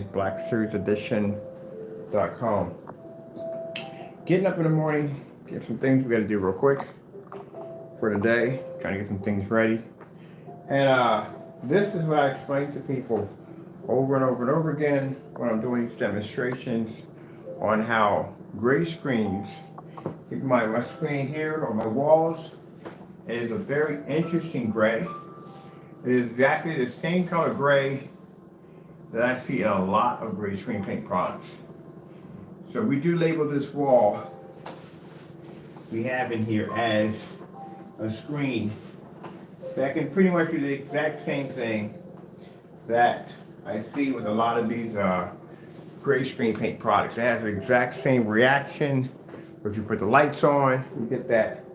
blackseriesedition.com. Getting up in the morning, get some things we got to do real quick for the day. Trying to get some things ready. And this is what I explain to people over and over and over again when I'm doing these demonstrations on how gray screens, keep in mind my screen here on my walls is a very interesting gray. It is exactly the same color gray that I see in a lot of gray screen paint products. So we do label this wall we have in here as a screen that can pretty much do the exact same thing that I see with a lot of these gray screen paint products. It has the exact same reaction. If you put the lights on, you get that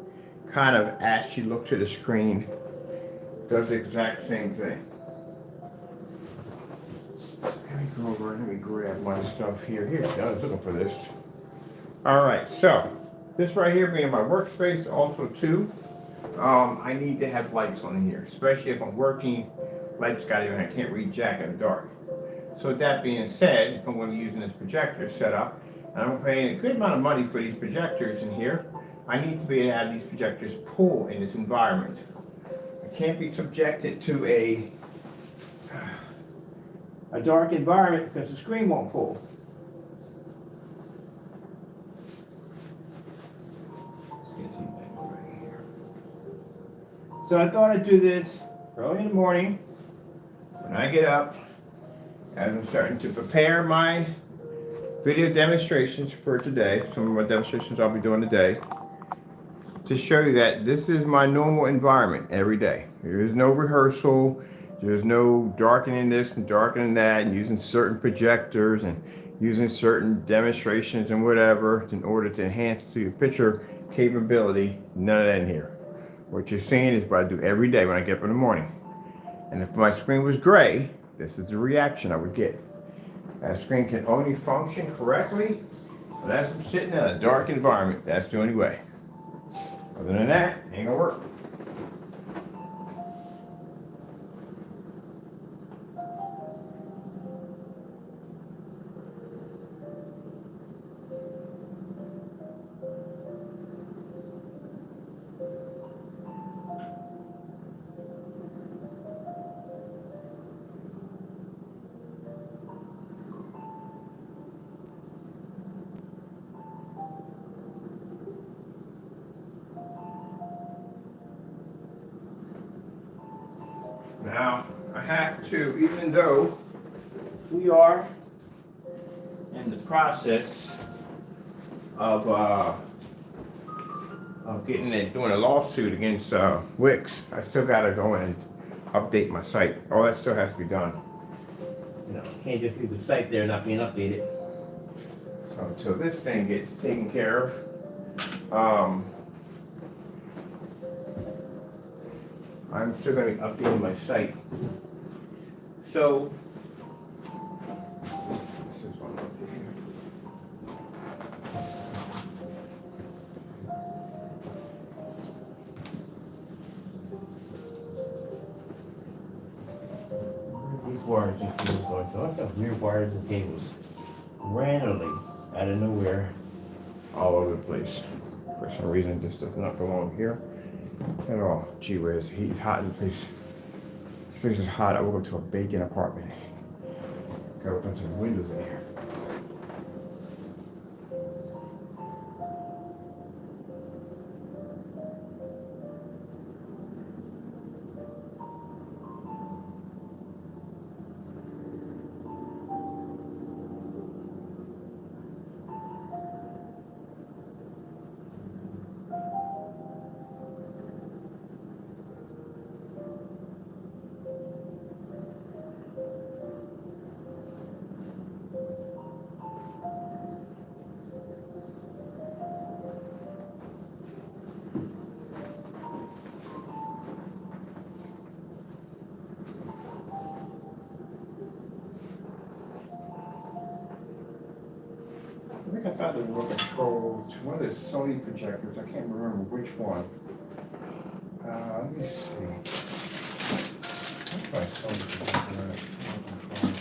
kind of ashy look to the screen. It does the exact same thing. Let me go over and let me grab my stuff here. Here it goes, looking for this. All right, so this right here being my workspace also too. I need to have lights on in here, especially if I'm working. Lights got to be on, I can't read jack in the dark. So with that being said, if I'm going to be using this projector setup, and I'm paying a good amount of money for these projectors in here, I need to be able to have these projectors pull in this environment. I can't be subjected to a dark environment because the screen won't pull. Let's get some things right here. So I thought I'd do this early in the morning when I get up, as I'm starting to prepare my video demonstrations for today. Some of my demonstrations I'll be doing today, to show you that this is my normal environment every day. There is no rehearsal. There's no darkening this and darkening that and using certain projectors and using certain demonstrations and whatever in order to enhance the picture capability. None of that in here. What you're seeing is what I do every day when I get up in the morning. And if my screen was gray, this is the reaction I would get. That screen can only function correctly unless I'm sitting in a dark environment. That's the only way. Other than that, it ain't gonna work. Now, I have to, even though we are in the process of doing a lawsuit against Wix, I still gotta go in and update my site. All that still has to be done. You know, can't just leave the site there not being updated. So until this thing gets taken care of, I'm still going to be updating my site. So, this is one up here. These wires just keep going. So lots of weird wires and cables randomly out of nowhere all over the place. For some reason, this does not belong here at all. Gee whiz, he's hot in the face. His face is hot. I woke up to a bacon apartment. Got a bunch of windows in here. I think I found the remote control to one of the Sony projectors. I can't remember which one. Let me see. What's my Sony projector? Remote control.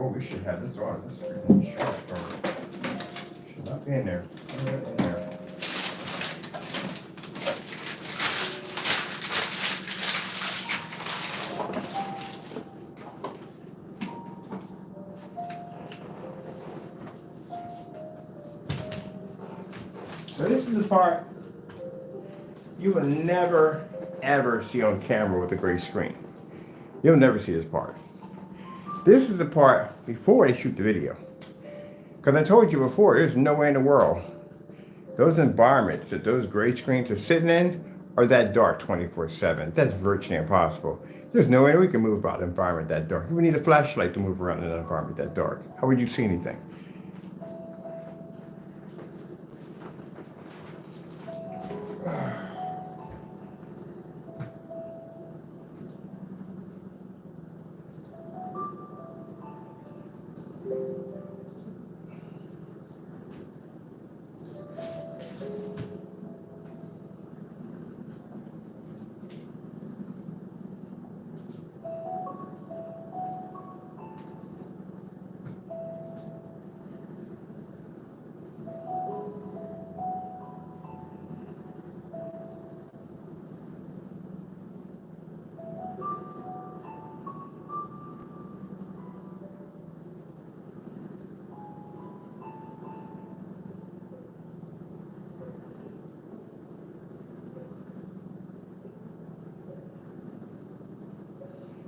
Oh, we should have this on. This is really sharp. Should not be in there. Put it in there. So this is the part you will never, ever see on camera with a gray screen. You'll never see this part. This is the part before they shoot the video. Because I told you before, there's no way in the world those environments that those gray screens are sitting in are that dark 24/7. That's virtually impossible. There's no way we can move about an environment that dark. We need a flashlight to move around in an environment that dark. How would you see anything?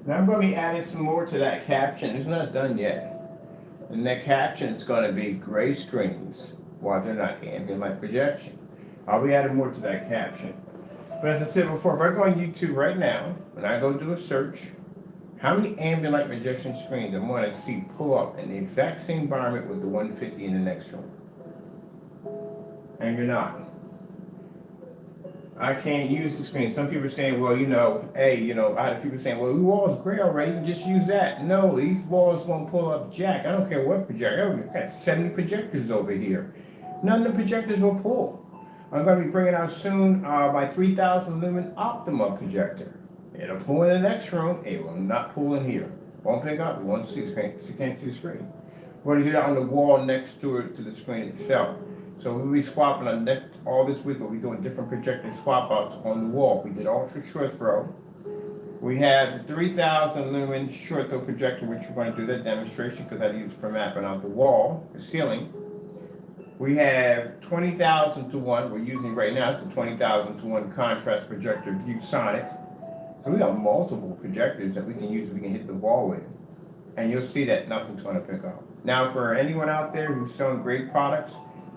Now I'm going to be adding some more to that caption. It's not done yet. And that caption is going to be gray screens while they're not ambient light projection. I'll be adding more to that caption. But as I said before, if I go on YouTube right now, and I go do a search, how many ambient light projection screens I'm going to see pull up in the exact same environment with the 150 in the next room? And you're not. I can't use the screen. Some people are saying, well, I had people saying, well, the wall is gray already, you can just use that. No, these walls won't pull up jack. I don't care what projector. I've got 70 projectors over here. None of the projectors will pull. I'm going to be bringing out soon my 3000 lumen Optima projector. It'll pull in the next room. It will not pull in here. Won't pick up. You won't see the screen. You can't see the screen. We're going to do that on the wall next to it, to the screen itself. So we'll be swapping all this week. We'll be doing different projector swap outs on the wall. We did ultra short throw. We have the 3000 lumen short throw projector, which we're going to do that demonstration because I use for mapping out the wall, the ceiling. We have 20,000 to 1. We're using right now, it's a 20,000 to 1 contrast projector, ViewSonic. So we got multiple projectors that we can use, we can hit the wall with. And you'll see that nothing's going to pick up. Now, for anyone out there who's selling great products,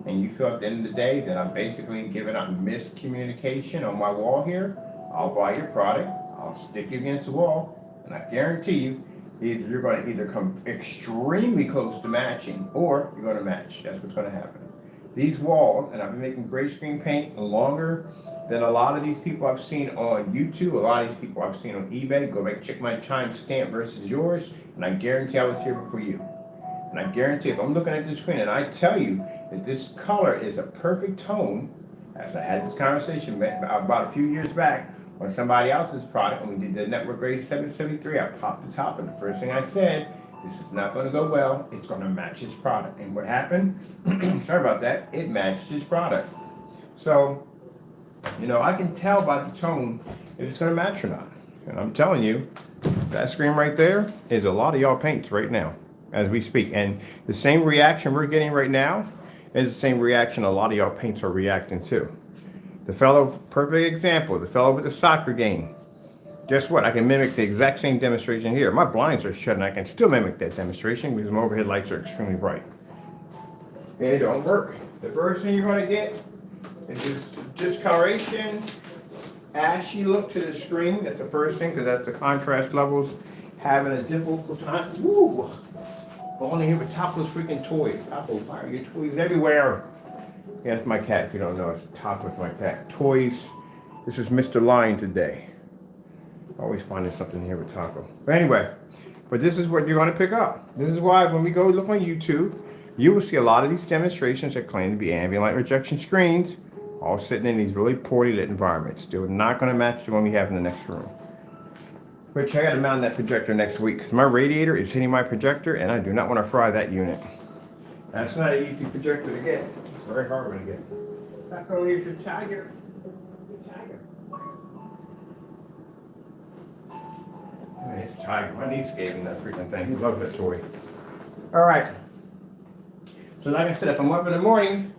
and you feel at the end of the day that I'm basically giving out miscommunication on my wall here, I'll buy your product, I'll stick you against the wall, and I guarantee you, either you're going to either come extremely close to matching, or you're going to match. That's what's going to happen. These walls, and I've been making gray screen paint longer than a lot of these people I've seen on YouTube, a lot of these people I've seen on eBay. Go back, check my time stamp versus yours, and I guarantee I was here before you. And I guarantee if I'm looking at the screen and I tell you that this color is a perfect tone, as I had this conversation about a few years back on somebody else's product, when we did the Network Grade 773, I popped the top, and the first thing I said, this is not going to go well, it's going to match his product. And what happened? Sorry about that, it matched his product. So, I can tell by the tone if it's going to match or not. And I'm telling you, that screen right there is a lot of y'all paints right now, as we speak. And the same reaction we're getting right now is the same reaction a lot of y'all paints are reacting to. The fellow, perfect example, the fellow with the soccer game. Guess what? I can mimic the exact same demonstration here. My blinds are shut and I can still mimic that demonstration because my overhead lights are extremely bright. It don't work. The first thing you're going to get is this discoloration, ashy look to the screen. That's the first thing because that's the contrast levels having a difficult time. Woo! Going in here with topless freaking toys. Topless, why are your toys everywhere? Yeah, that's my cat. If you don't know, it's topless, my cat. Toys. This is Mr. Lion today. Always finding something here with Taco. But anyway, this is what you're going to pick up. This is why when we go look on YouTube, you will see a lot of these demonstrations that claim to be ambient light rejection screens, all sitting in these really poorly lit environments. They're not going to match the one we have in the next room. which I got to mount that projector next week because my radiator is hitting my projector and I do not want to fry that unit. That's not an easy projector to get. It's a very hard one to get. Not going to use your tiger. Tiger. It's a tiger. My niece gave him that freaking thing. He loves that toy. All right. So like I said, if I'm up in the morning,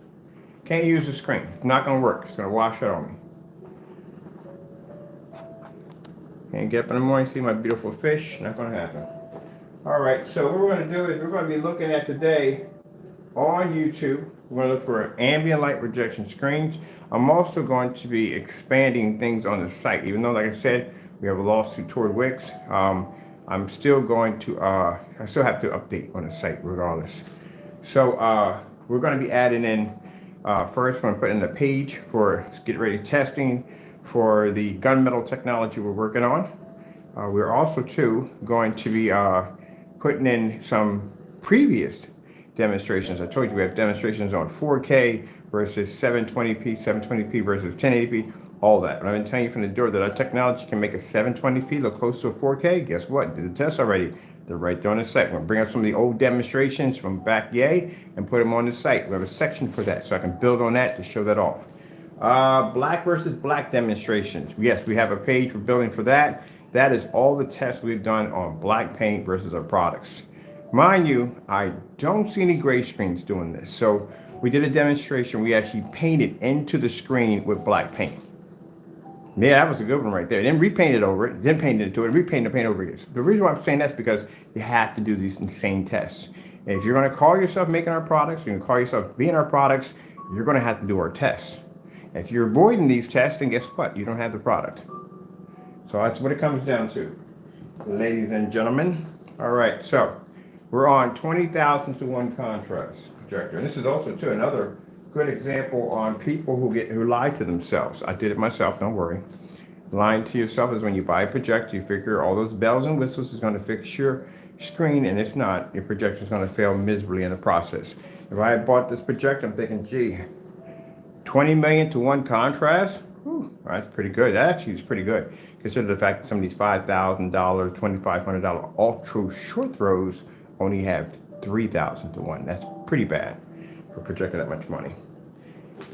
can't use the screen. It's not going to work. It's going to wash out on me. Can't get up in the morning, see my beautiful fish. Not going to happen. All right. So what we're going to do is we're going to be looking at today on YouTube. We're going to look for ambient light projection screens. I'm also going to be expanding things on the site. Even though, like I said, we have a lawsuit toward Wix, I'm still going to, I still have to update on the site regardless. So we're going to be adding in, first we're going to put in the page for get ready testing for the gunmetal technology we're working on. We're also too going to be putting in some previous demonstrations. I told you we have demonstrations on 4K versus 720p, 720p versus 1080p, all that. And I've been telling you from the door that our technology can make a 720p look close to a 4K. Guess what? Did the test already. They're right there on the site. We're going to bring up some of the old demonstrations from back yay and put them on the site. We have a section for that, so I can build on that to show that off. Black versus black demonstrations. Yes, we have a page we're building for that. That is all the tests we've done on black paint versus our products. Mind you, I don't see any gray screens doing this. So we did a demonstration. We actually painted into the screen with black paint. Yeah, that was a good one right there. Then repainted over it, then painted into it, repainted the paint over it. The reason why I'm saying that's because you have to do these insane tests. And if you're going to call yourself making our products, you're going to call yourself being our products, you're going to have to do our tests. If you're avoiding these tests, then guess what? You don't have the product. So that's what it comes down to, ladies and gentlemen. All right, so we're on 20,000 to 1 contrast projector. And this is also, too, another good example on people who lie to themselves. I did it myself, don't worry. Lying to yourself is when you buy a projector, you figure all those bells and whistles is going to fix your screen, and it's not. Your projector is going to fail miserably in the process. If I had bought this projector, I'm thinking, gee, 20 million to 1 contrast? Whew, that's pretty good. That actually is pretty good. Consider the fact that some of these $5,000, $2,500 ultra short throws only have 3,000 to 1. That's pretty bad for a projector that much money.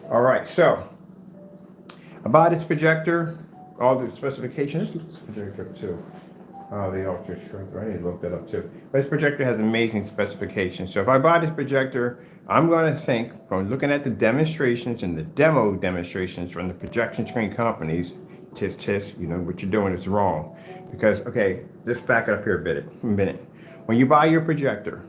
All right, so about this projector, all the specifications. This projector too. The ultra short throw. I need to look that up too. But this projector has amazing specifications. So if I buy this projector, I'm going to think from looking at the demonstrations and the demo demonstrations from the projection screen companies. Tisk, you know what you're doing is wrong. Because, okay, just back it up here a minute. When you buy your projector,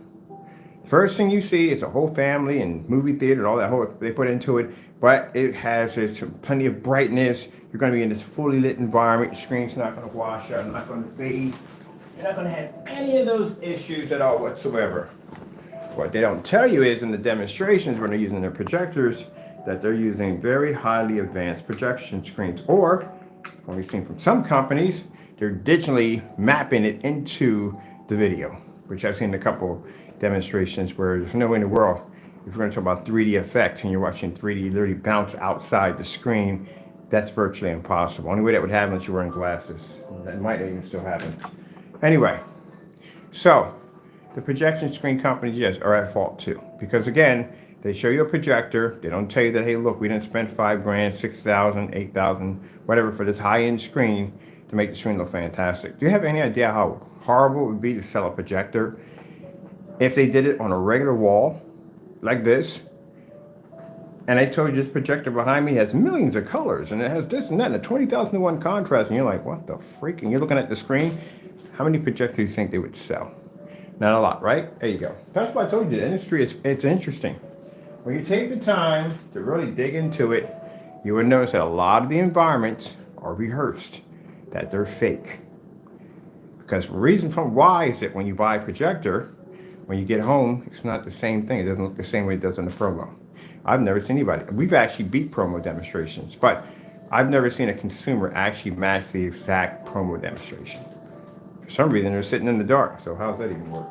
first thing you see is a whole family and movie theater and all that whole they put into it, but it has plenty of brightness. You're going to be in this fully lit environment. Your screen's not going to wash out, not going to fade. You're not going to have any of those issues at all whatsoever. What they don't tell you is in the demonstrations when they're using their projectors that they're using very highly advanced projection screens, or from we've seen from some companies, they're digitally mapping it into the video, which I've seen a couple demonstrations where there's no way in the world, if we're going to talk about 3D effects and you're watching 3D literally bounce outside the screen, that's virtually impossible. Only way that would happen is you're wearing glasses. That might even still happen. Anyway, so the projection screen companies, yes, are at fault too. Because again, they show you a projector. They don't tell you that, hey, look, we didn't spend $5,000, $6,000, $8,000, whatever for this high-end screen to make the screen look fantastic. Do you have any idea how horrible it would be to sell a projector if they did it on a regular wall like this? And I told you this projector behind me has millions of colors and it has this and that and a 20,000 to 1 contrast. And you're like, what the freak? And you're looking at the screen. How many projectors do you think they would sell? Not a lot, right? There you go. That's why I told you the industry it's interesting. When you take the time to really dig into it, you will notice that a lot of the environments are rehearsed, that they're fake. Because the reason for why is that when you buy a projector, when you get home, it's not the same thing. It doesn't look the same way it does in the promo. I've never seen anybody. We've actually beat promo demonstrations, but I've never seen a consumer actually match the exact promo demonstration. For some reason, they're sitting in the dark. So how's that even work?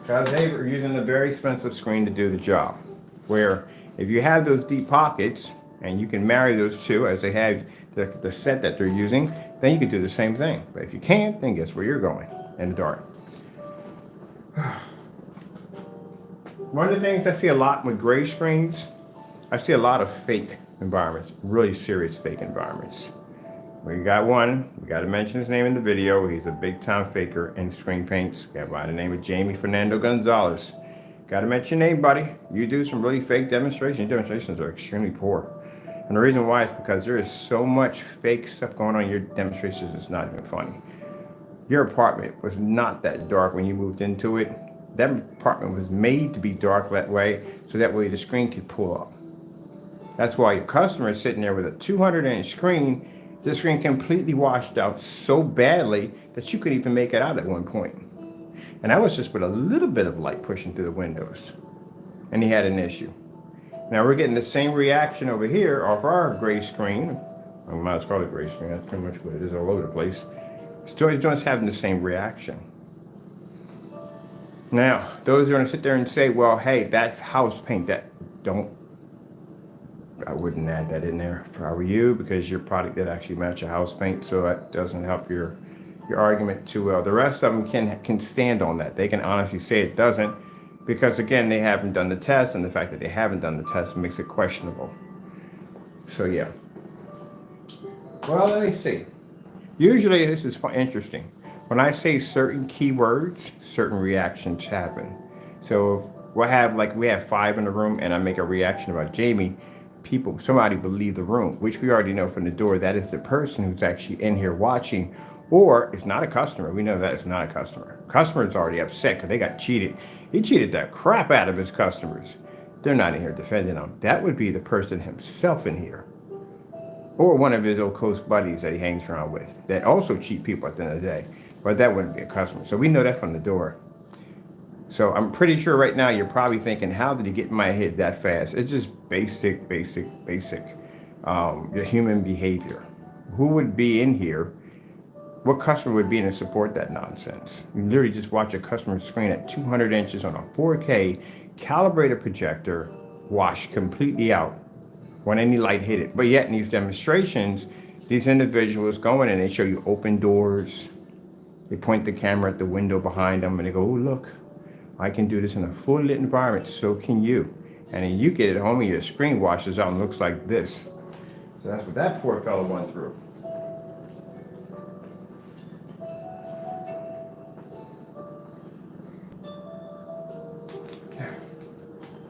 Because they were using a very expensive screen to do the job. Where if you have those deep pockets and you can marry those two as they have the set that they're using, then you could do the same thing. But if you can't, then guess where you're going? In the dark. One of the things I see a lot with gray screens, I see a lot of fake environments, really serious fake environments. We got one, we got to mention his name in the video. He's a big time faker in screen paints. Guy by the name of Jamie Fernando Gonzalez. Got to mention your name, buddy. You do some really fake demonstrations. Your demonstrations are extremely poor. And the reason why is because there is so much fake stuff going on in your demonstrations, it's not even funny. Your apartment was not that dark when you moved into it. That apartment was made to be dark that way, so that way the screen could pull up. That's why your customer is sitting there with a 200-inch screen, the screen completely washed out so badly that you could even make it out at one point. And that was just with a little bit of light pushing through the windows. And he had an issue. Now we're getting the same reaction over here off our gray screen. I might as well call it gray screen, that's pretty much what it is all over the place. Storage joints having the same reaction. Now, those are going to sit there and say, well, hey, that's house paint. I wouldn't add that in there if I were you, because your product did actually match a house paint, so that doesn't help your argument too well. The rest of them can stand on that. They can honestly say it doesn't, because again, they haven't done the test, and the fact that they haven't done the test makes it questionable. So yeah. Well, let me see. Usually this is interesting. When I say certain keywords, certain reactions happen. So if we have 5 in the room and I make a reaction about Jamie, somebody will leave the room, which we already know from the door that is the person who's actually in here watching, or it's not a customer. We know that it's not a customer. Customer's already upset because they got cheated. He cheated the crap out of his customers. They're not in here defending him. That would be the person himself in here. Or one of his old close buddies that he hangs around with that also cheat people at the end of the day. But that wouldn't be a customer. So we know that from the door. So I'm pretty sure right now you're probably thinking, how did he get in my head that fast? It's just basic your human behavior. Who would be in here? What customer would be in to support that nonsense? You literally just watch a customer's screen at 200 inches on a 4K calibrated projector wash completely out when any light hit it. But yet in these demonstrations, these individuals go in and they show you open doors. They point the camera at the window behind them and they go, oh, look, I can do this in a full lit environment, so can you. And then you get it home and your screen washes out and looks like this. So that's what that poor fellow went through.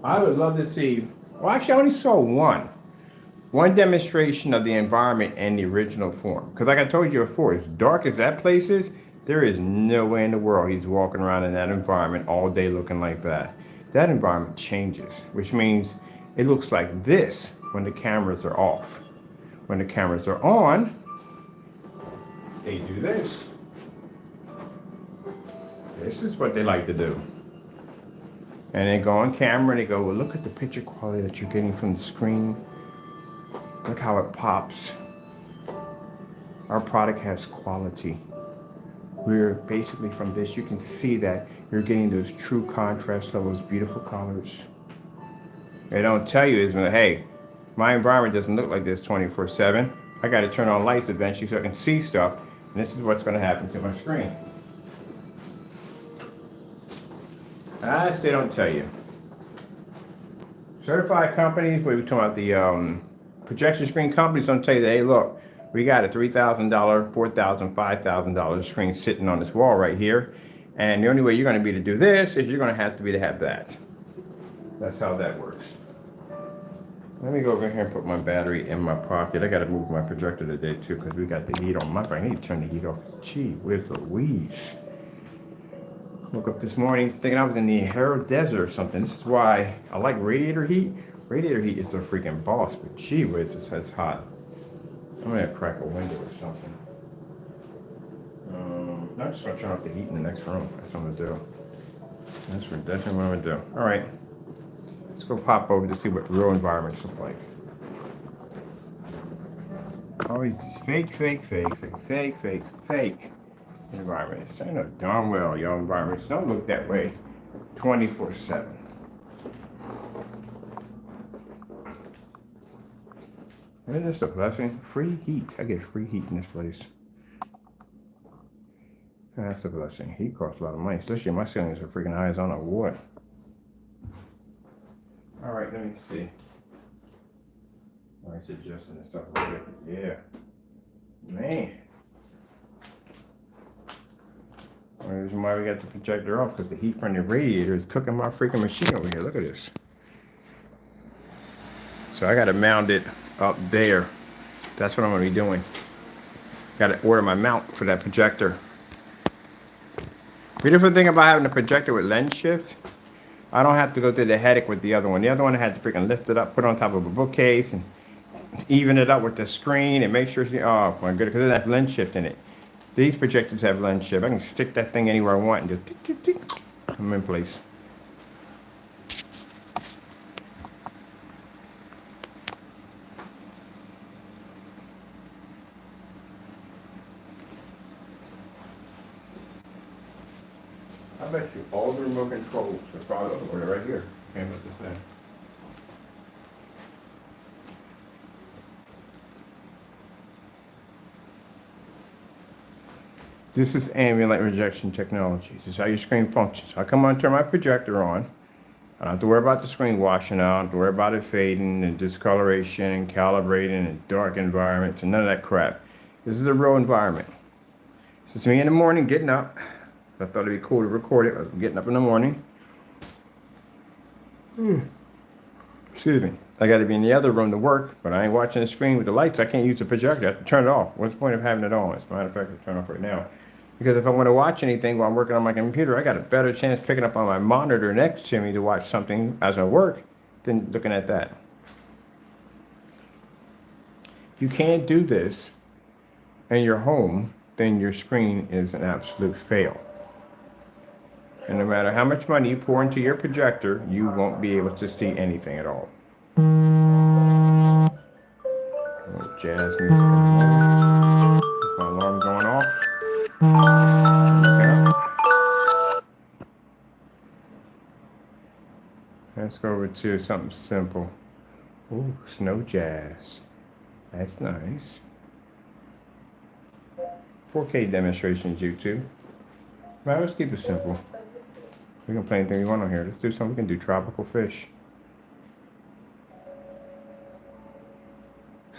I would love to see, well, actually I only saw one demonstration of the environment in the original form. Because like I told you before, as dark as that place is, there is no way in the world he's walking around in that environment all day looking like that. That environment changes, which means it looks like this when the cameras are off. When the cameras are on, they do this. This is what they like to do. And they go on camera and they go, well, look at the picture quality that you're getting from the screen. Look how it pops. Our product has quality. We're basically from this, you can see that you're getting those true contrast levels, beautiful colors. They don't tell you is, hey, my environment doesn't look like this 24/7. I got to turn on lights eventually so I can see stuff. And this is what's going to happen to my screen. They don't tell you. Certified companies, we're talking about the projection screen companies, don't tell you that, hey, look, we got a $3,000, $4,000, $5,000 screen sitting on this wall right here. And the only way you're going to be to do this is you're going to have that. That's how that works. Let me go over here and put my battery in my pocket. I got to move my projector today too because we got the heat on. I need to turn the heat off. Gee, where's Louise? Woke up this morning thinking I was in the Sahara Desert or something. This is why I like radiator heat. Radiator heat is a freaking boss, but gee whiz, this is hot. I'm gonna crack a window or something. I'm just gonna turn off the heat in the next room. That's what I'm gonna do. That's definitely what I'm gonna do. All right, let's go pop over to see what real environments look like. Always fake environments. I know darn well your environments don't look that way 24/7. Isn't this a blessing? Free heat. I get free heat in this place. That's a blessing. Heat costs a lot of money, especially my ceilings are freaking high as I don't know what. All right, let me see. I said adjusting this stuff a little bit. Yeah. Man. The reason why we got the projector off because the heat from the radiator is cooking my freaking machine over here. Look at this. So I got to mount it up there. That's what I'm going to be doing. Got to order my mount for that projector. Beautiful thing about having a projector with lens shift, I don't have to go through the headache with the other one. The other one I had to freaking lift it up, put it on top of a bookcase, and even it up with the screen and make sure, oh my goodness, because it has lens shift in it. These projectors have lens shift. I can stick that thing anywhere I want and just tick, tick, tick. I'm in place. I bet you all the remote controls are probably right here. Can't put this in. This is ambient light rejection technology. This is how your screen functions. I come on, turn my projector on. I don't have to worry about the screen washing out. I don't have to worry about it fading and discoloration and calibrating and dark environments and none of that crap. This is a real environment. This is me in the morning getting up. I thought it'd be cool to record it. I was getting up in the morning. Excuse me. I got to be in the other room to work, but I ain't watching the screen with the lights. I can't use the projector. I have to turn it off. What's the point of having it on? As a matter of fact, I'll turn it off right now. Because if I want to watch anything while I'm working on my computer, I got a better chance picking up on my monitor next to me to watch something as I work than looking at that. If you can't do this in your home, then your screen is an absolute fail. And no matter how much money you pour into your projector, you won't be able to see anything at all. Jazz music. My alarm going off. Okay. Let's go over to something simple. Ooh, snow jazz. That's nice. 4K demonstrations, YouTube. Right, let's keep it simple. We can play anything we want on here. Let's do something. We can do tropical fish.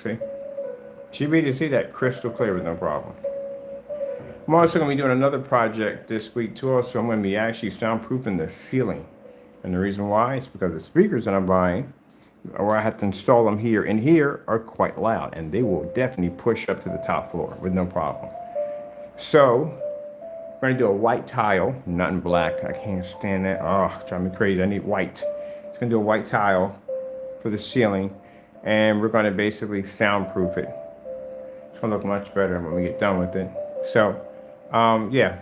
See? Should be able to see that crystal clear with no problem. I'm also going to be doing another project this week too. Also, I'm going to be actually soundproofing the ceiling. And the reason why is because the speakers that I'm buying, or I have to install them here and here, are quite loud. And they will definitely push up to the top floor with no problem. So, we're going to do a white tile, not in black. I can't stand that. Oh, it's driving me crazy. I need white. It's going to do a white tile for the ceiling. And we're going to basically soundproof it. It's going to look much better when we get done with it. So, yeah.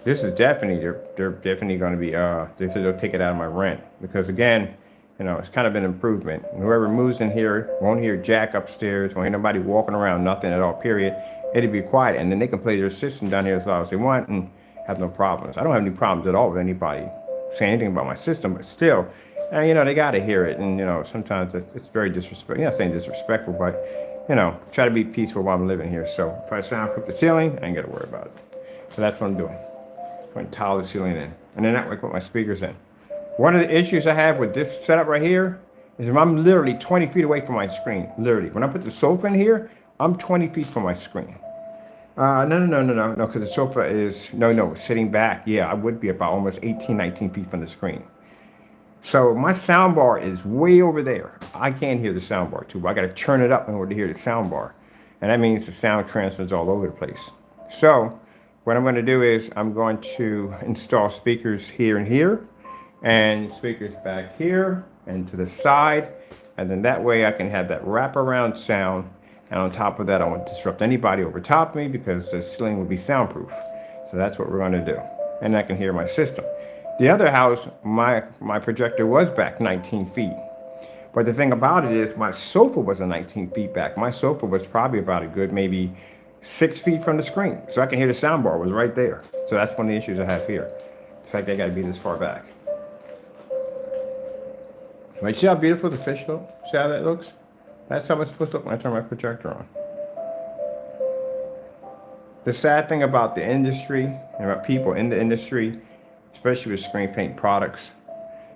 This is definitely, they're definitely going to be, they said they'll take it out of my rent. Because again, you know, it's kind of an improvement. Whoever moves in here won't hear Jack upstairs, won't hear nobody walking around, nothing at all, period. It'll be quiet. And then they can play their system down here as loud as they want and have no problems. I don't have any problems at all with anybody saying anything about my system, but still, you know, they got to hear it. And, you know, sometimes it's very disrespectful. You're not saying disrespectful, but, you know, try to be peaceful while I'm living here. So if I soundproof the ceiling, I ain't got to worry about it. So that's what I'm doing. I'm going to tile the ceiling in. And then that way I put my speakers in. One of the issues I have with this setup right here is I'm literally 20 feet away from my screen. Literally. When I put the sofa in here, I'm 20 feet from my screen. No, because the sofa is, sitting back. Yeah, I would be about almost 18, 19 feet from the screen. So my sound bar is way over there. I can't hear the sound bar too, but I got to turn it up in order to hear the sound bar. And that means the sound transfers all over the place. So what I'm going to do is I'm going to install speakers here and here, and speakers back here and to the side. And then that way I can have that wraparound sound. And on top of that, I won't disrupt anybody over top of me because the ceiling will be soundproof. So that's what we're going to do. And I can hear my system. The other house, my projector was back 19 feet. But the thing about it is my sofa wasn't 19 feet back. My sofa was probably about a good maybe 6 feet from the screen. So I can hear the soundbar was right there. So that's one of the issues I have here. The fact that I got to be this far back. Right, see how beautiful the fish look? See how that looks? That's how it's supposed to look when I turn my projector on. The sad thing about the industry and about people in the industry, especially with screen paint products,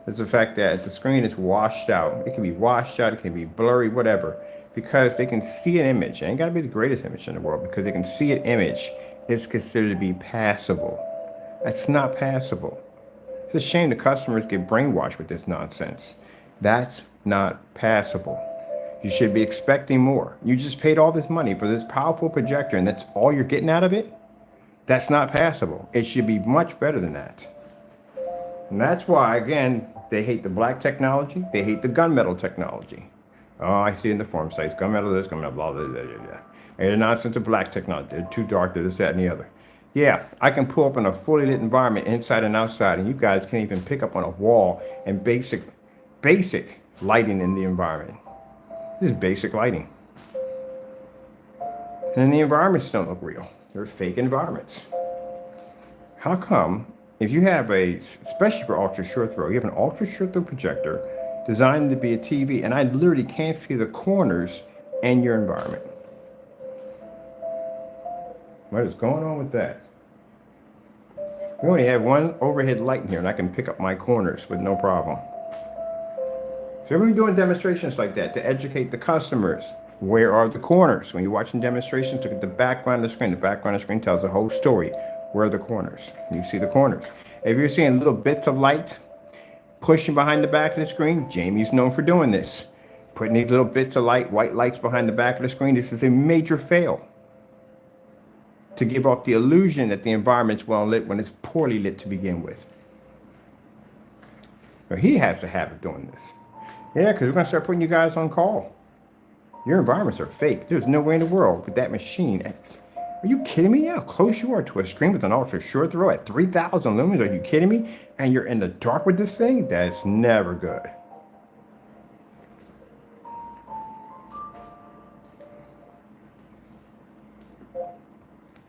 is the fact that if the screen is washed out, it can be washed out, it can be blurry, whatever, because they can see an image. It ain't got to be the greatest image in the world, because they can see an image. It's considered to be passable. That's not passable. It's a shame the customers get brainwashed with this nonsense. That's not passable. You should be expecting more. You just paid all this money for this powerful projector, and that's all you're getting out of it? That's not passable. It should be much better than that. And that's why, again, they hate the black technology. They hate the gunmetal technology. Oh, I see in the forum sites, gunmetal this, gunmetal blah, blah, blah, blah, blah. And the nonsense of black technology. They're too dark, they're this, that, and the other. Yeah, I can pull up in a fully lit environment inside and outside, and you guys can't even pick up on a wall and basic lighting in the environment. This is basic lighting. And then the environments don't look real. They're fake environments. How come, if you have especially for ultra short throw, you have an ultra short throw projector designed to be a TV, and I literally can't see the corners in your environment? What is going on with that? We only have one overhead light in here, and I can pick up my corners with no problem. So we're doing demonstrations like that to educate the customers. Where are the corners? When you're watching demonstrations, look at the background of the screen. The background of the screen tells the whole story. Where are the corners? You see the corners. If you're seeing little bits of light pushing behind the back of the screen, Jamie's known for doing this. Putting these little bits of light, white lights behind the back of the screen, this is a major fail. To give off the illusion that the environment's well lit when it's poorly lit to begin with. So he has the habit of doing this. Yeah, because we're going to start putting you guys on call. Your environments are fake. There's no way in the world with that machine. Are you kidding me? How close you are to a screen with an ultra short throw at 3,000 lumens. Are you kidding me? And you're in the dark with this thing? That's never good.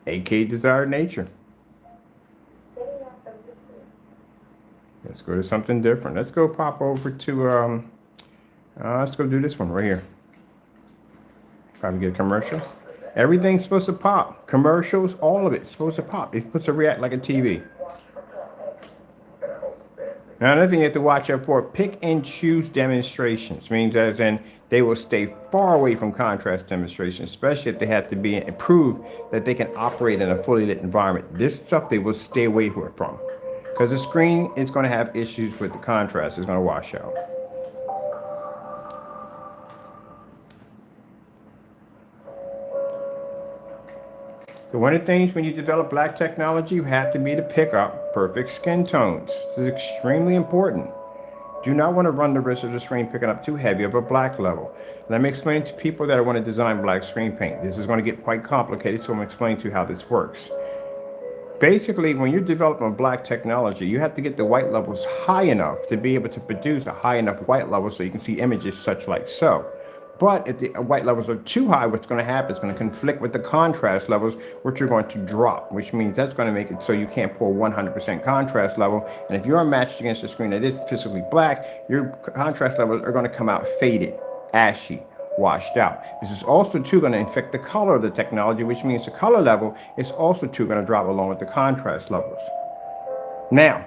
AK desired nature. Let's go to something different. Let's go pop over to, let's go do this one right here. Probably get a commercial. Everything's supposed to pop. Commercials, all of it's supposed to pop. It's supposed to react like a TV. Now, another thing you have to watch out for, pick and choose demonstrations. Means as in, they will stay far away from contrast demonstrations, especially if they have to be prove that they can operate in a fully lit environment. This stuff they will stay away from. Because the screen is going to have issues with the contrast. It's going to wash out. So one of the things when you develop black technology, you have to be to pick up perfect skin tones. This is extremely important. Do not want to run the risk of the screen picking up too heavy of a black level. Let me explain to people that want to design black screen paint. This is going to get quite complicated, so I'm explaining to you how this works. Basically, when you're developing black technology, you have to get the white levels high enough to be able to produce a high enough white level so you can see images such like so. But if the white levels are too high, what's going to happen is going to conflict with the contrast levels, which are going to drop, which means that's going to make it so you can't pull 100% contrast level. And if you're matched against a screen that is physically black, your contrast levels are going to come out faded, ashy, washed out. This is also too going to affect the color of the technology, which means the color level is also too going to drop along with the contrast levels. Now,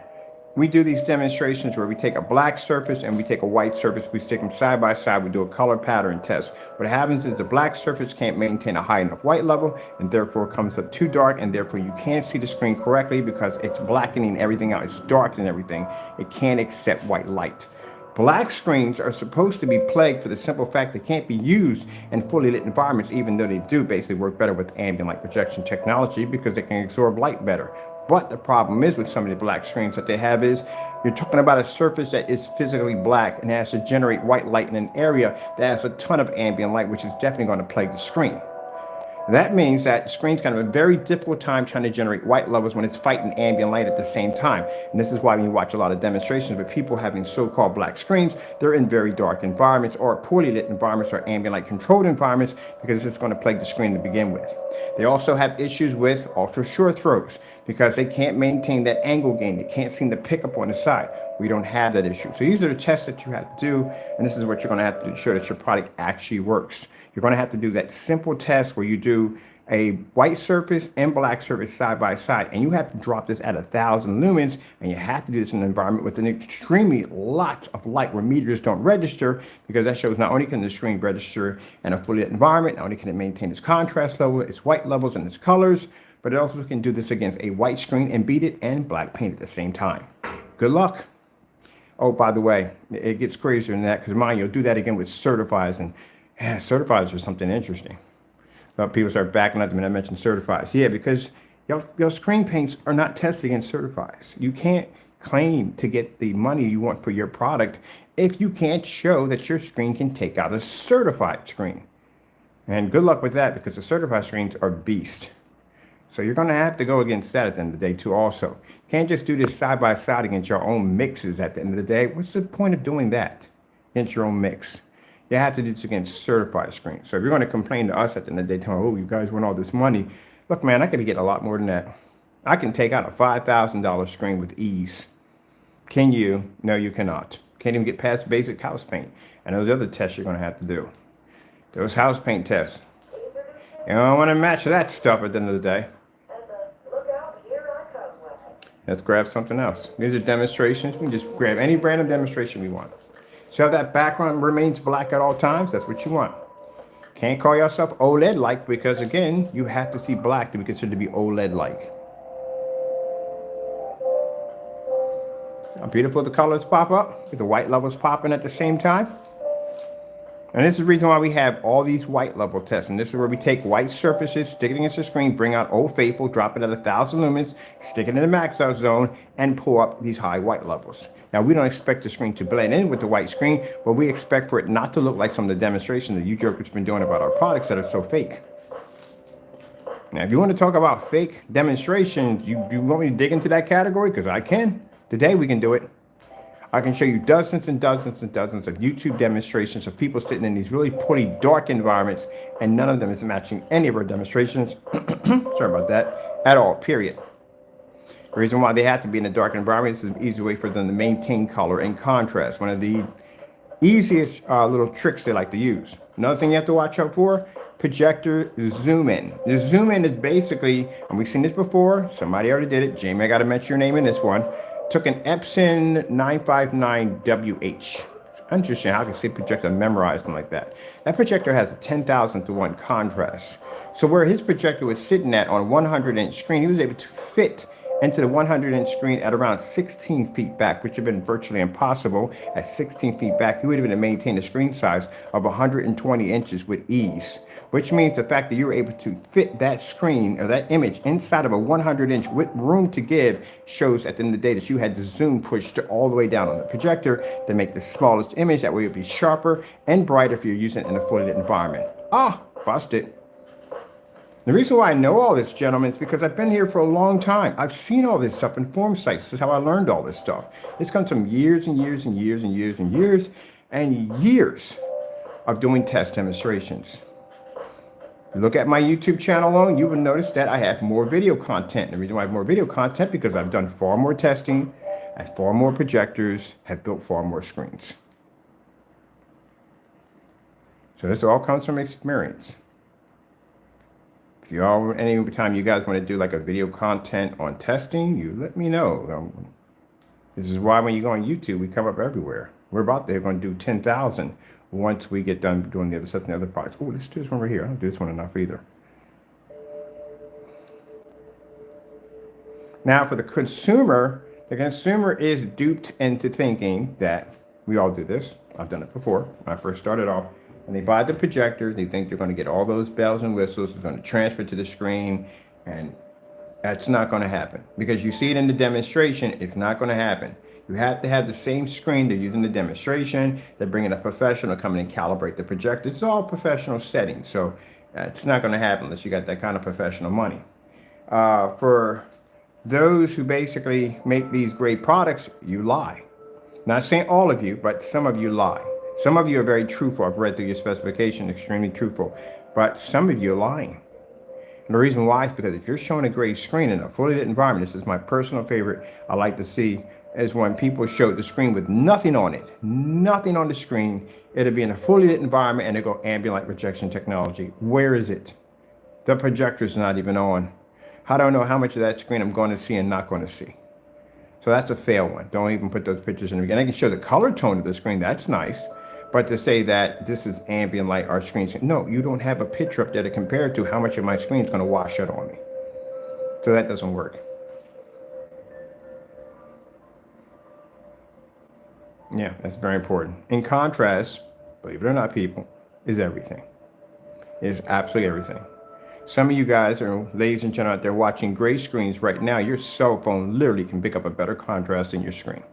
we do these demonstrations where we take a black surface and we take a white surface, we stick them side by side, we do a color pattern test. What happens is the black surface can't maintain a high enough white level and therefore comes up too dark, and therefore you can't see the screen correctly because it's blackening everything out, it's darkening everything. It can't accept white light. Black screens are supposed to be plagued for the simple fact they can't be used in fully lit environments, even though they do basically work better with ambient light projection technology because they can absorb light better. But the problem is with some of the black screens that they have is you're talking about a surface that is physically black and has to generate white light in an area that has a ton of ambient light, which is definitely going to plague the screen. That means that the screen's kind of a very difficult time trying to generate white levels when it's fighting ambient light at the same time. And this is why when you watch a lot of demonstrations with people having so-called black screens, they're in very dark environments or poorly lit environments or ambient light controlled environments because it's going to plague the screen to begin with. They also have issues with ultra short throws because they can't maintain that angle gain. They can't seem to pick up on the side. We don't have that issue. So these are the tests that you have to do, and this is what you're going to have to ensure that your product actually works. You're going to have to do that simple test where you do a white surface and black surface side by side, and you have to drop this at 1,000 lumens, and you have to do this in an environment with an extremely lots of light where meters don't register, because that shows not only can the screen register in a fully lit environment, not only can it maintain its contrast level, its white levels, and its colors, but it also can do this against a white screen and beat it and black paint at the same time. Good luck. Oh, by the way, it gets crazier than that, because mind you'll do that again with certifies, and certifies are something interesting. But people start backing up when I mention certifies. Yeah, because your screen paints are not tested against certifies. You can't claim to get the money you want for your product if you can't show that your screen can take out a certified screen. And good luck with that, because the certified screens are beast. So you're going to have to go against that at the end of the day too also. You can't just do this side by side against your own mixes at the end of the day. What's the point of doing that against your own mix? You have to do this against certified screens. So if you're going to complain to us at the end of the day, telling, oh, you guys want all this money. Look, man, I could get a lot more than that. I can take out a $5,000 screen with ease. Can you? No, you cannot. Can't even get past basic house paint. And those other tests you're going to have to do. Those house paint tests. You don't want to match that stuff at the end of the day. Let's grab something else. These are demonstrations. We can just grab any random demonstration we want. So if that background remains black at all times, that's what you want. Can't call yourself OLED-like, because again, you have to see black to be considered to be OLED-like. How beautiful the colors pop up, with the white levels popping at the same time. And this is the reason why we have all these white level tests. And this is where we take white surfaces, stick it against the screen, bring out Old Faithful, drop it at 1,000 lumens, stick it in the max out zone, and pull up these high white levels. Now, we don't expect the screen to blend in with the white screen, but we expect for it not to look like some of the demonstrations that you jokers have been doing about our products that are so fake. Now, if you want to talk about fake demonstrations, you want me to dig into that category? Because I can. Today, we can do it. I can show you dozens and dozens and dozens of YouTube demonstrations of people sitting in these really pretty dark environments, and none of them is matching any of our demonstrations. Sorry about that. At all, period. The reason why they have to be in a dark environment is an easy way for them to maintain color and contrast. One of the easiest little tricks they like to use. Another thing you have to watch out for, projector zoom in. The zoom in is basically, and we've seen this before, somebody already did it. Jamie, I got to mention your name in this one. Took an Epson 959WH. Interesting how I can see projector memorized them like that. That projector has a 10,000 to 1 contrast. So where his projector was sitting at on a 100-inch screen, he was able to fit into the 100-inch screen at around 16 feet back, which would have been virtually impossible. At 16 feet back, he would have been able to maintain a screen size of 120 inches with ease, which means the fact that you were able to fit that screen or that image inside of a 100-inch with room to give shows at the end of the day that you had the zoom pushed all the way down on the projector to make the smallest image. That way it would be sharper and brighter if you're using it in a fully lit environment. Ah, busted. The reason why I know all this, gentlemen, is because I've been here for a long time. I've seen all this stuff in form sites. This is how I learned all this stuff. This comes from years and years and years and years and years and years of doing test demonstrations. If you look at my YouTube channel alone, you will notice that I have more video content. The reason why I have more video content because I've done far more testing, I have far more projectors, have built far more screens. So this all comes from experience. If you all, any time you guys want to do like a video content on testing, you let me know. This is why when you go on YouTube, we come up everywhere. We're going to do 10,000 once we get done doing the other stuff and the other products. Oh, let's do this one right here. I don't do this one enough either. Now for the consumer is duped into thinking that we all do this. I've done it before when I first started off. And they buy the projector, they think they're going to get all those bells and whistles, it's going to transfer to the screen, and that's not going to happen. Because you see it in the demonstration, it's not going to happen. You have to have the same screen they're using the demonstration, they're bringing a professional to come in and calibrate the projector. It's all professional settings, so it's not going to happen unless you got that kind of professional money. For those who basically make these great products, you lie. Not saying all of you, but some of you lie. Some of you are very truthful. I've read through your specification, extremely truthful. But some of you are lying. And the reason why is because if you're showing a great screen in a fully lit environment, this is my personal favorite I like to see, is when people show the screen with nothing on it, nothing on the screen. It'll be in a fully lit environment and they go ambient light projection technology. Where is it? The projector's not even on. How do I know how much of that screen I'm going to see and not going to see? So that's a fail one. Don't even put those pictures in again. I can show the color tone of the screen. That's nice. But to say that this is ambient light, our screen, no, you don't have a picture up there to compare it to how much of my screen is going to wash out on me. So that doesn't work. Yeah, that's very important. In contrast, believe it or not, people, is everything. It is absolutely everything. Some of you guys are, ladies and gentlemen, out there watching gray screens right now. Your cell phone literally can pick up a better contrast than your screen.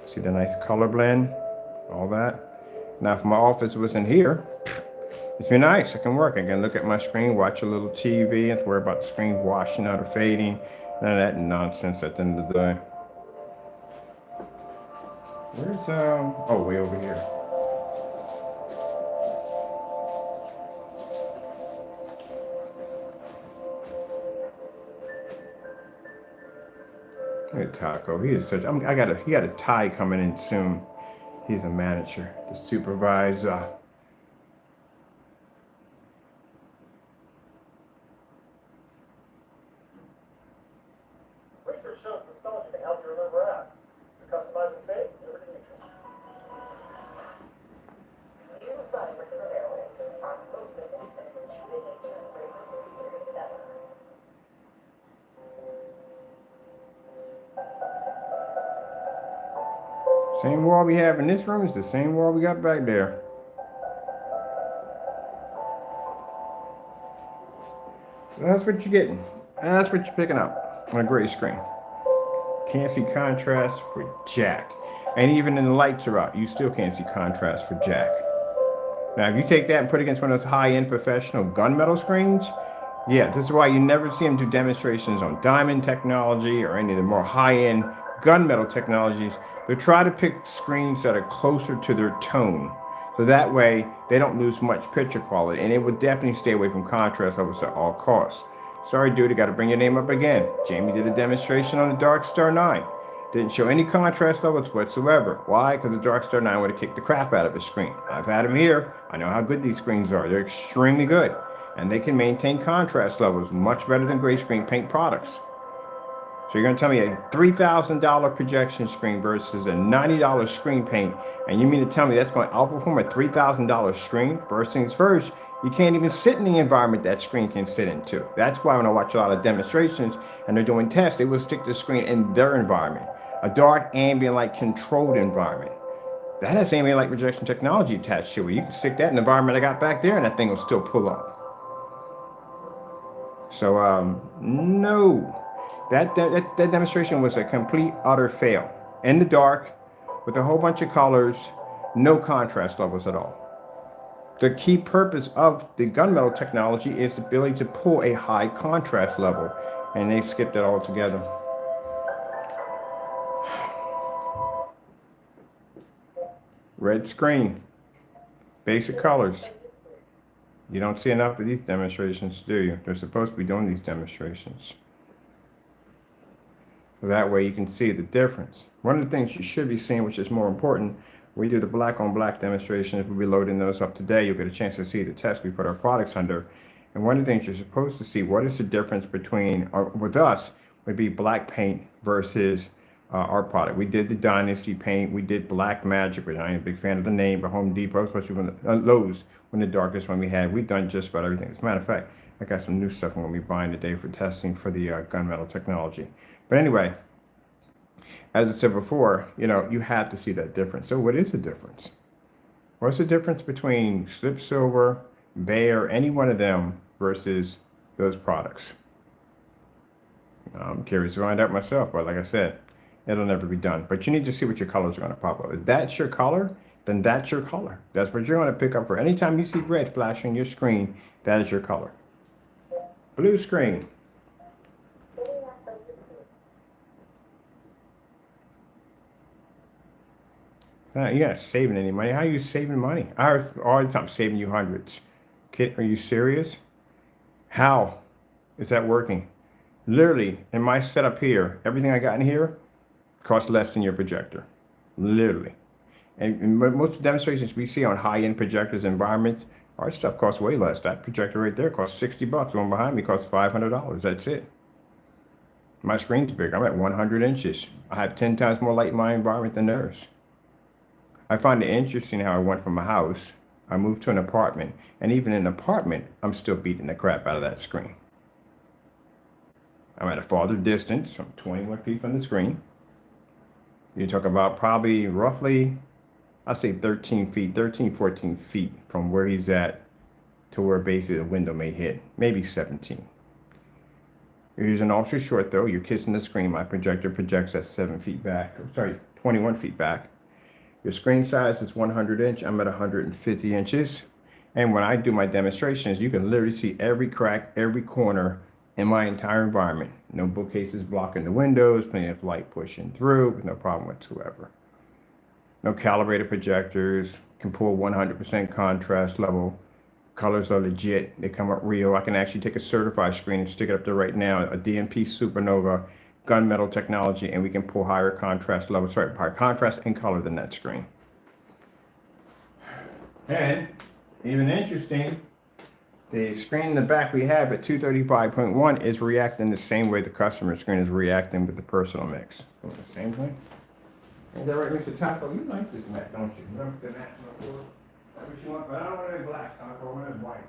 See the nice color blend, all that. Now, if my office wasn't here, it's been nice. I can work. I can look at my screen, watch a little TV, and worry about the screen washing out or fading. None of that nonsense at the end of the day. Where's, oh, way over here. Look at Taco. He is such, he got a tie coming in soon. He's a manager, the supervisor. Research shows nostalgia can help you remember apps. To customize and save, never control. Unified with Rehearsed, our most amazing true nature fragrance experience ever. Same wall we have in this room is the same wall we got back there. So that's what you're getting. That's what you're picking up on a gray screen. Can't see contrast for jack. And even when the lights are out, you still can't see contrast for jack. Now, if you take that and put it against one of those high-end professional gunmetal screens, yeah, this is why you never see them do demonstrations on diamond technology or any of the more high-end gunmetal technologies. They try to pick screens that are closer to their tone. So that way, they don't lose much picture quality. And it would definitely stay away from contrast levels at all costs. Sorry, dude, I got to bring your name up again. Jamie did a demonstration on the Dark Star 9. Didn't show any contrast levels whatsoever. Why? Because the Dark Star 9 would have kicked the crap out of his screen. I've had them here. I know how good these screens are. They're extremely good. And they can maintain contrast levels much better than gray screen paint products. So you're going to tell me a $3,000 projection screen versus a $90 screen paint, and you mean to tell me that's going to outperform a $3,000 screen? First things first, you can't even sit in the environment that screen can sit into. That's why when I watch a lot of demonstrations and they're doing tests, they will stick the screen in their environment, a dark ambient light controlled environment. That has ambient light projection technology attached to it. You can stick that in the environment I got back there and that thing will still pull up. So, no. That demonstration was a complete, utter fail. In the dark, with a whole bunch of colors, no contrast levels at all. The key purpose of the gunmetal technology is the ability to pull a high contrast level, and they skipped it altogether. Red screen, basic colors. You don't see enough of these demonstrations, do you? They're supposed to be doing these demonstrations. That way you can see the difference. One of the things you should be seeing, which is more important, we do the black on black demonstrations. We'll be loading those up today. You'll get a chance to see the test we put our products under. And one of the things you're supposed to see, what is the difference between, with us, would be black paint versus our product. We did the Dynasty paint. We did Black Magic, which I am a big fan of the name, but Home Depot, especially when Lowe's, when the darkest one we had. We've done just about everything. As a matter of fact, I got some new stuff I'm going to be buying today for testing for the gunmetal technology. But anyway, as I said before, you have to see that difference. So what is the difference? What's the difference between Slip Silver, Bayer, any one of them versus those products? I'm curious to find out myself, but like I said, it'll never be done. But you need to see what your colors are going to pop up. If that's your color, then that's your color. That's what you're going to pick up for. Anytime you see red flashing your screen, that is your color. Blue screen. You're not saving any money. How are you saving money? I heard all the time saving you hundreds. Kid, are you serious? How is that working? Literally, in my setup here, everything I got in here costs less than your projector. Literally. And most demonstrations we see on high-end projectors environments, our stuff costs way less. That projector right there costs $60. The one behind me costs $500. That's it. My screen's big. I'm at 100 inches. I have 10 times more light in my environment than theirs. I find it interesting how I went from a house, I moved to an apartment, and even in an apartment, I'm still beating the crap out of that screen. I'm at a farther distance, I'm 21 feet from the screen. You talk about probably roughly, I'll say 13 feet, 13, 14 feet from where he's at to where basically the window may hit, maybe 17. You're using ultra short though, you're kissing the screen. My projector projects at 7 feet back, 21 feet back. Your screen size is 100 inch, I'm at 150 inches. And when I do my demonstrations, you can literally see every crack, every corner in my entire environment. No bookcases blocking the windows, plenty of light pushing through with no problem whatsoever. No calibrated projectors, can pull 100% contrast level. Colors are legit, they come up real. I can actually take a certified screen and stick it up there right now, a DMP Supernova gunmetal technology, and we can pull higher contrast levels, higher contrast and color than that screen. And even interesting, the screen in the back we have at 235.1 is reacting the same way the customer screen is reacting with the personal mix. So the same thing. Is that right, Mr. Taco? You like this mat, don't you? You like the mat on the floor? That's what you want, but I don't want it black, Taco. I want it white.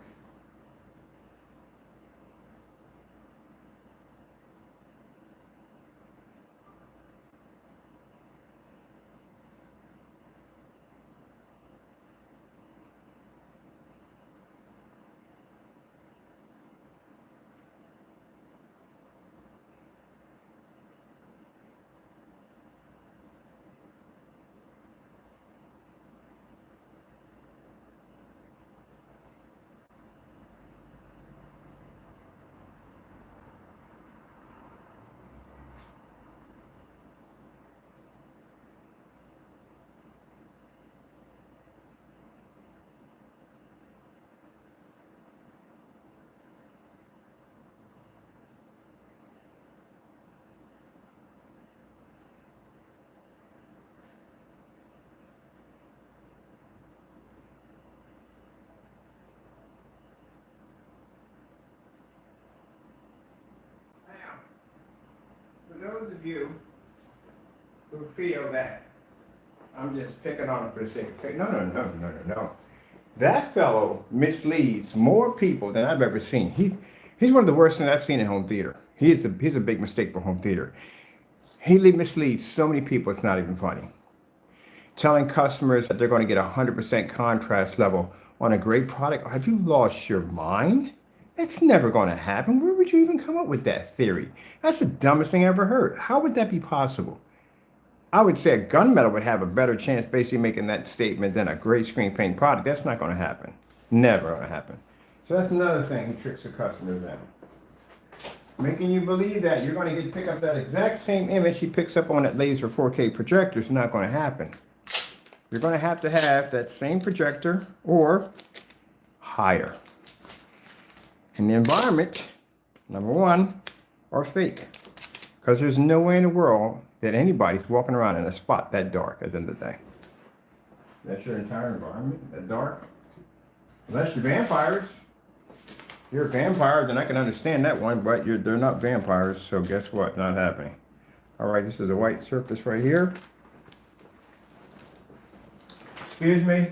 For those of you who feel that I'm just picking on him for the sake of picking, no. That fellow misleads more people than I've ever seen. He's one of the worst things I've seen in home theater. He's a big mistake for home theater. He misleads so many people, it's not even funny. Telling customers that they're going to get 100% contrast level on a great product. Have you lost your mind? That's never going to happen. Where would you even come up with that theory? That's the dumbest thing I ever heard. How would that be possible? I would say a gunmetal would have a better chance basically making that statement than a great screen paint product. That's not going to happen. Never going to happen. So that's another thing he tricks the customers in. Making you believe that you're going to pick up that exact same image he picks up on that laser 4K projector is not going to happen. You're going to have that same projector or higher. And the environment, number one, are fake. Because there's no way in the world that anybody's walking around in a spot that dark at the end of the day. That's your entire environment, that dark. Unless you're vampires. If you're a vampire, then I can understand that one, but they're not vampires, so guess what? Not happening. All right, this is a white surface right here. Excuse me.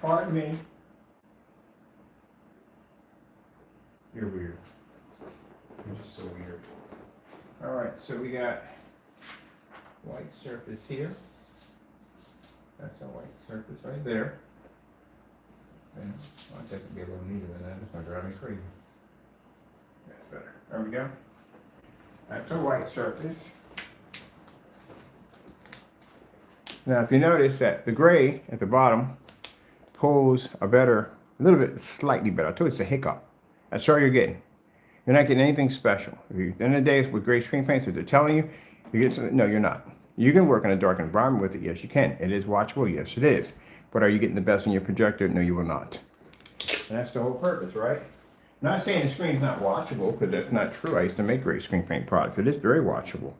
Pardon me. You're weird. You're just so weird. All right, so we got white surface here. That's a white surface right there. And I want that to be a little neater than that. It's going to drive me crazy. That's better. There we go. That's a white surface. Now, if you notice that the gray at the bottom pulls a little bit slightly better. I told you it's a hiccup. That's all you're getting. You're not getting anything special. At the end of the day, with gray screen paints, what they're telling you, you get something. No, you're not. You can work in a dark environment with it. Yes, you can. It is watchable. Yes, it is. But are you getting the best in your projector? No, you will not. And that's the whole purpose, right? I'm not saying the screen's not watchable, because that's not true. I used to make great screen paint products. It is very watchable.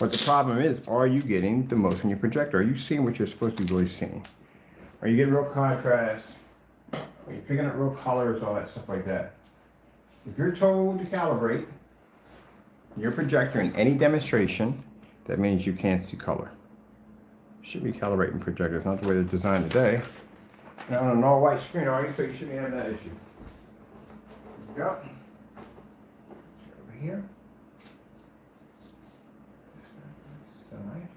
But the problem is, are you getting the most from your projector? Are you seeing what you're supposed to be really seeing? Are you getting real contrast? Are you picking up real colors, all that stuff like that? If you're told to calibrate your projector in any demonstration, that means you can't see color. You should be calibrating projectors, not the way they're designed today. Now on an all-white screen, so you shouldn't be having that issue. There we go. Over here. Side.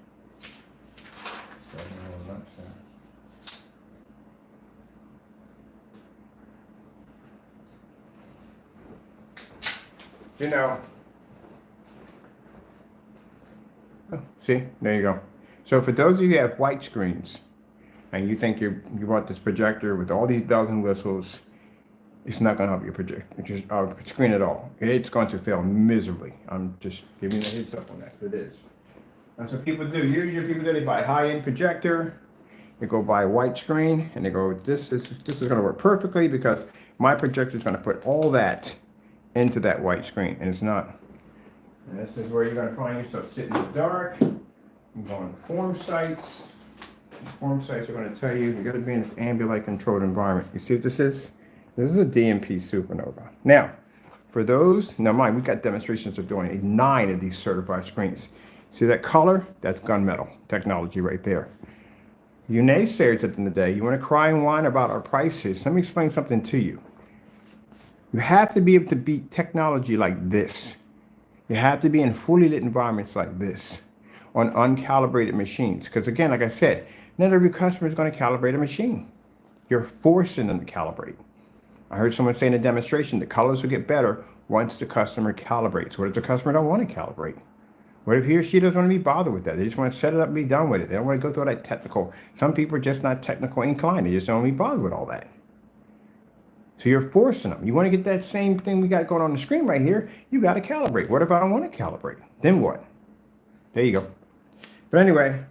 Starting on the left side. You know. Oh, see, there you go. So for those of you who have white screens, and you think you want this projector with all these bells and whistles, it's not going to help your screen at all. It's going to fail miserably. I'm just giving you a heads up on that. It is. That's what people do. Usually people do, they buy a high-end projector, they go buy a white screen, and they go, this is going to work perfectly because my projector is going to put all that into that white screen, and it's not. And this is where you're going to find yourself sitting in the dark. I'm going to form sites. These form sites are going to tell you got to be in this ambient controlled environment. You see what this is? This is a DMP supernova. Now, for those, now mind, we've got demonstrations of doing 9 of these certified screens. See that color? That's gunmetal technology right there. You naysayers at the end of the day, you want to cry and whine about our prices. Let me explain something to you. You have to be able to beat technology like this. You have to be in fully lit environments like this on uncalibrated machines. Because again, like I said, not every customer is going to calibrate a machine. You're forcing them to calibrate. I heard someone say in a demonstration, the colors will get better once the customer calibrates. What if the customer don't want to calibrate? What if he or she doesn't want to be bothered with that? They just want to set it up and be done with it. They don't want to go through all that technical. Some people are just not technical inclined. They just don't want to be bothered with all that. So you're forcing them. You want to get that same thing we got going on the screen right here, you got to calibrate. What if I don't want to calibrate? Then what? There you go. But anyway,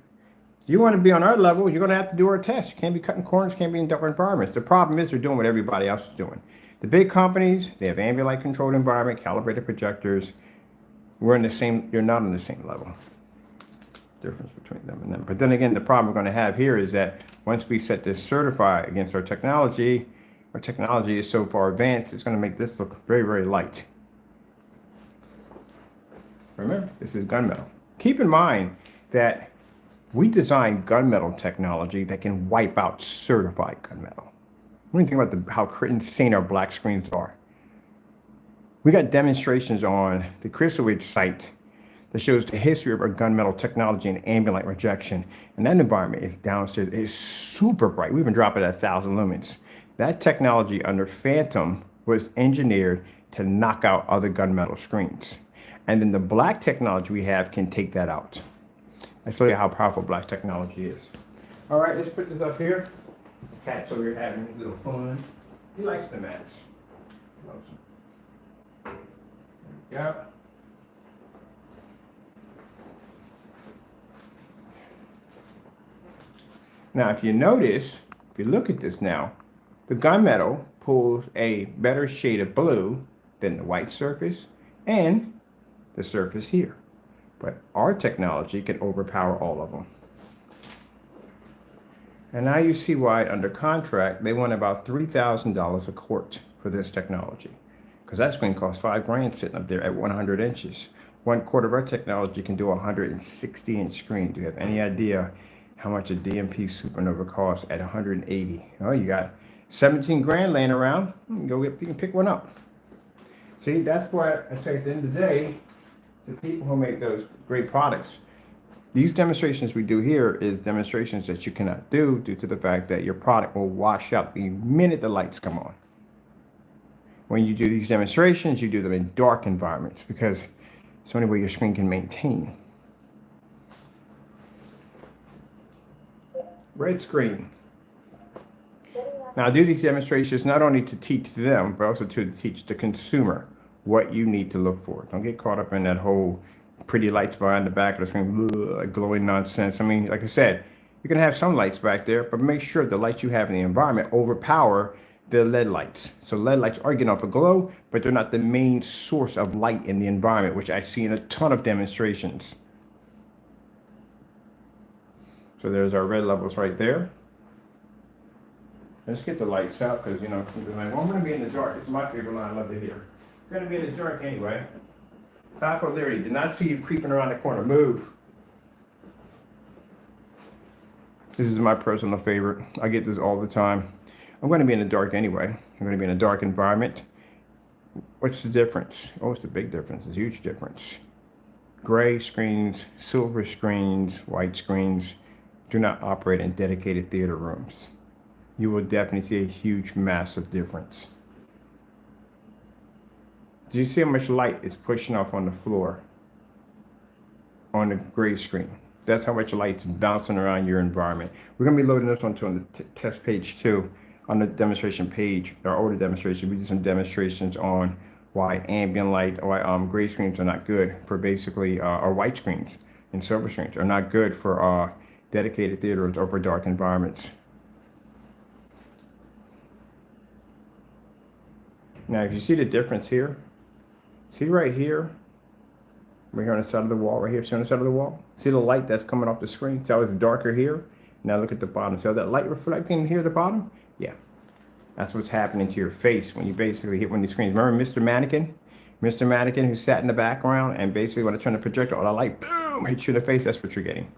you want to be on our level, you're going to have to do our tests. You can't be cutting corners, can't be in different environments. The problem is they're doing what everybody else is doing. The big companies, they have ambient light controlled environment, calibrated projectors. We're in the same, you're not on the same level. Difference between them and them. But then again, the problem we're going to have here is that once we set this certified against our technology is so far advanced, it's going to make this look very, very light. Remember, this is gunmetal. Keep in mind that we designed gunmetal technology that can wipe out certified gunmetal. What do you think about how insane our black screens are? We got demonstrations on the Rehearsed site that shows the history of our gunmetal technology and ambient light rejection. And that environment is downstairs. It's super bright. We even drop it at 1,000 lumens. That technology under Phantom was engineered to knock out other gunmetal screens. And then the black technology we have can take that out. I show you how powerful black technology is. All right, let's put this up here. Cat's over here having a little fun. He likes the mats. There we go. Now, if you notice, if you look at this now, the gunmetal pulls a better shade of blue than the white surface and the surface here. But our technology can overpower all of them. And now you see why under contract, they want about $3,000 a quart for this technology. Because that screen costs $5,000 sitting up there at 100 inches. 1 quart of our technology can do a 160-inch screen. Do you have any idea how much a DMP supernova costs at 180? Oh, you got 17 grand laying around. You can pick one up. See, that's why I say at the end of the day, to people who make those great products, these demonstrations we do here is demonstrations that you cannot do due to the fact that your product will wash out the minute the lights come on. When you do these demonstrations, you do them in dark environments because it's the only way your screen can maintain. Red screen. Now I do these demonstrations not only to teach them, but also to teach the consumer what you need to look for. Don't get caught up in that whole pretty lights behind the back of the screen, glowing nonsense. I mean, like I said, you can have some lights back there, but make sure the lights you have in the environment overpower the LED lights. So LED lights are getting off a glow, but they're not the main source of light in the environment, which I see in a ton of demonstrations. So there's our red levels right there. Let's get the lights out because, you know, people are like, well, I'm going to be in the dark. It's my favorite line I love to hear. You're going to be in the dark anyway. Top of Larry, did not see you creeping around the corner. Move. This is my personal favorite. I get this all the time. I'm going to be in the dark anyway. I'm going to be in a dark environment. What's the difference? Oh, it's a big difference. It's a huge difference. Gray screens, silver screens, white screens do not operate in dedicated theater rooms. You will definitely see a huge, massive difference. Do you see how much light is pushing off on the floor on the gray screen? That's how much light's bouncing around your environment. We're going to be loading this one on the test page too. On the demonstration page, our older demonstration, we did some demonstrations on why ambient light, why gray screens are not good for basically, or white screens and silver screens are not good for dedicated theaters or for dark environments. Now, if you see the difference here, see right here on the side of the wall, right here, see on the side of the wall? See the light that's coming off the screen? See how it's darker here? Now look at the bottom. See how that light reflecting here at the bottom? Yeah. That's what's happening to your face when you basically hit one of these screens. Remember Mr. Mannequin? Mr. Mannequin who sat in the background and basically when I turn the projector on, the light, boom, hits you in the face. That's what you're getting.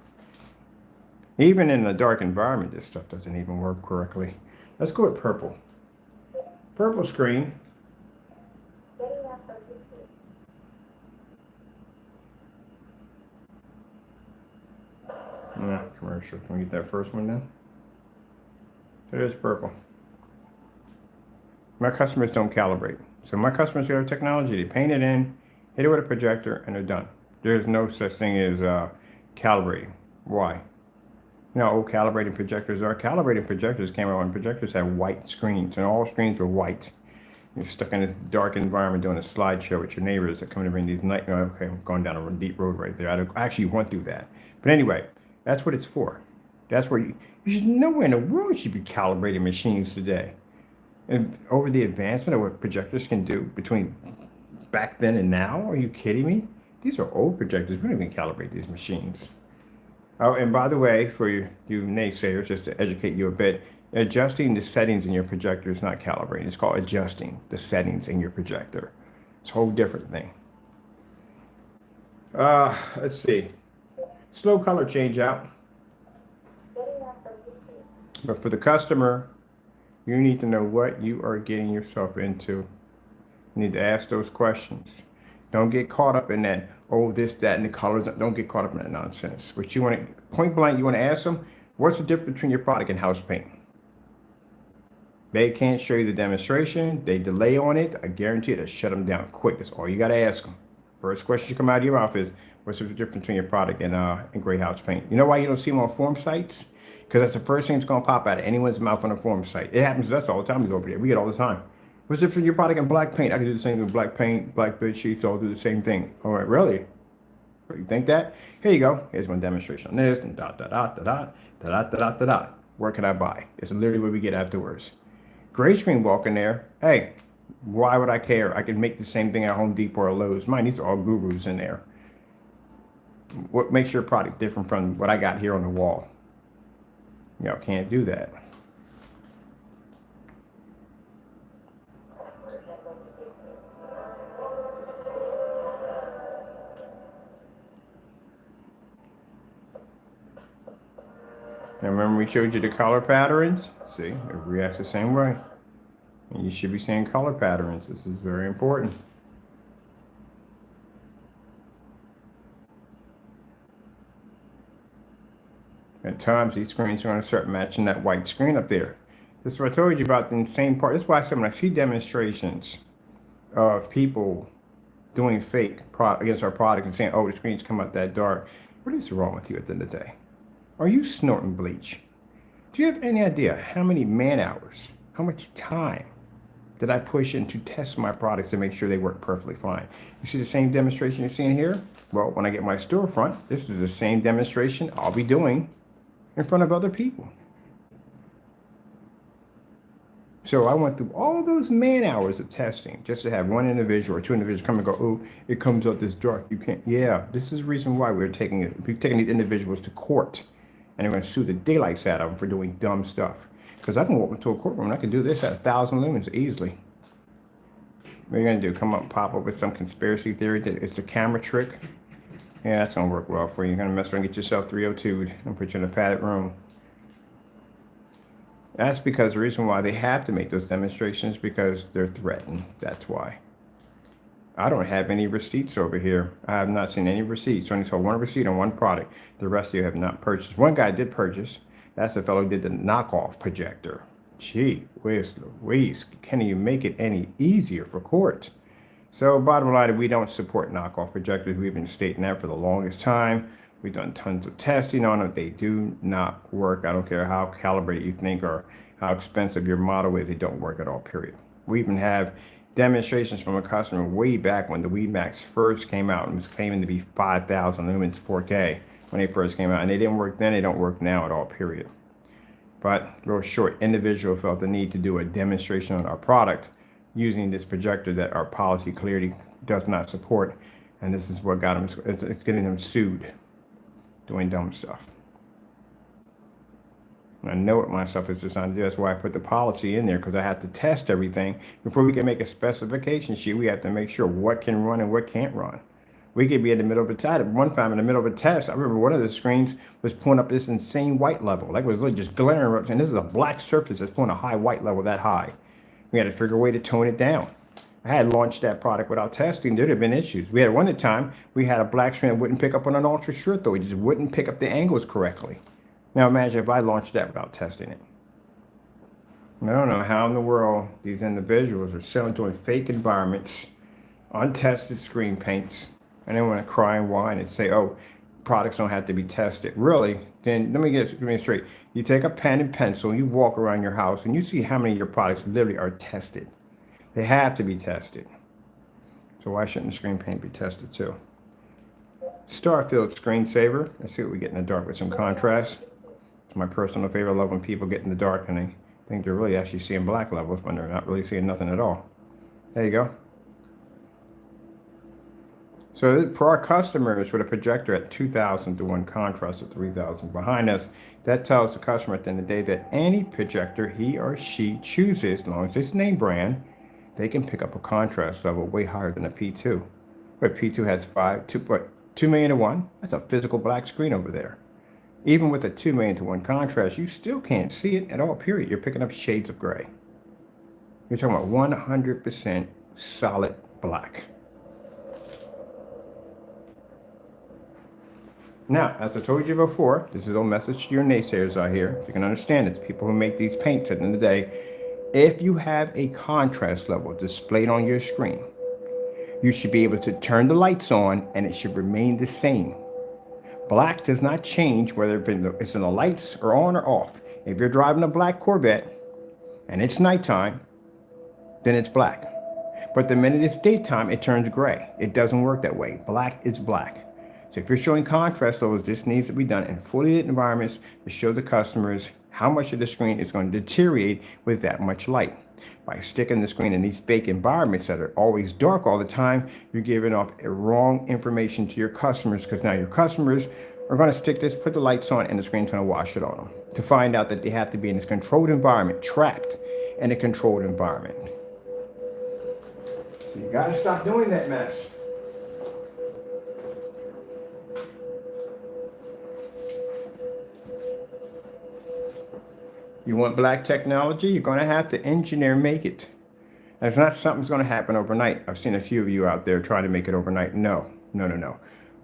Even in a dark environment, this stuff doesn't even work correctly. Let's go with purple. Purple screen. No, commercial. Can we get that first one down? So there's purple. My customers don't calibrate. So my customers get our technology, they paint it in, hit it with a projector, and they're done. There's no such thing as calibrating. Why? You know, old calibrating projectors are. Calibrating projectors came out when projectors had white screens, and all screens were white. You're stuck in this dark environment doing a slideshow with your neighbors that come to bring these night. Okay, I'm going down a deep road right there. I actually went through that. But anyway, that's what it's for. That's where you should nowhere in the world should be calibrating machines today. And over the advancement of what projectors can do between back then and now, are you kidding me? These are old projectors. We don't even calibrate these machines. Oh, and by the way, for you naysayers, just to educate you a bit, adjusting the settings in your projector is not calibrating. It's called adjusting the settings in your projector. It's a whole different thing. Let's see. Slow color change out. But for the customer, you need to know what you are getting yourself into. You need to ask those questions. Don't get caught up in that, oh, this, that, and the colors. Don't get caught up in that nonsense. What you want to, point blank, you want to ask them, what's the difference between your product and house paint? They can't show you the demonstration. They delay on it. I guarantee you, they'll shut them down quick. That's all you got to ask them. First question to come out of your mouth is, what's the difference between your product and gray house paint? You know why you don't see them on form sites? Because that's the first thing that's going to pop out of anyone's mouth on a form site. It happens to us all the time. We go over there. We get all the time. What's the difference between your product and black paint? I can do the same thing with black paint, black bed sheets, all do the same thing. All right, really? You think that? Here you go. Here's one demonstration on this, and dot, dot, dot, dot, dot, dot, dot, dot, dot, dot. Where can I buy? It's literally what we get afterwards. Gray screen walk in there. Hey, why would I care? I can make the same thing at Home Depot or Lowe's. Mine, these are all gurus in there. What makes your product different from what I got here on the wall? Y'all can't do that. And remember we showed you the color patterns? See, it reacts the same way. And you should be seeing color patterns. This is very important. At times, these screens are going to start matching that white screen up there. This is what I told you about the same part. That's why I said when I see demonstrations of people doing fake against our product and saying, oh, the screens come out that dark. What is wrong with you at the end of the day? Are you snorting bleach? Do you have any idea how many man hours, how much time did I push in to test my products to make sure they work perfectly fine? You see the same demonstration you're seeing here? Well, when I get my storefront, this is the same demonstration I'll be doing in front of other people. So I went through all those man hours of testing just to have one individual or two individuals come and go, oh, it comes out this dark. You can't. Yeah, this is the reason why we're taking these individuals to court And they're going to sue the daylights out of them for doing dumb stuff. Because I can walk into a courtroom and I can do this at 1,000 lumens easily. What are you going to do? Come up and pop up with some conspiracy theory that it's a camera trick? Yeah, that's going to work well for you. You're going to mess around and get yourself 302'd and put you in a padded room. That's because the reason why they have to make those demonstrations because they're threatened. That's why. I don't have any receipts over here. I have not seen any receipts. I only saw one receipt on one product. The rest of you have not purchased. One guy did purchase. That's the fellow who did the knockoff projector. Gee, whiz Louise. Can you make it any easier for court? So bottom line, we don't support knockoff projectors. We've been stating that for the longest time. We've done tons of testing on them. They do not work. I don't care how calibrated you think or how expensive your model is. They don't work at all, period. We even have demonstrations from a customer way back when the VIII first came out and was claiming to be 5,000 lumens 4K when they first came out. And they didn't work then. They don't work now at all, period. But real short, individual felt the need to do a demonstration on our product using this projector that our policy clearly does not support. And this is what got them, it's getting them sued, doing dumb stuff. And I know what my stuff is designed to do. That's why I put the policy in there, because I have to test everything. Before we can make a specification sheet, we have to make sure what can run and what can't run. We could be in the middle of a test. One time in the middle of a test, I remember one of the screens was pulling up this insane white level. Like it was literally just glaring. And this is a black surface that's pulling a high white level that high. We had to figure a way to tone it down. I had launched that product without testing. There'd have been issues. We had one at a time, we had a black screen that wouldn't pick up on an ultra short though. It just wouldn't pick up the angles correctly. Now imagine if I launched that without testing it. I don't know how in the world these individuals are selling to fake environments, untested screen paints, and they want to cry and whine and say, oh, products don't have to be tested. Really? Then let me get it straight. You take a pen and pencil, you walk around your house, and you see how many of your products literally are tested. They have to be tested. So why shouldn't the screen paint be tested too? Starfield screensaver. Let's see what we get in the dark with some contrast. It's my personal favorite. I love when people get in the dark and they think they're really actually seeing black levels when they're not really seeing nothing at all. There you go. So for our customers with a projector at 2,000 to 1 contrast of 3,000 behind us, that tells the customer at the end of the day that any projector he or she chooses, as long as it's name brand, they can pick up a contrast level way higher than a P2. But P2 has 2 million to 1. That's a physical black screen over there. Even with a 2 million to 1 contrast, you still can't see it at all, period. You're picking up shades of gray. You're talking about 100% solid black. Now, as I told you before, this is a message to your naysayers out here. If you can understand it, people who make these paints at the end of the day, if you have a contrast level displayed on your screen, you should be able to turn the lights on and it should remain the same. Black does not change whether it's in the lights or on or off. If you're driving a black Corvette and it's nighttime, then it's black. But the minute it's daytime, it turns gray. It doesn't work that way. Black is black. So if you're showing contrast levels, this needs to be done in fully lit environments to show the customers how much of the screen is going to deteriorate with that much light. By sticking the screen in these fake environments that are always dark all the time, you're giving off a wrong information to your customers, because now your customers are going to stick this, put the lights on, and the screen's going to wash it on them to find out that they have to be in this controlled environment, trapped in a controlled environment. So you got to stop doing that mess. You want black technology, you're going to have to engineer make it. That's not something that's going to happen overnight. I've seen a few of you out there trying to make it overnight. No.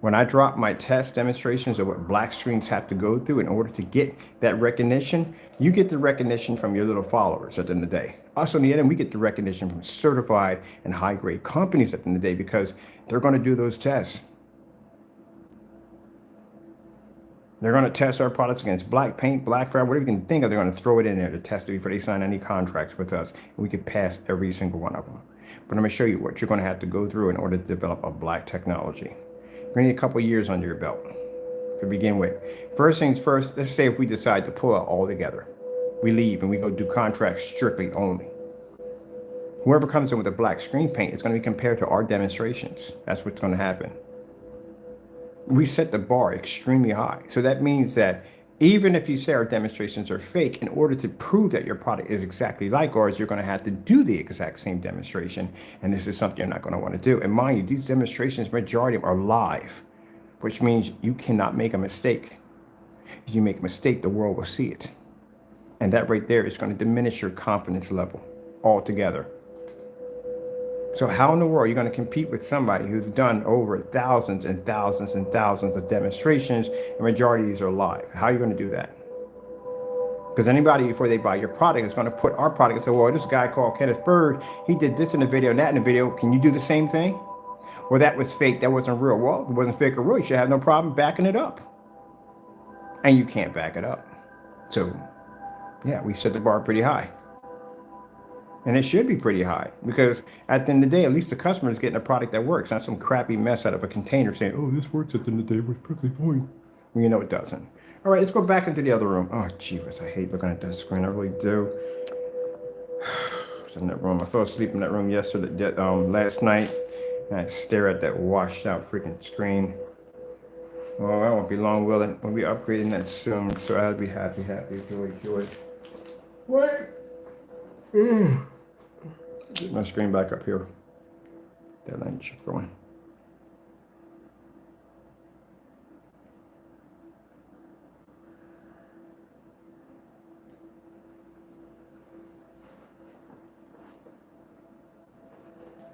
When I drop my test demonstrations of what black screens have to go through in order to get that recognition, you get the recognition from your little followers at the end of the day. Us on the other end, we get the recognition from certified and high-grade companies at the end of the day, because they're going to do those tests. They're going to test our products against black paint, black fire, whatever you can think of. They're going to throw it in there to test it before they sign any contracts with us. And we could pass every single one of them. But I'm going to show you what you're going to have to go through in order to develop a black technology. You're going to need a couple of years under your belt to begin with. First things first, let's say if we decide to pull out all together. We leave and we go do contracts strictly only. Whoever comes in with a black screen paint is going to be compared to our demonstrations. That's what's going to happen. We set the bar extremely high. So that means that Even if you say our demonstrations are fake, in order to prove that your product is exactly like ours, you're going to have to do the exact same demonstration. And this is something you're not going to want to do. And mind you, these demonstrations, majority are live, which means you cannot make a mistake. If you make a mistake, the world will see it. And that right there is going to diminish your confidence level altogether. So how in the world are you going to compete with somebody who's done over thousands and thousands and thousands of demonstrations, and majority of these are live? How are you going to do that? Because anybody, before they buy your product, is going to put our product and say, well, this guy called Kenneth Bird, he did this in the video and that in the video. Can you do the same thing? Well, that was fake. That wasn't real. Well, if it wasn't fake or real, you should have no problem backing it up. And you can't back it up. So, yeah, we set the bar pretty high. And it should be pretty high, because at the end of the day, at least the customer is getting a product that works, not some crappy mess out of a container saying, oh, this works at the end of the day, it works perfectly fine. Well, you know it doesn't. All right, let's go back into the other room. Oh, jeez, I hate looking at that screen. I really do. I was in that room. I fell asleep in that room last night, and I stare at that washed out freaking screen. Well, I won't be long, will it? We'll be upgrading that soon, so I'll be happy, joy. Wait. Get my screen back up here. That light should go in.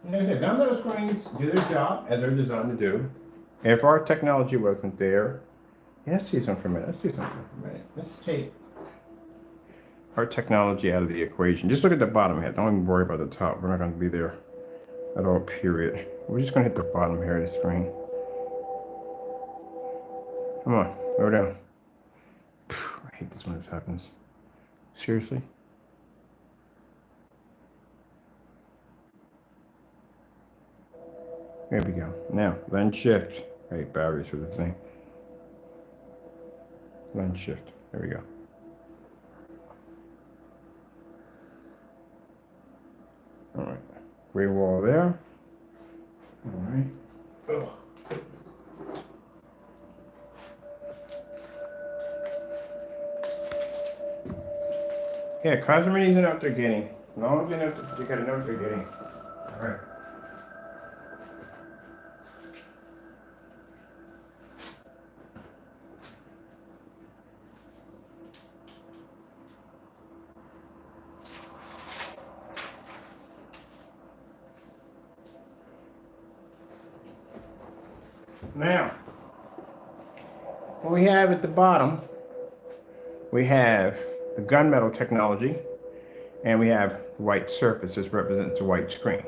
None of those screens do their job as they're designed to do. If our technology wasn't there, let's see something for a minute. Let's take our technology out of the equation. Just look at the bottom here. Don't even worry about the top. We're not going to be there at all, period. We're just going to hit the bottom here of the screen. Come on, go down. I hate this when this happens. Seriously? There we go. Now, lens shift. Right, batteries for the thing. Lens shift. There we go. All right, gray wall there. All right. Ugh. Yeah, cosmetics know what they're getting. As long as you gotta know what they're getting. All right. Now, what we have at the bottom, we have the gunmetal technology, and we have the white surface. This represents a white screen.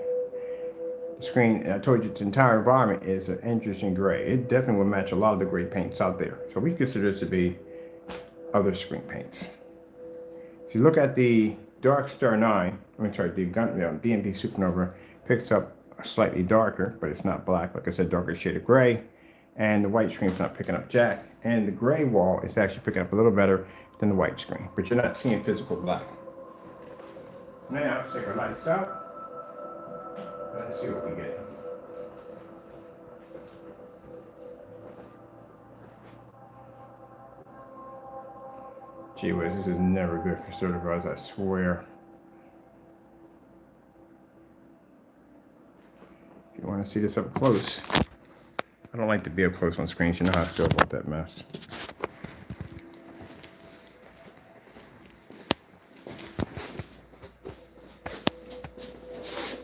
The screen, I told you, its entire environment is an interesting gray. It definitely will match a lot of the gray paints out there. So we consider this to be other screen paints. If you look at the Dark Star 9, the BNB Supernova picks up slightly darker, but it's not black. Like I said, darker shade of gray. And the white screen's not picking up jack. And the gray wall is actually picking up a little better than the white screen, but you're not seeing physical black. Now, let's take our lights out. Let's see what we get. Gee whiz, this is never good for certifiers, I swear. If you want to see this up close, I don't like to be up close on screens. You know how I feel about that mess.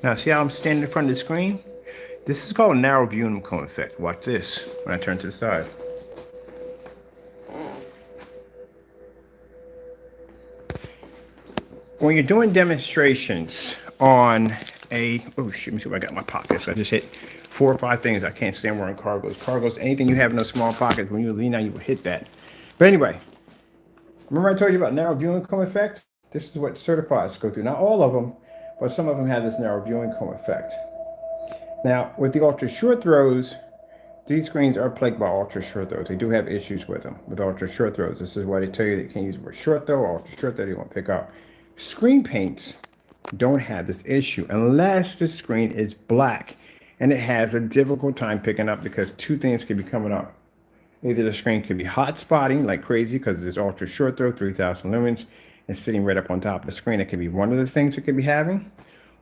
Now, see how I'm standing in front of the screen? This is called narrow viewing cone effect. Watch this when I turn to the side. When you're doing demonstrations on oh shit, let me see what I got in my pockets. I just hit 4 or 5 things. I can't stand wearing cargos. Anything you have in those small pockets, when you lean out, you will hit that. But anyway, remember I told you about narrow viewing cone effect? This is what certifiers go through. Not all of them, but some of them have this narrow viewing cone effect. Now, with the ultra short throws, these screens are plagued by ultra short throws. They do have issues with them. With ultra short throws, this is why they tell you that you can't use the word short throw or ultra short throw. They won't pick up. Screen paints don't have this issue unless the screen is black and it has a difficult time picking up, because 2 things can be coming up. Either the screen could be hot spotting like crazy because it's ultra short throw, 3000 lumens, and sitting right up on top of the screen. That could be one of the things it could be having.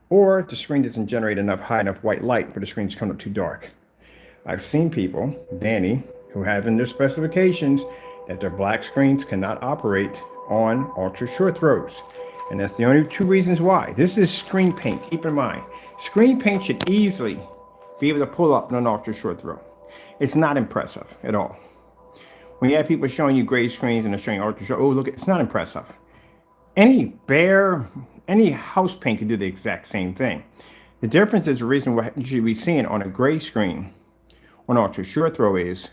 Or the screen doesn't generate high enough white light, but the screen's coming up too dark. I've seen people, Danny, who have in their specifications that their black screens cannot operate on ultra short throws. And that's the only two reasons why. This is screen paint, keep in mind. Screen paint should easily be able to pull up on an ultra short throw. It's not impressive at all. When you have people showing you gray screens and they're showing ultra short, oh look, it's not impressive. Any house paint can do the exact same thing. The difference is the reason what you should be seeing on a gray screen on ultra short throw is,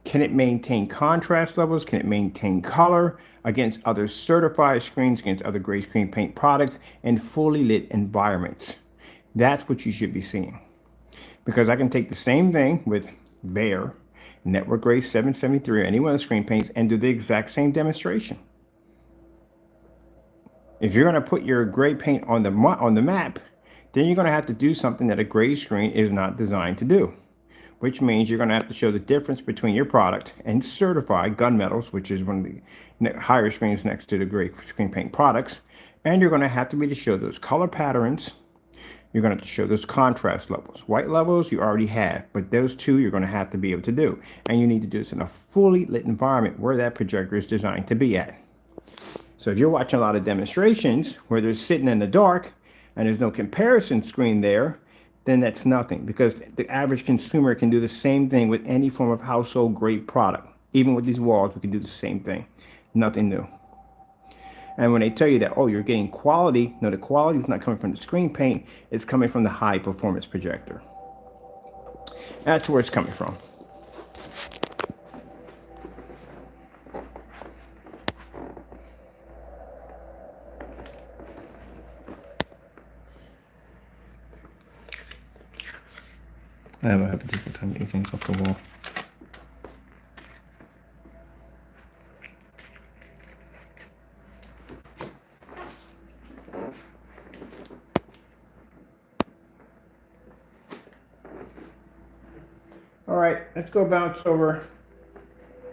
can it maintain contrast levels? Can it maintain color against other certified screens, against other gray screen paint products and fully lit environments? That's what you should be seeing. Because I can take the same thing with Behr, Network Gray 773, or any one of the screen paints and do the exact same demonstration. If you're going to put your gray paint on the map, then you're going to have to do something that a gray screen is not designed to do, which means you're going to have to show the difference between your product and certified gunmetals, which is one of the higher screens next to the gray screen paint products. And you're going to have to be able to show those color patterns. You're going to have to show those contrast levels. White levels you already have, but those two you're going to have to be able to do. And you need to do this in a fully lit environment where that projector is designed to be at. So if you're watching a lot of demonstrations where they're sitting in the dark and there's no comparison screen there, then that's nothing, because the average consumer can do the same thing with any form of household grade product. Even with these walls, we can do the same thing. Nothing new. And when they tell you that, oh, you're getting quality, no, the quality is not coming from the screen paint, it's coming from the high performance projector. That's where it's coming from. I have a difficult time getting things off the wall. All right, let's go bounce over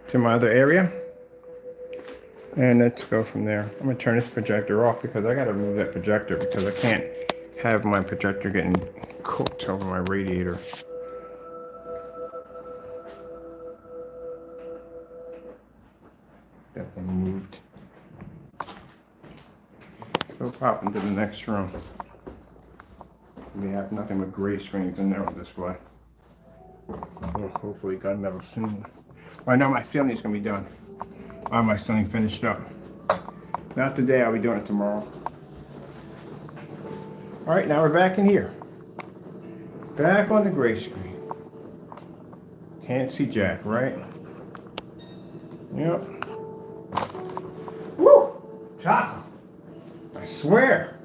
to my other area. And let's go from there. I'm gonna turn this projector off because I gotta remove that projector because I can't have my projector getting cooked over my radiator. That thing moved. Let's go pop into the next room. We have nothing but gray screens in there on display. Well, hopefully gunmetal soon. Well, I know my ceiling is gonna be done. I have my ceiling finished up. Not today, I'll be doing it tomorrow. All right, now we're back in here. Back on the gray screen. Can't see jack, right? Yep. Woo! Taco! I swear!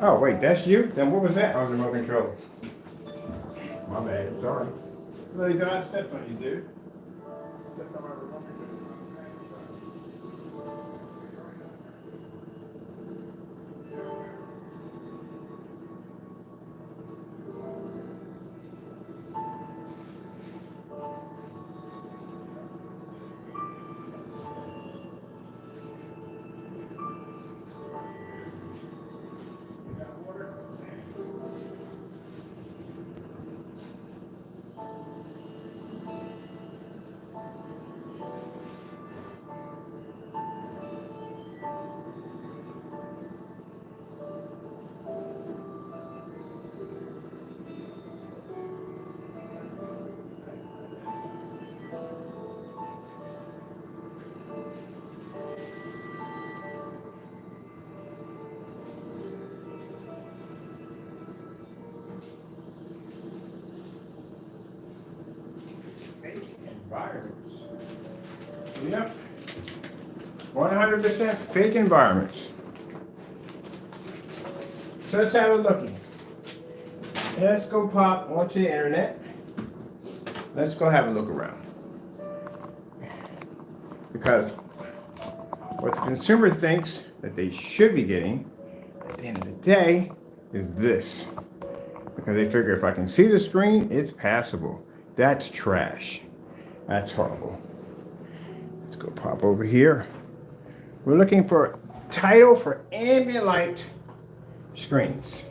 Oh, wait, that's you? Then what was that? I was remote control. My bad, sorry. Really, did I step on you, dude? Stepped on my remote control. Environments. Yep. 100% fake environments. So let's have a looky. Let's go pop onto the internet. Let's go have a look around. Because what the consumer thinks that they should be getting at the end of the day is this. Because they figure if I can see the screen, it's passable. That's trash. That's horrible. Let's go pop over here. We're looking for title for ambient light screens.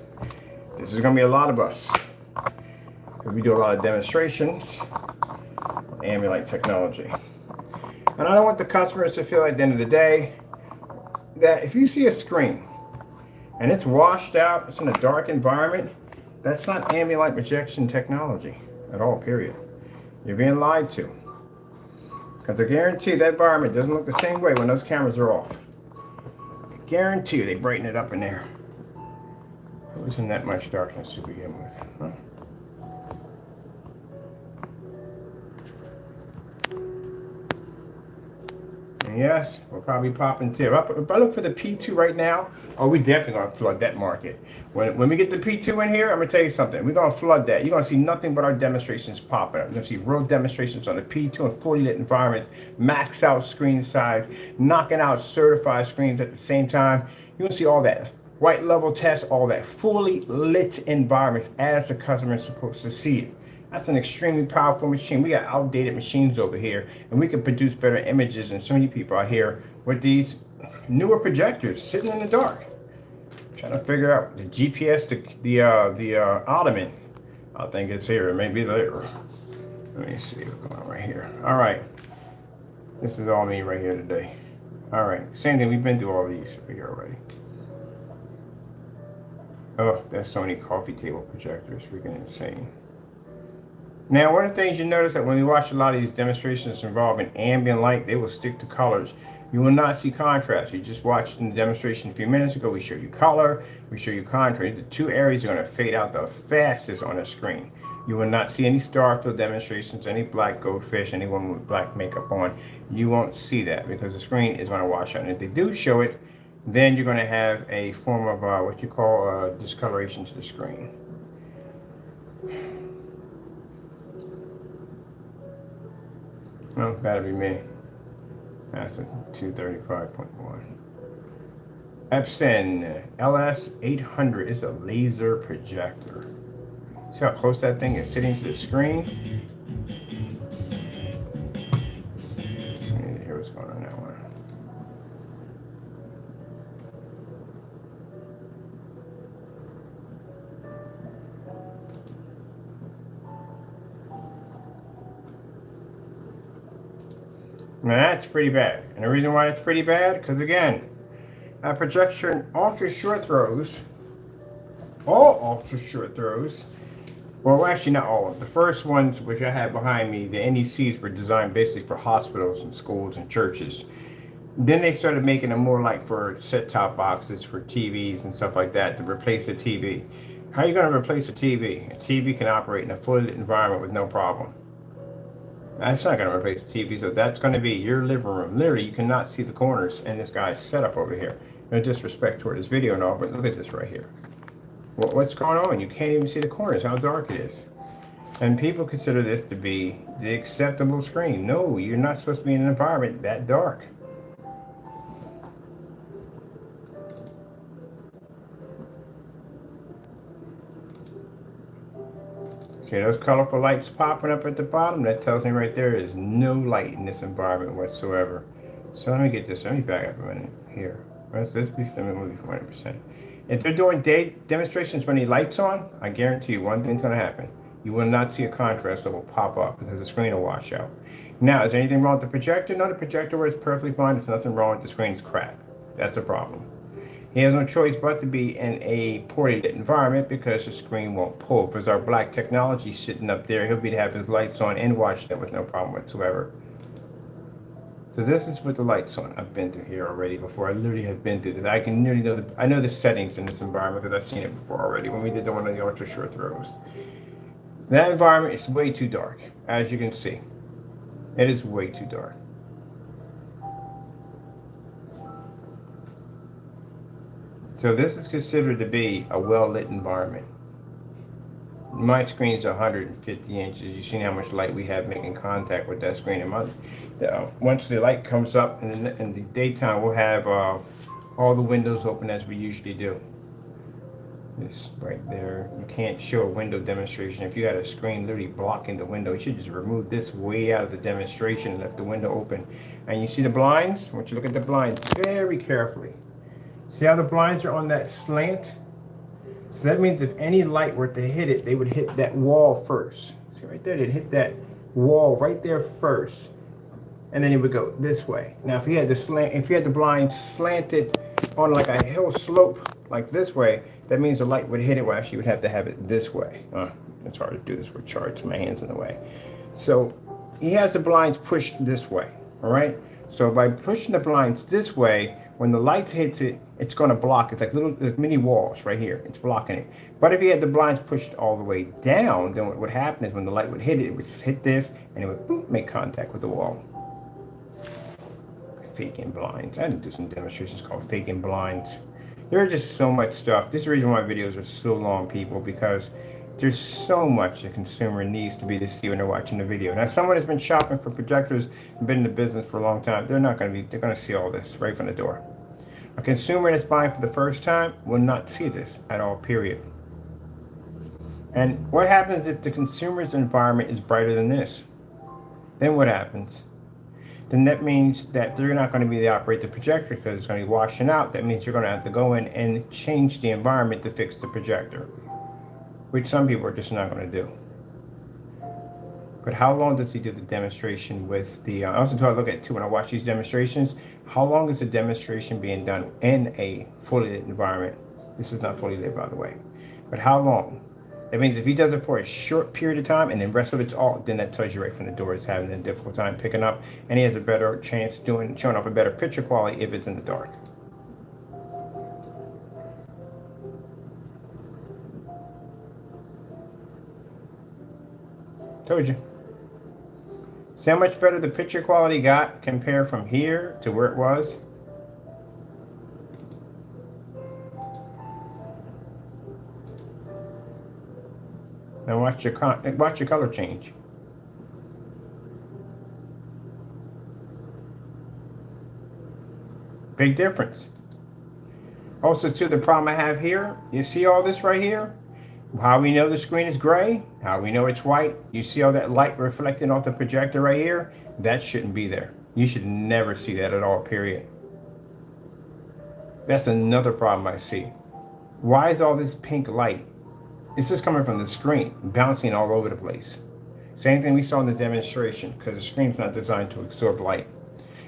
This is going to be a lot of us. We do a lot of demonstrations, ambient light technology. And I don't want the customers to feel at the end of the day that if you see a screen and it's washed out, it's in a dark environment, that's not ambient light projection technology at all, period. You're being lied to. Because I guarantee that environment doesn't look the same way when those cameras are off. I guarantee you they brighten it up in there. It wasn't that much darkness to begin with, huh? And yes, we're probably popping too. If I look for the P2 right now, oh, we definitely gonna flood that market. When we get the P2 in here, I'm gonna tell you something. We're gonna flood that. You're gonna see nothing but our demonstrations popping up. You're gonna see real demonstrations on the P2 and fully lit environment, max out screen size, knocking out certified screens at the same time. You're gonna see all that. White level test, all that fully lit environments as the customer is supposed to see it. That's an extremely powerful machine. We got outdated machines over here, and we can produce better images than so many people out here with these newer projectors sitting in the dark. Trying to figure out the GPS, the ottoman. I think it's here. It may be there. Let me see what's going on right here. All right. This is all me right here today. All right. Same thing. We've been through all these here already. Oh, there's so many coffee table projectors. Freaking insane. Now, one of the things you notice that when we watch a lot of these demonstrations involving ambient light, they will stick to colors. You will not see contrast. You just watched in the demonstration a few minutes ago. We show you color, we show you contrast. The two areas are going to fade out the fastest on the screen. You will not see any starfield demonstrations, any black goldfish, anyone with black makeup on. You won't see that because the screen is going to wash out. And if they do show it, then you're going to have a form of what you call discoloration to the screen. Well, that'll be me. That's a 235.1. Epson LS800 is a laser projector. See how close that thing is sitting to the screen? Hear what's going on that one. Now that's pretty bad. And the reason why it's pretty bad, because again, that projection ultra short throws, all ultra short throws, well actually not all of them. The first ones which I have behind me, the NECs were designed basically for hospitals and schools and churches. Then they started making them more like for set-top boxes, for TVs and stuff like that to replace the TV. How are you going to replace a TV? A TV can operate in a fully lit environment with no problem. That's not going to replace the TV, so that's going to be your living room. Literally, you cannot see the corners in this guy's setup over here. No disrespect toward this video and all, but look at this right here. What's going on? You can't even see the corners, how dark it is. And people consider this to be the acceptable screen. No, you're not supposed to be in an environment that dark. See those colorful lights popping up at the bottom? That tells me right there is no light in this environment whatsoever. So let me get this. Let me back up a minute here. Let's be 100%. If they're doing day demonstrations when the light's on, I guarantee you one thing's going to happen. You will not see a contrast level pop up because the screen will wash out. Now, is there anything wrong with the projector? No, the projector works perfectly fine. There's nothing wrong with the screen's crap. That's the problem. He has no choice but to be in a poorly lit environment because the screen won't pull. Because our black technology sitting up there, he'll be to have his lights on and watch that with no problem whatsoever. So this is with the lights on. I've been through here already before. I literally have been through this. I can literally know I know the settings in this environment because I've seen it before already when we did one of the ultra short throws. That environment is way too dark, as you can see. It is way too dark. So this is considered to be a well-lit environment. My screen's 150 inches. You've seen how much light we have making contact with that screen. Once the light comes up in the daytime, we'll have all the windows open as we usually do. This right there. You can't show a window demonstration. If you had a screen literally blocking the window, you should just remove this way out of the demonstration and left the window open. And you see the blinds? I want you to look at the blinds very carefully. See how the blinds are on that slant? So that means if any light were to hit it, they would hit that wall first. See right there, they'd hit that wall right there first. And then it would go this way. Now if you had the blinds slanted on like a hill slope like this way, that means the light would hit it. Well, actually, you would have to have it this way. It's hard to do this with charts. My hand's in the way. So he has the blinds pushed this way. All right. So by pushing the blinds this way, when the light hits it, it's going to block. It's like little mini walls right here. It's blocking it. But if you had the blinds pushed all the way down, then what would happen is when the light would hit it, it would hit this and it would boop, make contact with the wall. Faking blinds. I did do some demonstrations called faking blinds. There's just so much stuff. This is the reason why videos are so long, people, because there's so much a consumer needs to be to see when they're watching the video. Now, someone has been shopping for projectors and been in the business for a long time, they're going to see all this right from the door. A consumer that's buying for the first time will not see this at all, period. And what happens if the consumer's environment is brighter than this? Then what happens? Then that means that they're not going to be able to operate the projector because it's going to be washing out. That means you're going to have to go in and change the environment to fix the projector, which some people are just not going to do. But how long does he do the demonstration with the, I also try to look at too when I watch these demonstrations, how long is the demonstration being done in a fully lit environment? This is not fully lit, by the way. But how long? That means if he does it for a short period of time and the rest of it's all, then that tells you right from the door he's having a difficult time picking up, and he has a better chance showing off a better picture quality if it's in the dark. Told you. See how much better the picture quality got compared from here to where it was? Now watch your color change. Big difference. Also, too, the problem I have here, you see all this right here? How we know the screen is gray, how we know it's white. You see all that light reflecting off the projector right here? That shouldn't be there. You should never see that at all, period. That's another problem I see. Why is all this pink light? It's just coming from the screen, bouncing all over the place. Same thing we saw in the demonstration, because the screen's not designed to absorb light.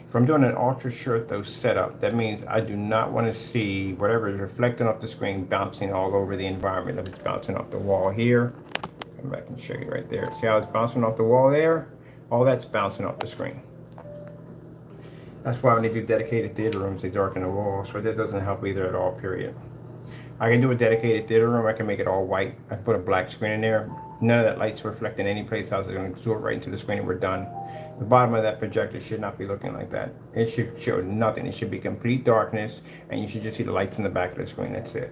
If I'm doing an ultra short though setup, that means I do not want to see whatever is reflecting off the screen bouncing all over the environment. If it's bouncing off the wall here, come back and show you right there. See how it's bouncing off the wall there? All that's bouncing off the screen. That's why when they do dedicated theater rooms, they darken the walls, but that doesn't help either at all, period. I can do a dedicated theater room. I can make it all white. I put a black screen in there. None of that light's reflecting any place else. It's going to absorb right into the screen and we're done. The bottom of that projector should not be looking like that. It should show nothing. It should be complete darkness and you should just see the lights in the back of the screen. That's it.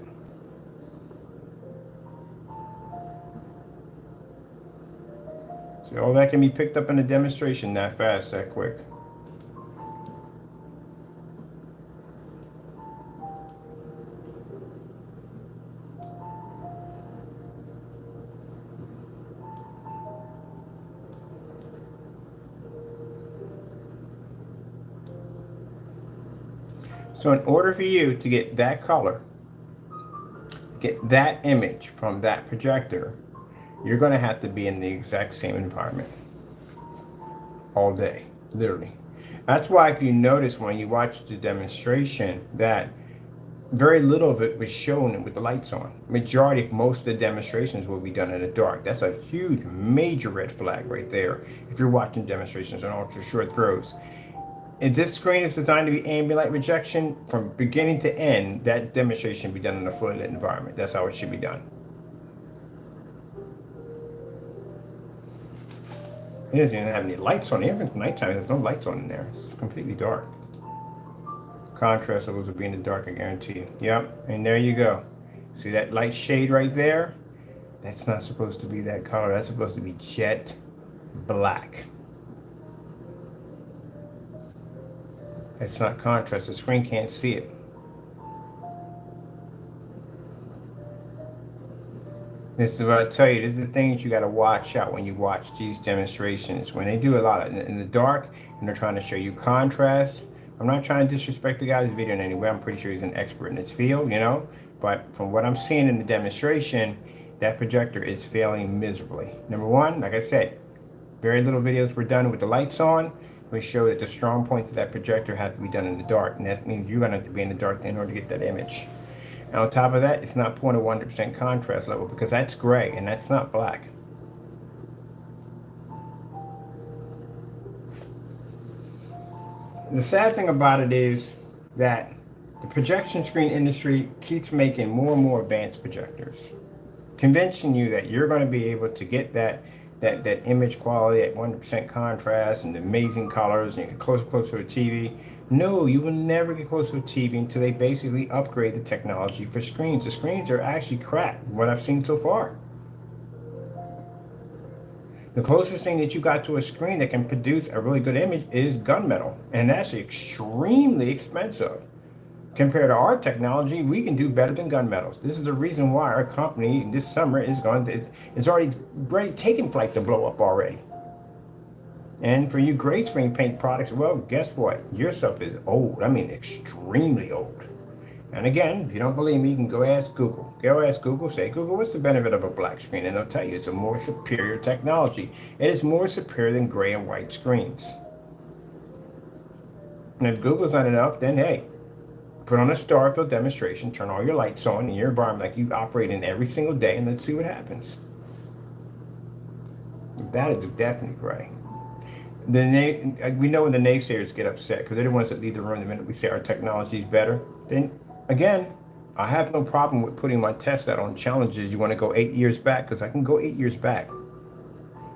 So all that can be picked up in the demonstration that fast, that quick. So in order for you to get that color, get that image from that projector, you're going to have to be in the exact same environment all day, literally. That's why if you notice when you watch the demonstration that very little of it was shown with the lights on. Majority of most of the demonstrations will be done in the dark. That's a huge, major red flag right there if you're watching demonstrations on ultra short throws. If this screen is designed to be ambient light rejection from beginning to end, that demonstration be done in a fully lit environment. That's how it should be done. It doesn't even have any lights on. Even at nighttime, there's no lights on in there. It's completely dark. Contrast levels will be in the dark, I guarantee you. Yep, and there you go. See that light shade right there? That's not supposed to be that color. That's supposed to be jet black. It's not contrast. The screen can't see it. This is what I tell you. This is the things you got to watch out when you watch these demonstrations. When they do a lot of in the dark and they're trying to show you contrast. I'm not trying to disrespect the guy's video in any way. I'm pretty sure he's an expert in his field, you know. But from what I'm seeing in the demonstration, that projector is failing miserably. Number one, like I said, very little videos were done with the lights on. We show that the strong points of that projector have to be done in the dark, and that means you're going to have to be in the dark in order to get that image. And on top of that, it's not pulling a 100% contrast level because that's gray and that's not black. The sad thing about it is that the projection screen industry keeps making more and more advanced projectors, convincing you that you're going to be able to get that image quality at 100% contrast and amazing colors and you get closer to a TV. No, you will never get close to a TV until they basically upgrade the technology for screens. The screens are actually crap, what I've seen so far. The closest thing that you got to a screen that can produce a really good image is gunmetal, and that's extremely expensive. Compared to our technology, we can do better than gunmetals. This is the reason why our company this summer is going to, it's already taken flight to blow up already. And for you gray screen paint products, well, guess what? Your stuff is old. I mean, extremely old. And again, if you don't believe me, you can go ask Google. Go ask Google, say, Google, what's the benefit of a black screen? And they'll tell you it's a more superior technology. It is more superior than gray and white screens. And if Google's not enough, then hey, put on a Starfield demonstration, turn all your lights on in your environment like you operate in every single day, and let's see what happens. That is definitely gray. We know when the naysayers get upset because they're the ones that leave the room the minute we say our technology is better. Then again, I have no problem with putting my test out on challenges. You want to go 8 years back because I can go 8 years back.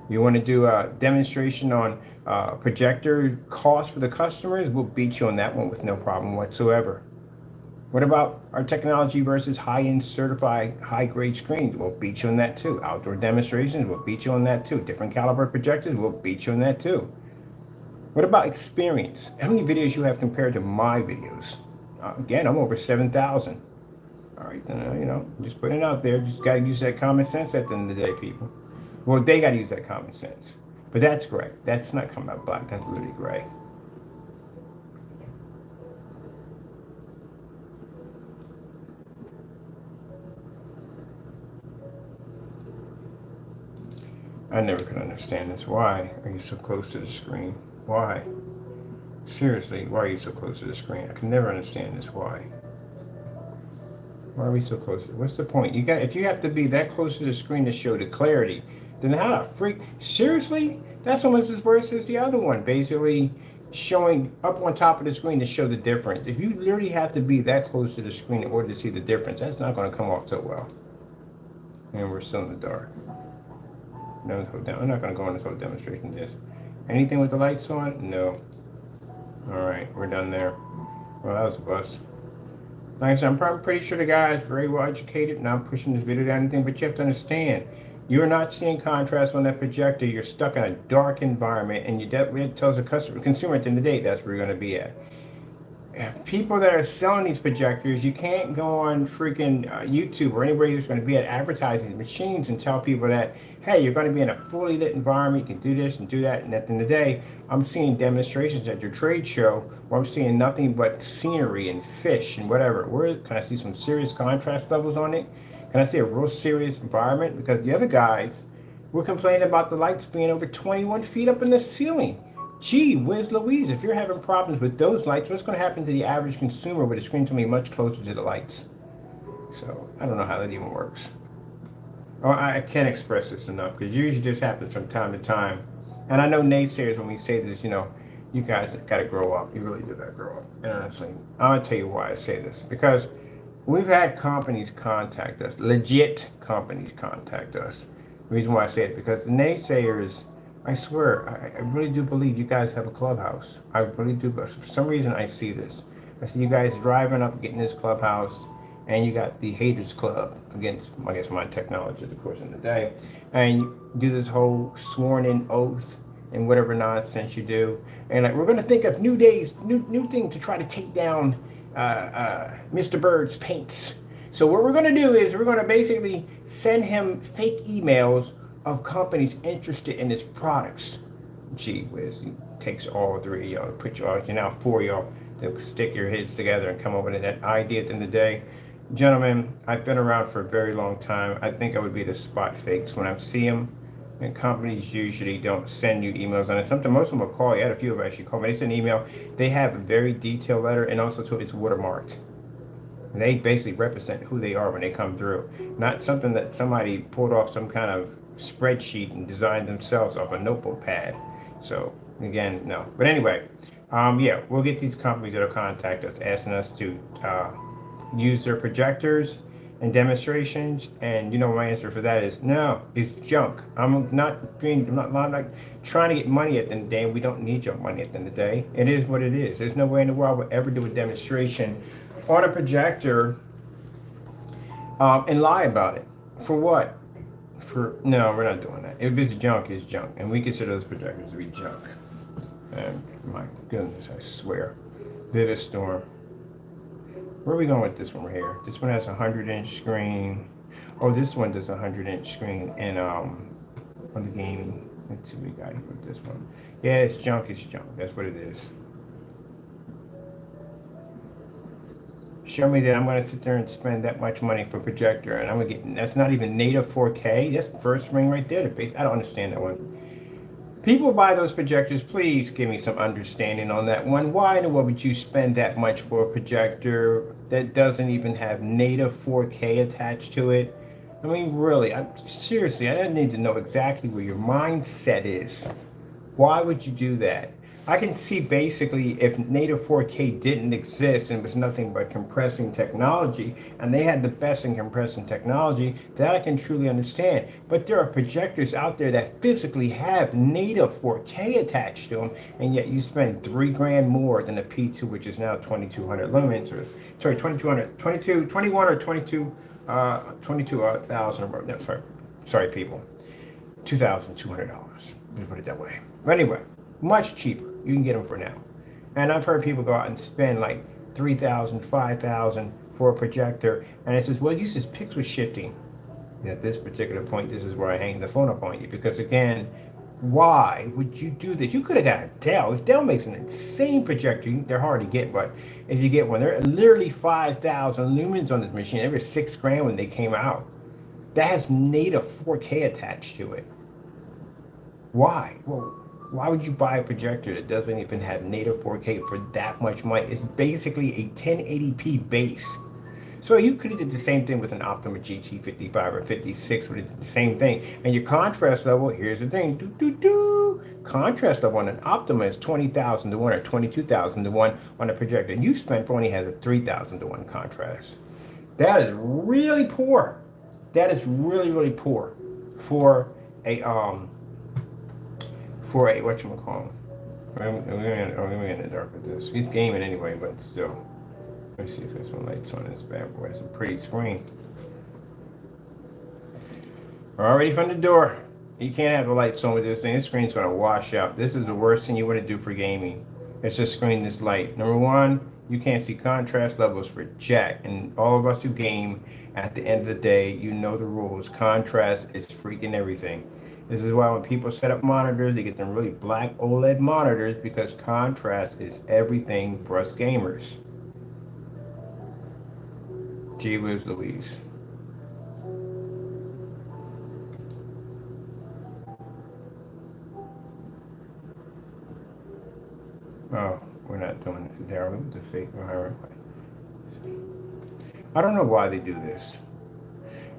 You want to do a demonstration on projector cost for the customers? We'll beat you on that one with no problem whatsoever. What about our technology versus high-end certified high-grade screens? We'll beat you on that too. Outdoor demonstrations, we'll beat you on that too. Different caliber projectors, we'll beat you on that too. What about experience? How many videos you have compared to my videos? Again, I'm over 7,000. All right, then, just putting it out there. Just got to use that common sense at the end of the day, people. Well, they got to use that common sense. But that's gray. That's not coming out black. That's literally gray. I never could understand this. Why are you so close to the screen? Why? Seriously, why are you so close to the screen? I can never understand this. Why? Why are we so close? What's the point? If you have to be that close to the screen to show the clarity, then how the freak? Seriously? That's almost as worse as the other one. Basically, showing up on top of the screen to show the difference. If you literally have to be that close to the screen in order to see the difference, that's not going to come off so well. And we're still in the dark. No, I'm not going to go on this whole demonstration. Just anything with the lights on? No. All right, we're done there. Well, that was a bust. Like I said, I'm pretty sure the guy is very well educated, not pushing this video down anything, but you have to understand, you're not seeing contrast on that projector. You're stuck in a dark environment, and it tells the consumer at the end of the day, that's where you're going to be at. People that are selling these projectors, you can't go on freaking YouTube or anywhere who's going to be at advertising machines and tell people that, hey, you're going to be in a fully lit environment, you can do this and do that. And at the end of the day, I'm seeing demonstrations at your trade show where I'm seeing nothing but scenery and fish and whatever. Can I see some serious contrast levels on it? Can I see a real serious environment? Because the other guys were complaining about the lights being over 21 feet up in the ceiling. Gee whiz Louise, if you're having problems with those lights, what's going to happen to the average consumer with a screen to be much closer to the lights? So I don't know how that even works. Oh, I can't express this enough because usually this happens from time to time. And I know naysayers, when we say this, you guys got to grow up. You really do got to grow up. And honestly, I'm going to tell you why I say this. Because we've had companies contact us, legit companies contact us. The reason why I say it, because the naysayers, I swear, I really do believe you guys have a clubhouse. I really do. But for some reason, I see this. I see you guys driving up, getting this clubhouse, and you got the haters club against, I guess, my technology, of course, in the day. And you do this whole sworn-in oath and whatever nonsense you do. And like, we're going to think of new days, new things to try to take down Mr. Bird's paints. So what we're going to do is we're going to basically send him fake emails of companies interested in his products. Gee whiz, he takes all three of y'all, put y'all, you now four of y'all, to stick your heads together and come up with that idea at the end of the day. Gentlemen, I've been around for a very long time. I think I would be the spot fakes when I see them. And companies usually don't send you emails on it. Sometimes most of them will call you. I had a few of them actually call me. They send an email. They have a very detailed letter, and also too, it's watermarked. And they basically represent who they are when they come through. Not something that somebody pulled off some kind of spreadsheet and designed themselves off a notebook pad. So again, no. But anyway, yeah, we'll get these companies that'll contact us asking us to use their projectors and demonstrations, and you know my answer for that is no, it's junk. I'm not trying to get money at the end of the day. We don't need your money at the end of the day. It is what it is. There's no way in the world I would ever do a demonstration on a projector and lie about it. For what? No, we're not doing that. If it's junk, it's junk, and we consider those projectors to be junk. And my goodness, I swear. Vivid Storm. Where are we going with this one right here? This one has a 100-inch screen. Oh, this one does a 100-inch screen and on the gaming. Let's see what we got here with this one. Yeah, it's junk. It's junk. That's what it is. Show me that I'm going to sit there and spend that much money for a projector, and I'm going to get. That's not even native 4K. That's the first ring right there. I don't understand that one. People buy those projectors, please give me some understanding on that one. Why in the world would you spend that much for a projector that doesn't even have native 4K attached to it? I mean, really, seriously, I need to know exactly where your mindset is. Why would you do that? I can see basically if native 4K didn't exist and it was nothing but compressing technology, and they had the best in compressing technology, that I can truly understand. But there are projectors out there that physically have native 4K attached to them, and yet you spend $3 grand more than a P2, which is now 2200 lumens, or sorry, 21 or 22,000. No, sorry, people, $2,200. Let me put it that way. But anyway, much cheaper. You can get them for now. And I've heard people go out and spend like $3,000, $5,000 for a projector, and it says, well, use this pixel shifting. At this particular point, this is where I hang the phone up on you, because again, why would you do this? You could have got a Dell. Dell makes an insane projector. They're hard to get, but if you get one, they're literally 5,000 lumens on this machine. They were $6 grand when they came out. That has native 4K attached to it. Why? Well, why would you buy a projector that doesn't even have native 4K for that much money? It's basically a 1080p base. So you could have did the same thing with an Optima GT55 or 56, would have did the same thing. And your contrast level, here's the thing, contrast level on an Optima is 20,000 to 1 or 22,000 to 1 on a projector. And you spent only has a 3,000 to 1 contrast. That is really poor. That is really, really poor for a whatchamacallit. We're in the dark with this. He's gaming anyway, but still. Let me see if there's some lights on this bad boy. It's a pretty screen. Already from the door. You can't have the lights on with this thing. This screen's going to wash out. This is the worst thing you want to do for gaming. It's just screen this light. Number one, you can't see contrast levels for jack. And all of us who game, at the end of the day, you know the rules. Contrast is freaking everything. This is why when people set up monitors, they get them really black OLED monitors, because contrast is everything for us gamers. Gee whiz Louise. Oh, we're not doing this today, are we? With the fake mirror. I don't know why they do this.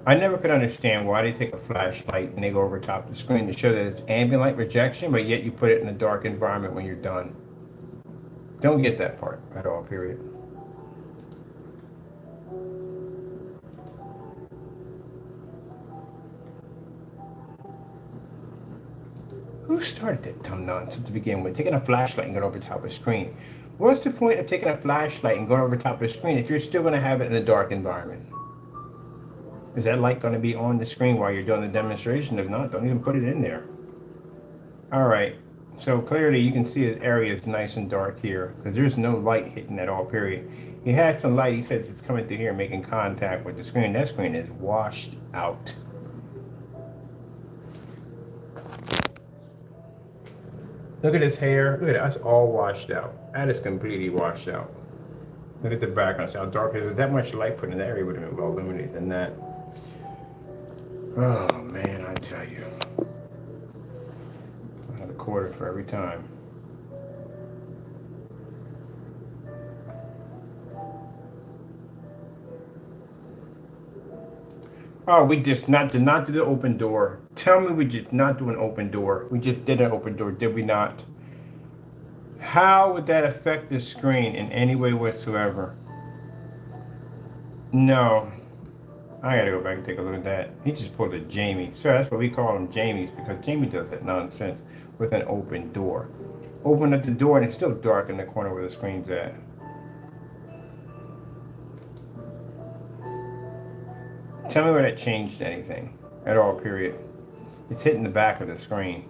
I never could understand why they take a flashlight and they go over top of the screen to show that it's ambient light rejection, but yet you put it in a dark environment when you're done. Don't get that part at all, period. Who started that dumb nonsense to begin with? Taking a flashlight and going over top of the screen. What's the point of taking a flashlight and going over top of the screen if you're still going to have it in a dark environment? Is that light going to be on the screen while you're doing the demonstration? If not, don't even put it in there. All right. So clearly you can see the area is nice and dark here because there's no light hitting at all, period. He has some light, he says it's coming through here making contact with the screen. That screen is washed out. Look at his hair. Look at it. That's all washed out. That is completely washed out. Look at the background. See how dark it is. If that much light put in that area, would have been well illuminated than that. Oh, man, I tell you. I had a quarter for every time. Oh, we just did not do the open door. Tell me we just not do an open door. We just did an open door, did we not? How would that affect the screen in any way whatsoever? No. I gotta go back and take a look at that. He just pulled a Jamie. So that's why we call him Jamies, because Jamie does that nonsense with an open door. Open up the door and it's still dark in the corner where the screen's at. Tell me where that changed anything at all, period. It's hitting the back of the screen.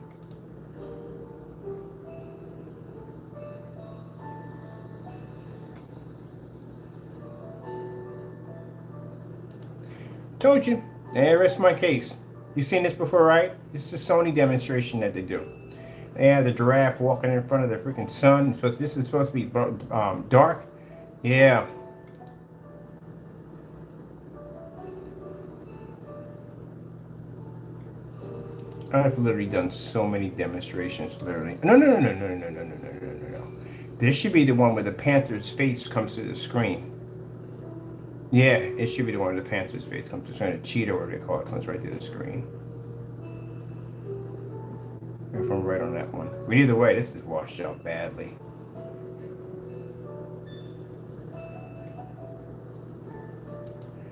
Told you. And rest my case. You've seen this before, right? It's the Sony demonstration that they do. They have the giraffe walking in front of the freaking sun. This is supposed to be dark. Yeah. I've literally done so many demonstrations, literally. No. This should be the one where the panther's face comes to the screen. Yeah, it should be the one where the panther's face comes to the screen. The cheetah, or whatever they call it, comes right to the screen. If I'm right on that one. But either way, this is washed out badly.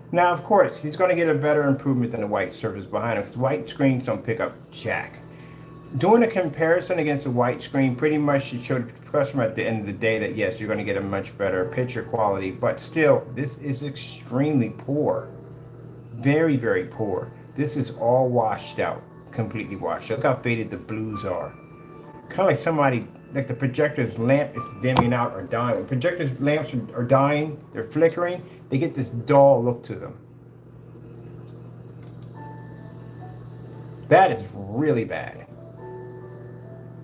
Now, of course, he's going to get a better improvement than the white surface behind him, because white screens don't pick up jack. Doing a comparison against a white screen pretty much should show the customer at the end of the day that, yes, you're going to get a much better picture quality, but still, this is extremely poor. Very, very poor. This is all washed out, completely washed. Look how faded the blues are. Kind of like somebody, like the projector's lamp is dimming out or dying. When projector's lamps are dying, they're flickering, they get this dull look to them. That is really bad.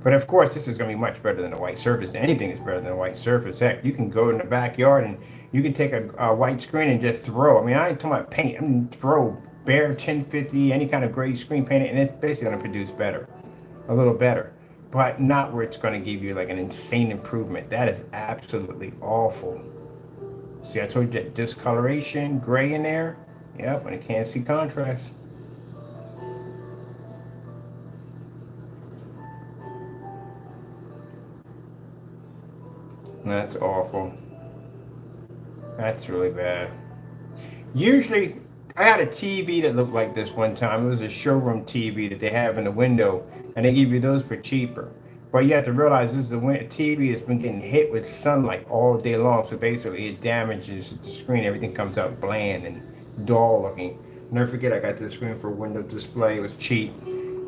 But of course, this is going to be much better than a white surface. Anything is better than a white surface. Heck, you can go in the backyard and you can take a white screen and just throw. I mean, I ain't talking about paint. I mean, throw bare 1050, any kind of gray screen paint, and it's basically going to produce better, a little better. But not where it's going to give you like an insane improvement. That is absolutely awful. See, I told you that discoloration, gray in there. Yep, and it can't see contrast. That's awful. That's really bad. Usually, I had a TV that looked like this one time. It was a showroom TV that they have in the window, and they give you those for cheaper. But you have to realize this is a TV that's been getting hit with sunlight all day long, so basically it damages the screen. Everything comes out bland and dull looking. Never forget, I got this screen for a window display. It was cheap.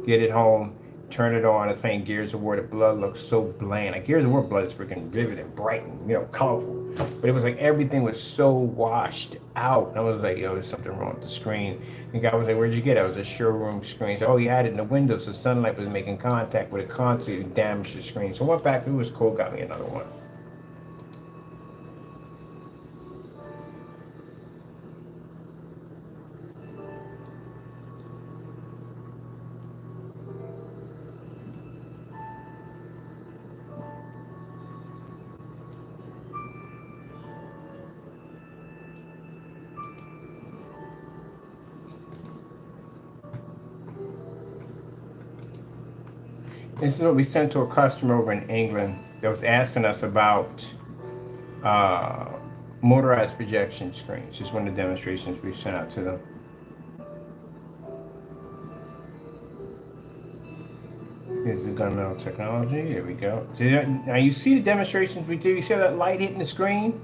Get it home. Turn it on. I was playing Gears of War. The blood looks so bland. Like Gears of War blood is freaking vivid and bright and colorful. But it was like everything was so washed out. And I was like, yo, there's something wrong with the screen. And the guy was like, where'd you get it? It was a showroom screen. So, oh, he had it in the window, so sunlight was making contact with it constantly and damaged the screen. So I went back. It was cool. Got me another one. This is what we sent to a customer over in England that was asking us about motorized projection screens. Just one of the demonstrations we sent out to them. Here's the gunmetal technology. Here we go. See that? Now you see the demonstrations we do. You see that light hitting the screen?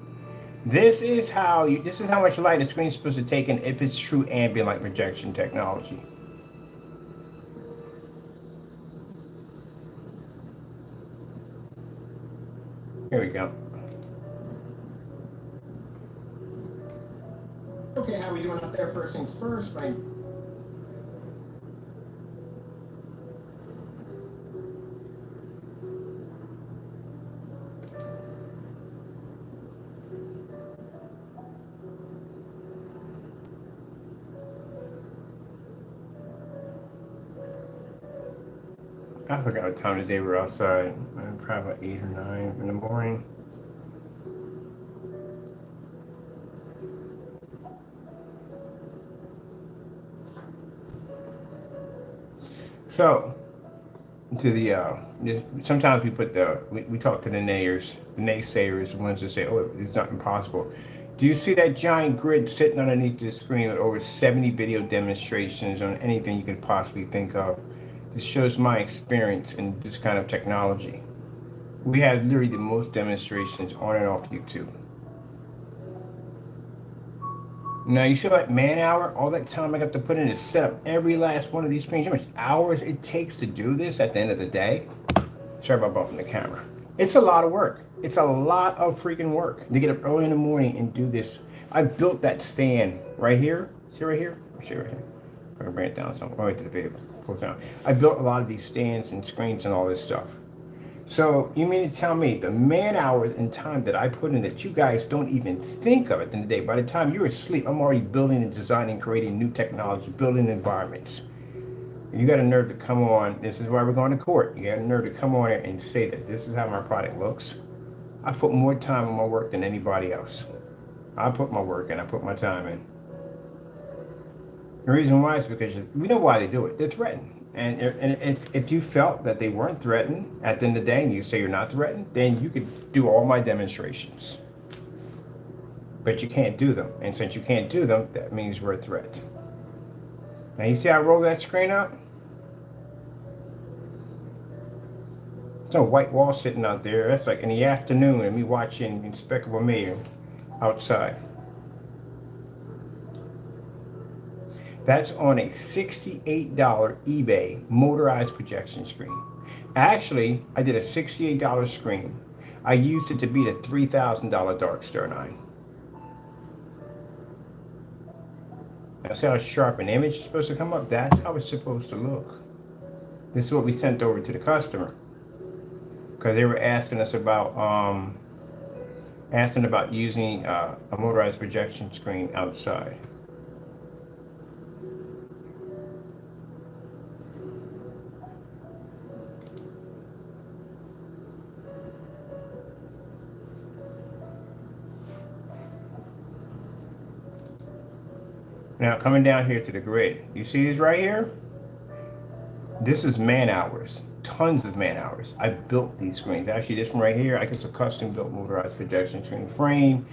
This is how much light the screen is supposed to take in if it's true ambient light projection technology. Here we go. Okay, how we doing up there? First things first, my I forgot what time of day we're outside. Probably about 8 or 9 in the morning. So, to the sometimes we talk to the naysayers, the ones that say, "Oh, it's not impossible." Do you see that giant grid sitting underneath the screen with over 70 video demonstrations on anything you could possibly think of? This shows my experience in this kind of technology. We have literally the most demonstrations on and off YouTube. Now you see that man hour, all that time I got to put in to set up every last one of these screens, how much hours it takes to do this at the end of the day? Sorry about bumping the camera. It's a lot of work. It's a lot of freaking work to get up early in the morning and do this. I built that stand right here. See right here? See right here. I'm gonna bring it down some. I'll wait to the video. Pull it down. I built a lot of these stands and screens and all this stuff. So you mean to tell me the man hours and time that I put in that you guys don't even think of at the end of the day? By the time you're asleep, I'm already building and designing, creating new technology, building environments. You got a nerve to come on. This is why we're going to court. You got a nerve to come on here and say that this is how my product looks. I put more time on my work than anybody else. I put my work in. I put my time in. The reason why is because we know why they do it. They're threatened. And if you felt that they weren't threatened at the end of the day and you say you're not threatened, then you could do all my demonstrations. But you can't do them. And since you can't do them, that means we're a threat. Now you see how I roll that screen up? There's no white wall sitting out there. That's like in the afternoon and me watching Despicable Me outside. That's on a $68 eBay motorized projection screen. Actually, I did a $68 screen. I used it to beat a $3,000 Darkstar 9. Now see how sharp an image is supposed to come up? That's how it's supposed to look. This is what we sent over to the customer. Because they were asking us about using a motorized projection screen outside. Now coming down here to the grid, you see these right here? This is man hours, tons of man hours. I built these screens. Actually, this one right here, I guess a custom built motorized projection screen frame.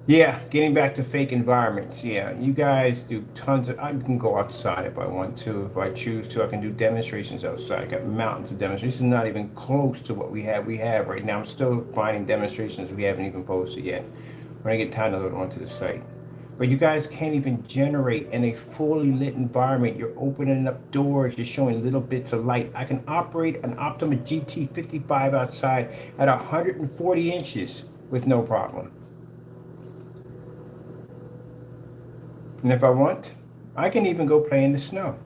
Yeah, getting back to fake environments. Yeah, you guys do tons of, I can go outside if I want to, if I choose to. I can do demonstrations outside. I got mountains of demonstrations. This is not even close to what we have right now. I'm still finding demonstrations we haven't even posted yet. When I get time to load onto the site. But you guys can't even generate in a fully lit environment. You're opening up doors, you're showing little bits of light. I can operate an Optima GT55 outside at 140 inches with no problem. And if I want, I can even go play in the snow.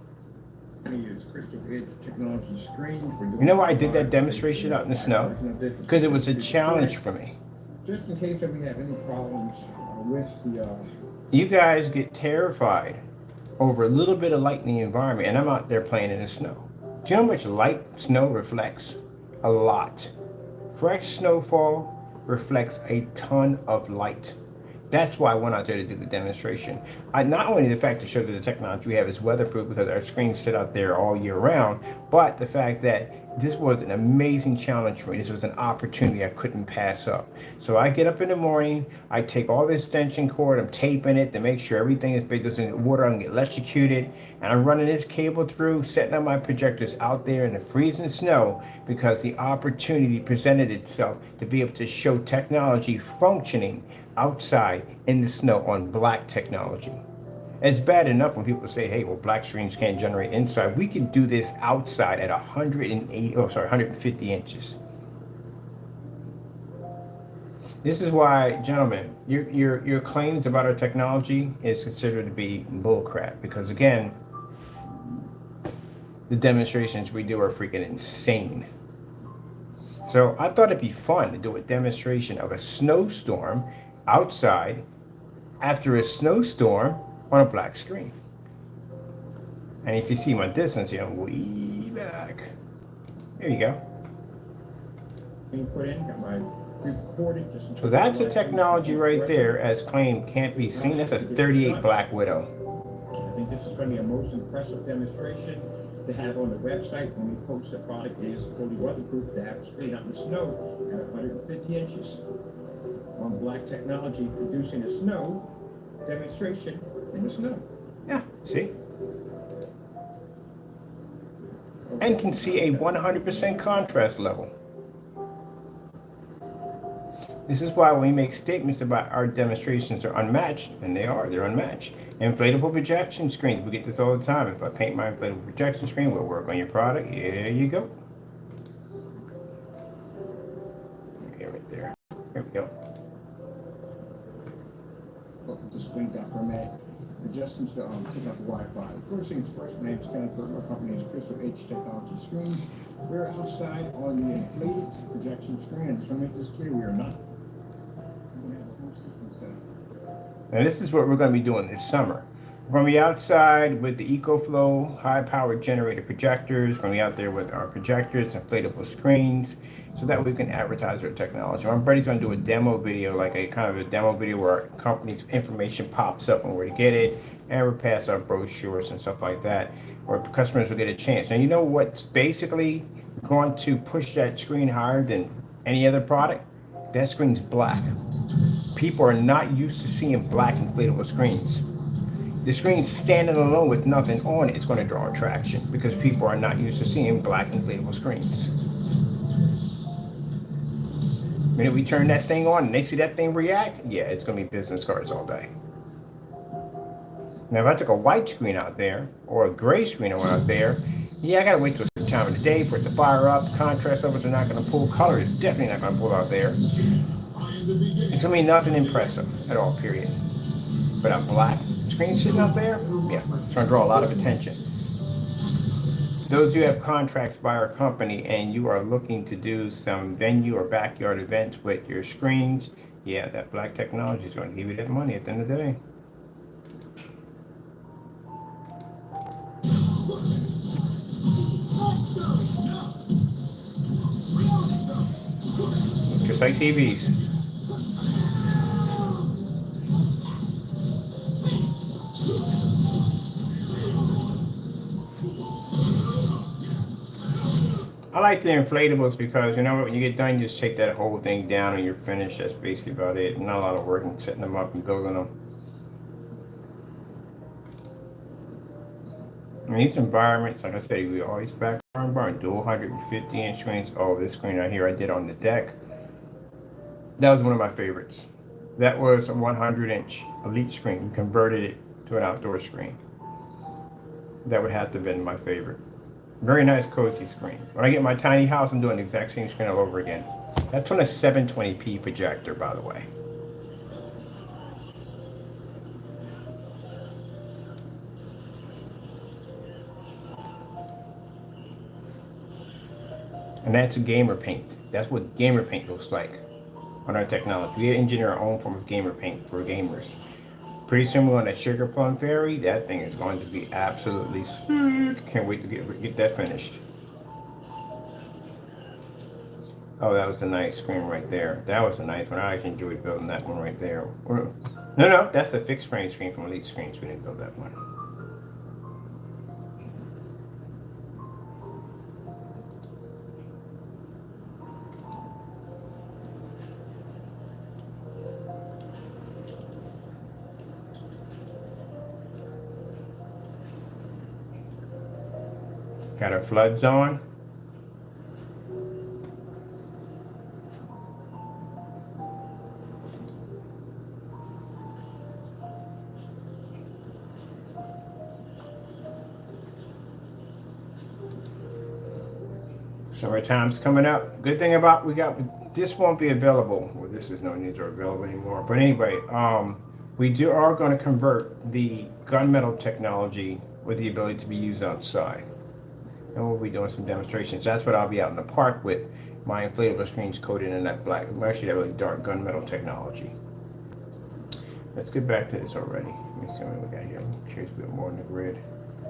use crystal edge technology screens. You know why I did that demonstration out in the snow? Because it was a challenge for me. Just in case we have any problems with the You guys get terrified over a little bit of light in the environment, and I'm out there playing in the snow. Do you know how much light snow reflects? A lot. Fresh snowfall reflects a ton of light. That's why I went out there to do the demonstration. Not only the fact to show that the technology we have is weatherproof because our screens sit out there all year round, but the fact that this was an amazing challenge for me. This was an opportunity I couldn't pass up. So I get up in the morning, I take all this extension cord, I'm taping it to make sure everything is big, there's water, I can get electrocuted, and I'm running this cable through, setting up my projectors out there in the freezing snow because the opportunity presented itself to be able to show technology functioning outside in the snow on black technology. It's bad enough when people say, hey, well, black screens can't generate inside. We can do this outside at 150 inches. This is why, gentlemen, your claims about our technology is considered to be bullcrap. Because again, the demonstrations we do are freaking insane. So I thought it'd be fun to do a demonstration of a snowstorm outside after a snowstorm on a black screen. And if you see my distance here, I'm way back. There you go. Being put in, got my recorded. So that's a technology right there, as claimed, can't be seen. That's a 38 Black Widow. I think this is going to be a most impressive demonstration to have on the website when we post the product. It is fully weatherproof to have it straight out in the snow at 150 inches. On black technology producing a snow demonstration in the snow. Yeah, see? And can see a 100% contrast level. This is why when we make statements about our demonstrations are unmatched, and they are, they're unmatched. Inflatable projection screens, we get this all the time. If I paint my inflatable projection screen, we'll work on your product. Here you go. Okay, right there. There we go. Well, display that for a minute. Adjusting to taking off the Wi-Fi. First things first, my name is Kenneth Burton. Our company is Crystal H Technology Screens. We're outside on the inflated projection screen. And just to make this clear, we are not. And this is what we're going to be doing this summer. We're going to be outside with the EcoFlow high-powered generator projectors. We're going to be out there with our projectors, inflatable screens, so that we can advertise our technology. My buddy's going to do a demo video, like a kind of a demo video where our company's information pops up and where to get it, and we'll pass our brochures and stuff like that, where customers will get a chance. And you know what's basically going to push that screen higher than any other product? That screen's black. People are not used to seeing black inflatable screens. The screen standing alone with nothing on it is going to draw attraction because people are not used to seeing black inflatable screens. The minute we turn that thing on and they see that thing react, yeah, it's going to be business cards all day. Now, if I took a white screen out there or a gray screen out there, yeah, I got to wait till a certain time of the day for it to fire up. Contrast levels are not going to pull. Color is definitely not going to pull out there. It's going to be nothing impressive at all, period. But a black screen sitting out there, yeah, it's going to draw a lot of attention. Those of you who have contracts by our company and you are looking to do some venue or backyard events with your screens, yeah, that black technology is going to give you that money at the end of the day. Just like TVs. I like the inflatables because, you know, when you get done, you just take that whole thing down and you're finished. That's basically about it. Not a lot of work in setting them up and building them. In these environments, like I said, we always back our environment, dual 150-inch screens. Oh, this screen right here I did on the deck. That was one of my favorites. That was a 100-inch Elite screen. We converted it to an outdoor screen. That would have to have been my favorite. Very nice, cozy screen. When I get my tiny house, I'm doing the exact same screen all over again. That's on a 720p projector, by the way. And that's gamer paint. That's what gamer paint looks like on our technology. We engineer our own form of gamer paint for gamers. Pretty similar on that Sugar Plum Fairy. That thing is going to be absolutely sick. Can't wait to get that finished. Oh, that was a nice screen right there. That was a nice one. I actually enjoyed building that one right there. No, that's the fixed frame screen from Elite Screens. We didn't build that one. Got our floods on. Summertime's coming up. Good thing about we got this won't be available. Well, this is no needs are available anymore. But anyway, we are going to convert the gunmetal technology with the ability to be used outside. And we'll be doing some demonstrations. That's what I'll be out in the park with. My inflatable screens coated in that black, actually that really dark gunmetal technology. Let's get back to this already. Let me see what we got here. I'm curious a bit more on the grid.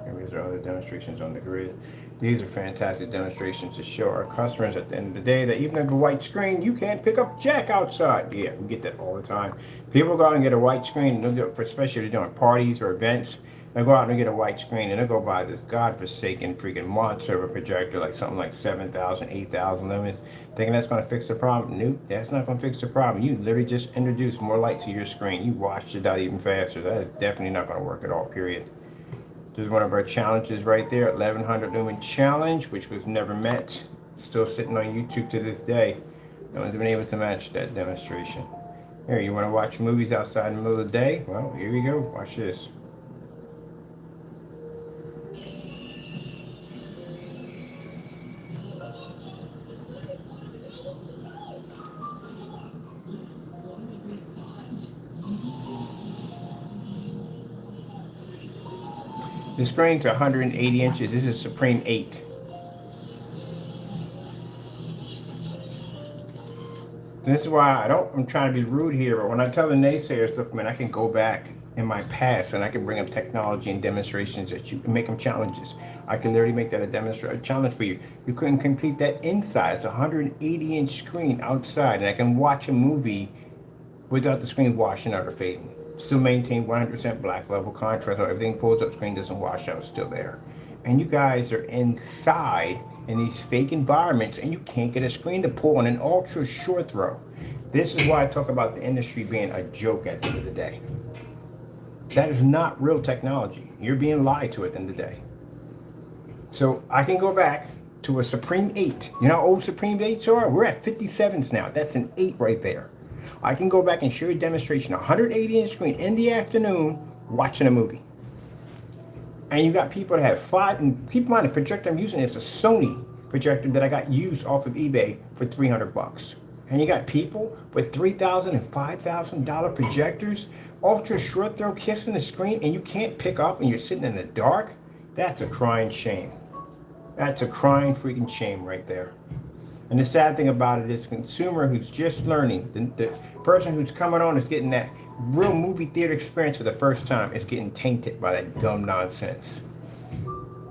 Maybe there are other demonstrations on the grid. These are fantastic demonstrations to show our customers at the end of the day that even if a white screen, you can't pick up jack outside. Yeah, we get that all the time. People go out and get a white screen, and they'll do it for, especially if they're doing parties or events. They'll go out and get a white screen, and they'll go buy this godforsaken freaking monster of a projector, like something like 7,000, 8,000 lumens, thinking that's going to fix the problem. Nope, that's not going to fix the problem. You literally just introduce more light to your screen. You washed it out even faster. That is definitely not going to work at all, period. This is one of our challenges right there, 1100 lumen challenge, which was never met. Still sitting on YouTube to this day. No one's been able to match that demonstration. Here, you want to watch movies outside in the middle of the day? Well, here you go. Watch this. The screen's 180 inches. This is Supreme 8. This is why I'm trying to be rude here, but when I tell the naysayers, look, man, I can go back in my past and I can bring up technology and demonstrations that you can make them challenges. I can literally make that a challenge for you. You couldn't complete that inside. It's a 180-inch screen outside, and I can watch a movie without the screen washing out or fading. Still maintain 100% black level contrast, so everything pulls up, screen doesn't wash out, still there. And you guys are inside in these fake environments, and you can't get a screen to pull on an ultra short throw. This is why I talk about the industry being a joke at the end of the day. That is not real technology. You're being lied to at the end of the day. So I can go back to a Supreme 8. You know how old Supreme 8s are? We're at 57s now. That's an 8 right there. I can go back and show you a demonstration, 180-inch screen in the afternoon, watching a movie. And you got people that have 5, and keep in mind the projector I'm using is a Sony projector that I got used off of eBay for $300. And you got people with $3,000 and $5,000 projectors, ultra short throw kissing the screen, and you can't pick up and you're sitting in the dark. That's a crying shame. That's a crying freaking shame right there. And the sad thing about it is the consumer who's just learning, the person who's coming on is getting that real movie theater experience for the first time is getting tainted by that dumb nonsense.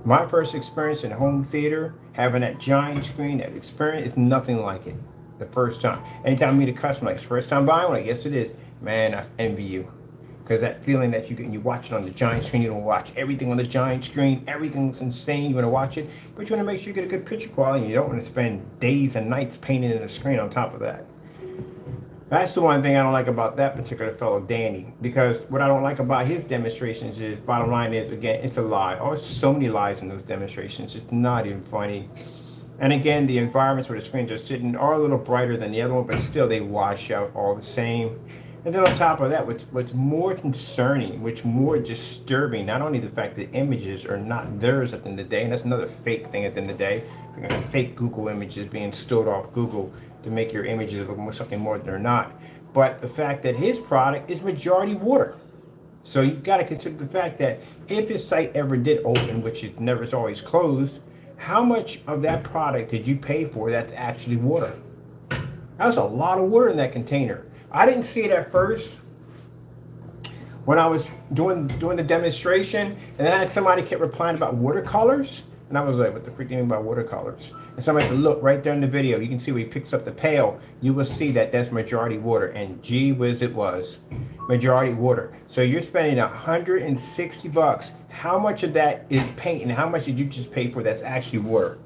My first experience in home theater, having that giant screen, that experience is nothing like it. The first time. Anytime I meet a customer, like, first time buying one, like, yes it is. Man, I envy you. Because that feeling that you watch it on the giant screen, you don't watch everything on the giant screen, everything's insane, you want to watch it, but you want to make sure you get a good picture quality, and you don't want to spend days and nights painting in the screen on top of that. That's the one thing I don't like about that particular fellow, Danny, because what I don't like about his demonstrations is, bottom line is, again, it's a lie. Oh, there's so many lies in those demonstrations, it's not even funny. And again, the environments where the screens are sitting are a little brighter than the other one, but still they wash out all the same. And then on top of that, what's more concerning, what's more disturbing, not only the fact that images are not theirs at the end of the day, and that's another fake thing at the end of the day, fake Google images being stored off Google to make your images look more something more than they're not, but the fact that his product is majority water. So you've got to consider the fact that if his site ever did open, which it never is always closed, how much of that product did you pay for that's actually water? That was a lot of water in that container. I didn't see it at first when I was doing the demonstration, and then I had somebody kept replying about watercolors, and I was like, what the freak do you mean by watercolors? And somebody said, look, right there in the video, you can see where he picks up the pail, you will see that that's majority water, and gee whiz it was. Majority water. So you're spending $160. How much of that is paint, and how much did you just pay for that's actually water?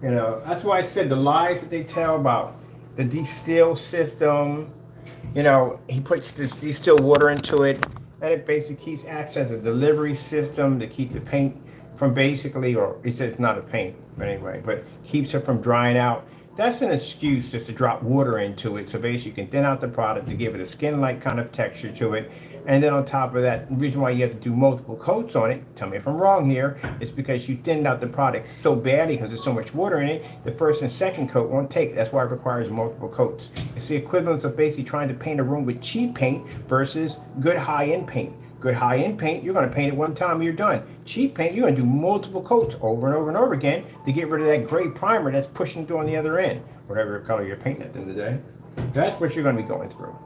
You know, that's why I said the lies that they tell about the distill system, you know, he puts this distilled water into it, and it basically acts as a delivery system to keep the paint from basically, or he said it's not a paint, but anyway, but keeps it from drying out. That's an excuse just to drop water into it. So basically you can thin out the product to give it a skin-like kind of texture to it. And then on top of that, the reason why you have to do multiple coats on it, tell me if I'm wrong here, is because you thinned out the product so badly because there's so much water in it, the first and second coat won't take it. That's why it requires multiple coats. It's the equivalence of basically trying to paint a room with cheap paint versus good high-end paint. Good high-end paint, you're going to paint it one time and you're done. Cheap paint, you're going to do multiple coats over and over and over again to get rid of that gray primer that's pushing through on the other end, whatever color you're painting at the end of the day. That's what you're going to be going through.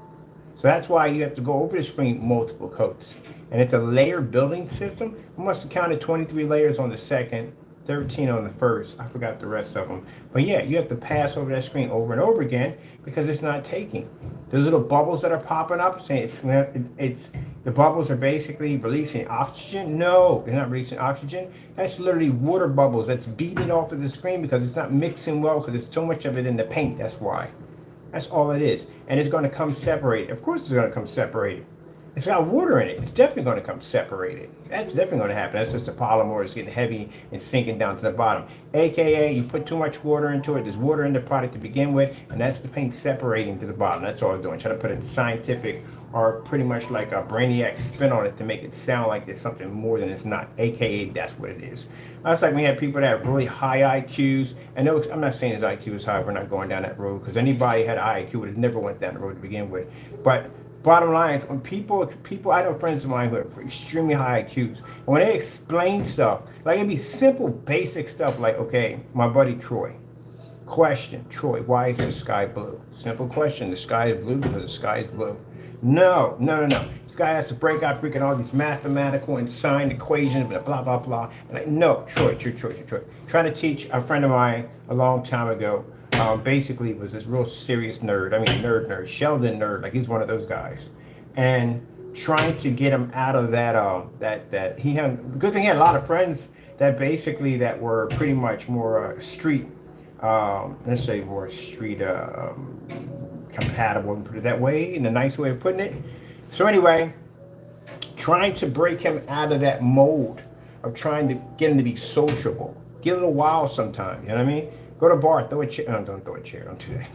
So that's why you have to go over the screen multiple coats. And it's a layer building system. I must have counted 23 layers on the second, 13 on the first. I forgot the rest of them. But yeah, you have to pass over that screen over and over again because it's not taking. Those little bubbles that are popping up saying it's the bubbles are basically releasing oxygen. No, they're not releasing oxygen. That's literally water bubbles that's beating off of the screen because it's not mixing well because there's so much of it in the paint. That's why. That's all it is. And it's going to come separated. Of course it's going to come separated. It's got water in it. It's definitely going to come separated. That's definitely going to happen. That's just the polymer is getting heavy and sinking down to the bottom. AKA, you put too much water into it. There's water in the product to begin with, and that's the paint separating to the bottom. That's all I'm doing. Trying to put a scientific or pretty much like a brainiac spin on it to make it sound like it's something more than it's not. AKA, that's what it is. That's like we have people that have really high IQs. And those, I'm not saying his IQ is high. We're not going down that road because anybody had a high IQ would have never went down the road to begin with. But bottom line is when people, I know friends of mine who have extremely high IQs, and when they explain stuff, like it'd be simple, basic stuff like, okay, my buddy Troy, question, Troy, why is the sky blue? Simple question, the sky is blue because the sky is blue. No. This guy has to break out freaking all these mathematical and signed equations, blah, blah, blah. And like, no, Troy. Trying to teach a friend of mine a long time ago, basically was this real serious nerd. I mean, nerd, Sheldon nerd, like he's one of those guys. And trying to get him out of that he had, good thing he had a lot of friends that basically that were pretty much more street, let's say more street, compatible, and put it that way, in a nice way of putting it. So anyway, trying to break him out of that mold of trying to get him to be sociable. Get a little wild sometimes, you know what I mean? Go to a bar, throw a chair. No, don't throw a chair, don't do that.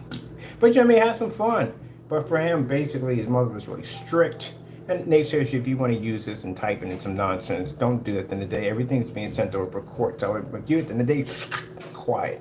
But you know what I mean, have some fun. But for him, basically, his mother was really strict. And Nate says, if you want to use this and type it in some nonsense, don't do that at the end of the day. Everything's being sent over for court. So you at the end of the day, quiet.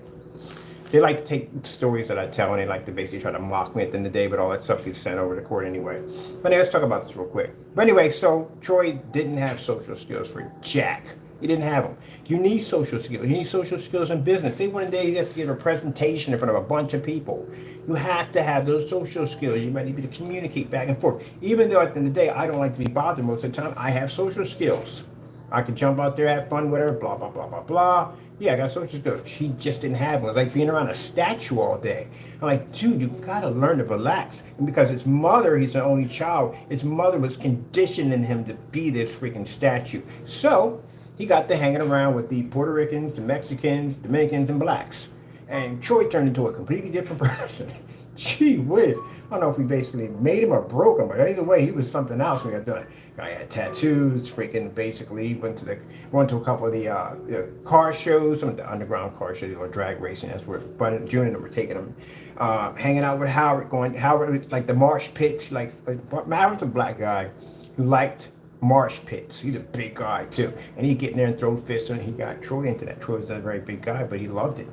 They like to take stories that I tell and they like to basically try to mock me at the end of the day, but all that stuff gets sent over to court anyway. But anyway, let's talk about this real quick. But anyway, so Troy didn't have social skills for jack. He didn't have them. You need social skills. You need social skills in business. Say one day you have to give a presentation in front of a bunch of people. You have to have those social skills. You might need to communicate back and forth. Even though at the end of the day, I don't like to be bothered most of the time, I have social skills. I could jump out there, have fun, whatever, blah, blah, blah, blah, blah. Yeah, I got social skills. He just didn't have them. It was like being around a statue all day. I'm like, dude, you gotta learn to relax. And because his mother, he's the only child, his mother was conditioning him to be this freaking statue. So he got to hanging around with the Puerto Ricans, the Mexicans, Dominicans, and blacks. And Troy turned into a completely different person. Gee whiz. I don't know if we basically made him or broke him, but either way, he was something else when we got done. Guy had tattoos, freaking basically went to a couple of the car shows, some of the underground car shows, or drag racing. That's where June and them were taking him. Hanging out with Howard, like the marsh pits. Like Howard's a black guy who liked marsh pits. He's a big guy too, and he'd get in there and throw fists, and he got Troy into that. Troy was a very big guy, but he loved it.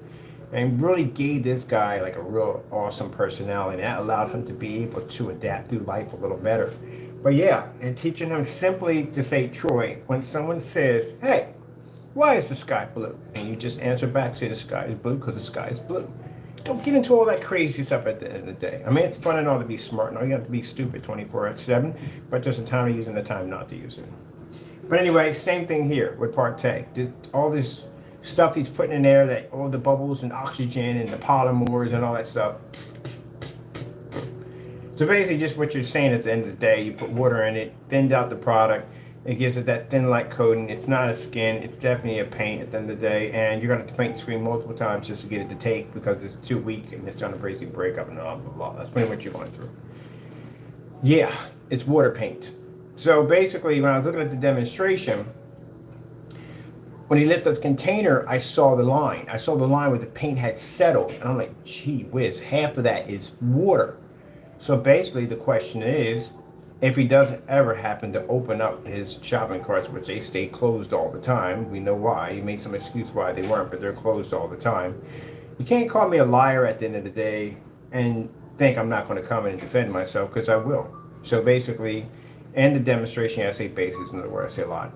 And really gave this guy like a real awesome personality. That allowed him to be able to adapt through life a little better. But yeah, and teaching him simply to say, Troy, when someone says, hey, why is the sky blue? And you just answer back, say the sky is blue because the sky is blue. Don't get into all that crazy stuff at the end of the day. I mean, it's fun and all to be smart and all. You have to be stupid 24/7, but there's a time of using the time not to use it. But anyway, same thing here with Partey. All this stuff he's putting in there, that all the bubbles and oxygen and the polymers and all that stuff. So basically just what you're saying at the end of the day, you put water in it, thinned out the product, it gives it that thin light coating. It's not a skin, it's definitely a paint at the end of the day, and you're going to have to paint the screen multiple times just to get it to take because it's too weak and it's going to basically break up and blah, blah, blah. That's pretty much what you're going through. Yeah, it's water paint. So basically when I was looking at the demonstration, when he lifted up the container, I saw the line. I saw the line where the paint had settled. And I'm like, gee whiz, half of that is water. So basically the question is, if he doesn't ever happen to open up his shopping carts, which they stay closed all the time, we know why. He made some excuse why they weren't, but they're closed all the time. You can't call me a liar at the end of the day and think I'm not going to come in and defend myself, because I will. So basically, in the demonstration, I say basis, in other words, I say a lot.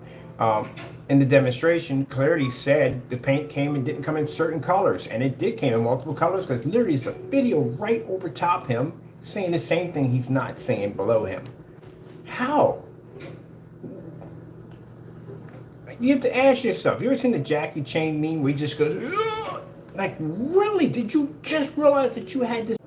In the demonstration, clearly said the paint came and didn't come in certain colors, and it did came in multiple colors, because literally there's a video right over top him saying the same thing he's not saying below him. How? You have to ask yourself. You ever seen the Jackie Chan meme where he just goes, ugh! Like, really? Did you just realize that you had this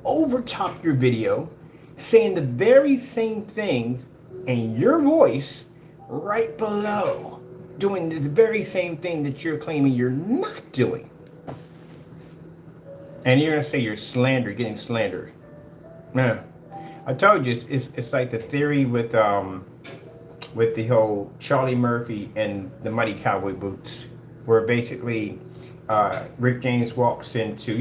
overtop your video saying the very same things in your voice right below, doing the very same thing that you're claiming you're not doing? And you're gonna say you're getting slandered. No, I told you it's like the theory with the whole Charlie Murphy and the Muddy Cowboy Boots, where basically Rick James walks into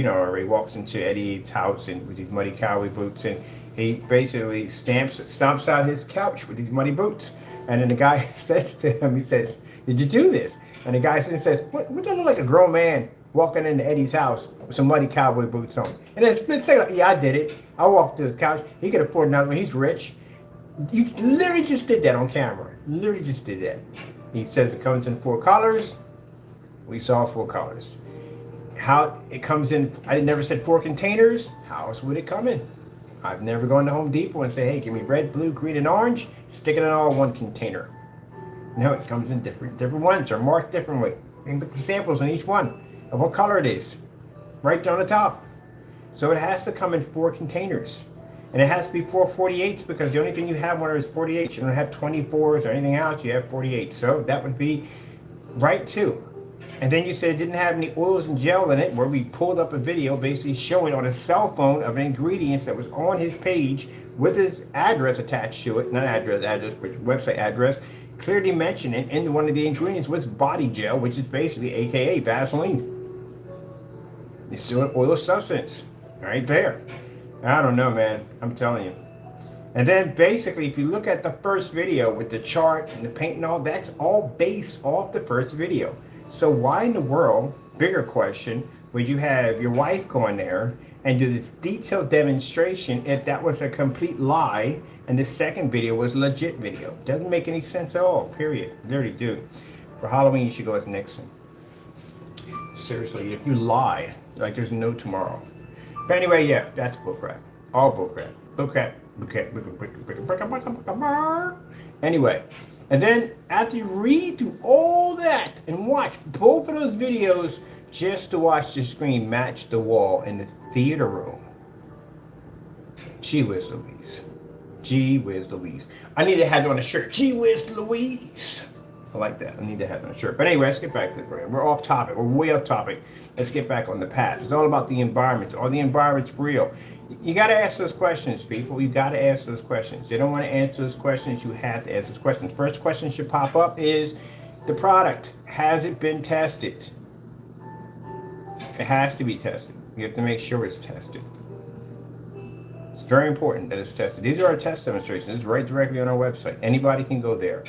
Eddie's house and with these muddy cowboy boots, and he basically stomps out his couch with these muddy boots. And then the guy says to him, he says, "Did you do this?" And the guy says, "What does it look like a grown man walking into Eddie's house with some muddy cowboy boots on?" And then split second, like, "Yeah, I did it. I walked to his couch. He could afford another one. He's rich." You literally just did that on camera. Literally just did that. He says it comes in 4 colors. We saw 4 colors. How it comes in, I never said 4 containers. How else would it come in? I've never gone to Home Depot and say, "Hey, give me red, blue, green, and orange. Stick it in all 1 container." No, it comes in different ones are marked differently. You can put the samples on each one of what color it is, right there on the top. So it has to come in 4 containers. And it has to be 4 48s, because the only thing you have when is 48s. You don't have 24s or anything else. You have 48s. So that would be right too. And then you said it didn't have any oils and gel in it, where we pulled up a video basically showing on a cell phone of ingredients that was on his page with his address attached to it. Not address, but website address. Clearly mentioning in one of the ingredients was body gel, which is basically AKA Vaseline. It's still an oil substance right there. I don't know, man. I'm telling you. And then basically, if you look at the first video with the chart and the paint and all, that's all based off the first video. So why in the world, bigger question, would you have your wife go in there and do the detailed demonstration if that was a complete lie and the second video was a legit video? Doesn't make any sense at all, period. They already do. For Halloween, you should go as Nixon. Seriously, if you lie, like there's no tomorrow. But anyway, yeah, that's bullcrap. All bullcrap. Bullcrap. Anyway, and then after you read through all that and watch both of those videos just to watch the screen match the wall in the theater room. Gee whiz Louise. Gee whiz Louise. I need to have it on a shirt. Gee whiz Louise. I like that. I need to have it on a shirt. But anyway, let's get back to this. We're off topic. We're way off topic. Let's get back on the path. It's all about the environments. Are the environments real? You got to ask those questions, people. You got to ask those questions. They don't want to answer those questions. You have to ask those questions. First question should pop up is the product. Has it been tested? It has to be tested. You have to make sure it's tested. It's very important that it's tested. These are our test demonstrations. It's right directly on our website. Anybody can go there.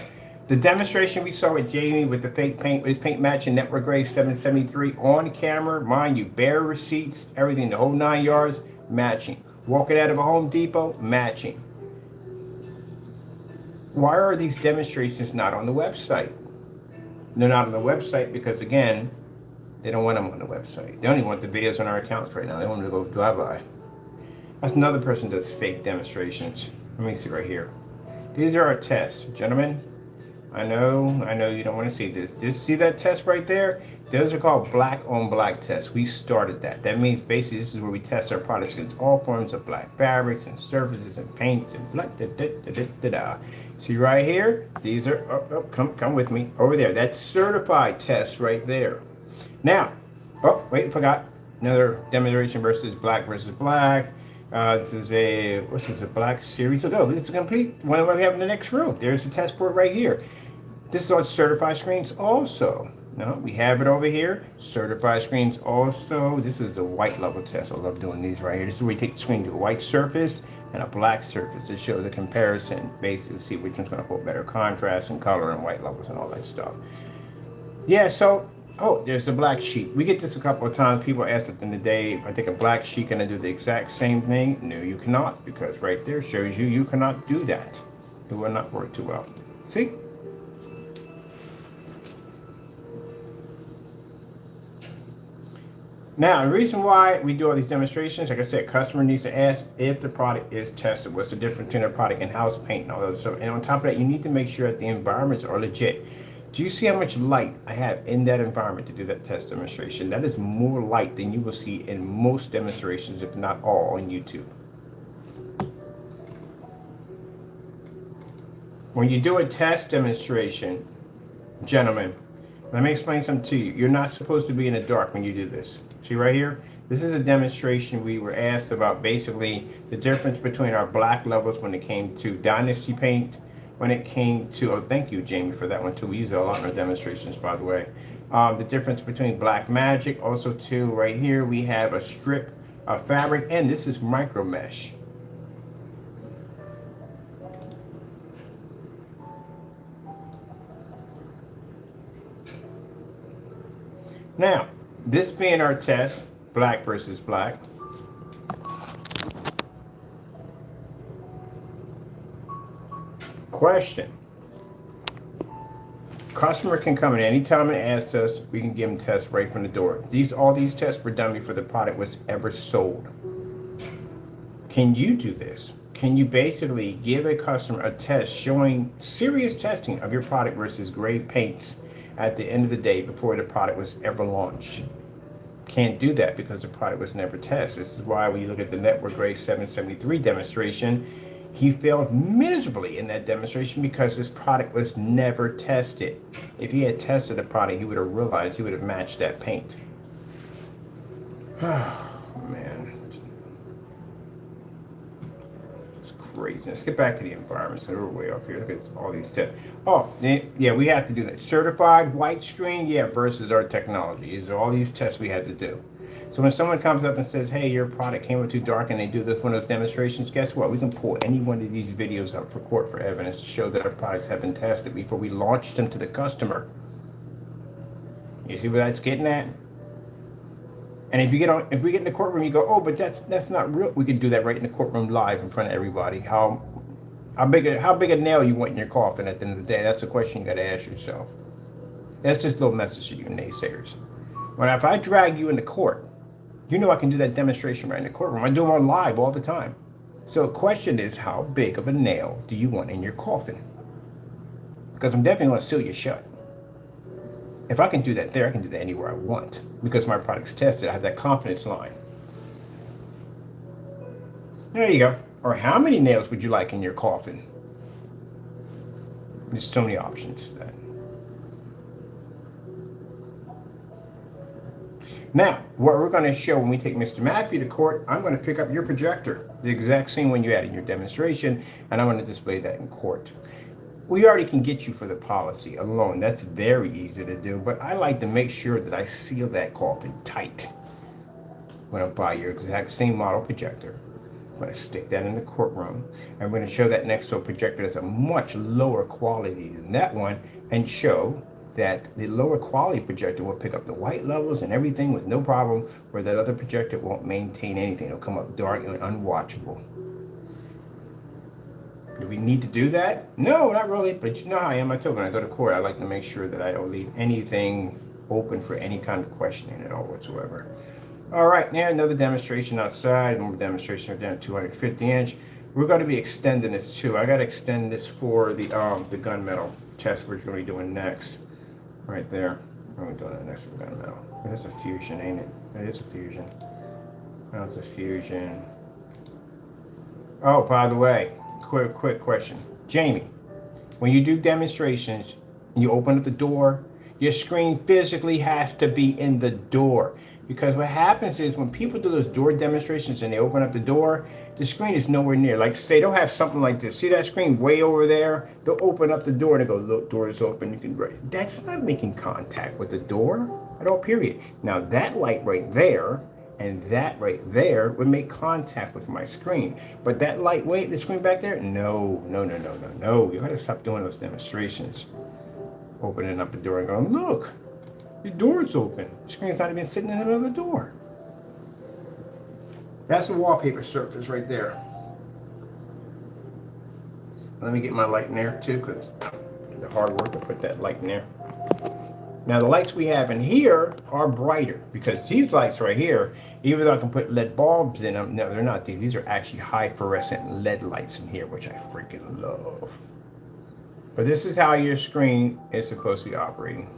The demonstration we saw with Jamie with the fake paint, with his paint matching Network Gray 773 on camera, mind you, bare receipts, everything, the whole 9 yards, matching. Walking out of a Home Depot, matching. Why are these demonstrations not on the website? They're not on the website because, again, they don't want them on the website. They only want the videos on our accounts right now. They want them to go drive-by. That's another person that does fake demonstrations. Let me see right here. These are our tests, gentlemen. I know you don't want to see this. Just see that test right there? Those are called black on black tests. We started that. That means basically this is where we test our products against all forms of black fabrics and surfaces and paints and blah, da, da, da, da, da, da. See right here? These are, come with me over there. That's certified test right there. Now, forgot. Another demonstration versus black. This is a black series. So this is a complete one we have in the next room. There's a test for it right here. This is on certified screens also. No, we have it over here. Certified screens also. This is the white level test. I love doing these right here. This is where we take the screen to a white surface and a black surface. It shows a comparison, basically see which one's going to hold better contrast and color and white levels and all that stuff. Yeah, so, oh, there's the black sheet. We get this a couple of times. People ask at the end of the day, if I take a black sheet, can I do the exact same thing? No, you cannot, because right there shows you cannot do that. It will not work too well. See? Now, the reason why we do all these demonstrations, like I said, customer needs to ask if the product is tested. What's the difference between a product and house paint and all that stuff? And on top of that, you need to make sure that the environments are legit. Do you see how much light I have in that environment to do that test demonstration? That is more light than you will see in most demonstrations, if not all, on YouTube. When you do a test demonstration, gentlemen, let me explain something to you. You're not supposed to be in the dark when you do this. See right here? This is a demonstration. We were asked about basically the difference between our black levels when it came to Dynasty paint, when it came to, oh, thank you, Jamie, for that one too. We use it a lot in our demonstrations, by the way. The difference between Black Magic. Also too, right here, we have a strip of fabric, and this is micro mesh. Now, this being our test, black versus black. Question. Customer can come at any time and ask us. We can give them tests right from the door. All these tests were done before the product was ever sold. Can you do this? Can you basically give a customer a test showing serious testing of your product versus gray paints at the end of the day before the product was ever launched? Can't do that because the product was never tested. This is why when you look at the Network Gray 773 demonstration, he failed miserably in that demonstration because his product was never tested. If he had tested the product, he would have realized he would have matched that paint. Oh, man. Crazy. Let's get back to the environment. So we're way off here. Look at all these tests. Oh, yeah, we have to do that. Certified white screen, yeah, versus our technology. These are all these tests we had to do. So when someone comes up and says, hey, your product came up too dark, and they do this one of those demonstrations, guess what? We can pull any one of these videos up for court for evidence to show that our products have been tested before we launched them to the customer. You see where that's getting at? And if we get in the courtroom, you go, oh, but that's not real. We could do that right in the courtroom live in front of everybody. How big a nail you want in your coffin at the end of the day? That's the question you got to ask yourself. That's just a little message to you naysayers. But if I drag you into court, you know I can do that demonstration right in the courtroom. I do them on live all the time. So the question is, how big of a nail do you want in your coffin? Because I'm definitely going to seal you shut. If I can do that there, I can do that anywhere I want because my product's tested. I have that confidence line. There you go. Or how many nails would you like in your coffin? There's so many options. Now, what we're going to show when we take Mr. Matthew to court, I'm going to pick up your projector, the exact same one you had in your demonstration, and I'm going to display that in court. We already can get you for the policy alone. That's very easy to do, but I like to make sure that I seal that coffin tight. When I buy your exact same model projector, I'm going to stick that in the courtroom. I'm going to show that next to a projector that's a much lower quality than that one and show that the lower quality projector will pick up the white levels and everything with no problem, where that other projector won't maintain anything. It'll come up dark and unwatchable. Do we need to do that? No, not really, but you know how I am. I told you when I go to court, I like to make sure that I don't leave anything open for any kind of questioning at all whatsoever. All right, now another demonstration outside, more demonstration down 250 inch. We're going to be extending this too. I got to extend this for the gunmetal test we're going to be doing next. Right there. We're doing that next for gunmetal. It's a fusion, ain't it? It is a fusion. That's a fusion. Oh, by the way, quick question. Jamie, when you do demonstrations, you open up the door, your screen physically has to be in the door. Because what happens is when people do those door demonstrations and they open up the door, the screen is nowhere near. Like say they'll have something like this. See that screen way over there? They'll open up the door and they go, look, door is open. You can write. That's not making contact with the door at all, period. Now that light right there and that right there would make contact with my screen. But that light, wait, the screen back there? No. You gotta stop doing those demonstrations. Opening up the door and going, look, the door is open. The screen's not even sitting in the middle of the door. That's the wallpaper surface right there. Let me get my light in there too, because the hard work to put that light in there. Now the lights we have in here are brighter because these lights right here, even though I can put LED bulbs in them, no, they're not these. These are actually high fluorescent LED lights in here, which I freaking love. But this is how your screen is supposed to be operating.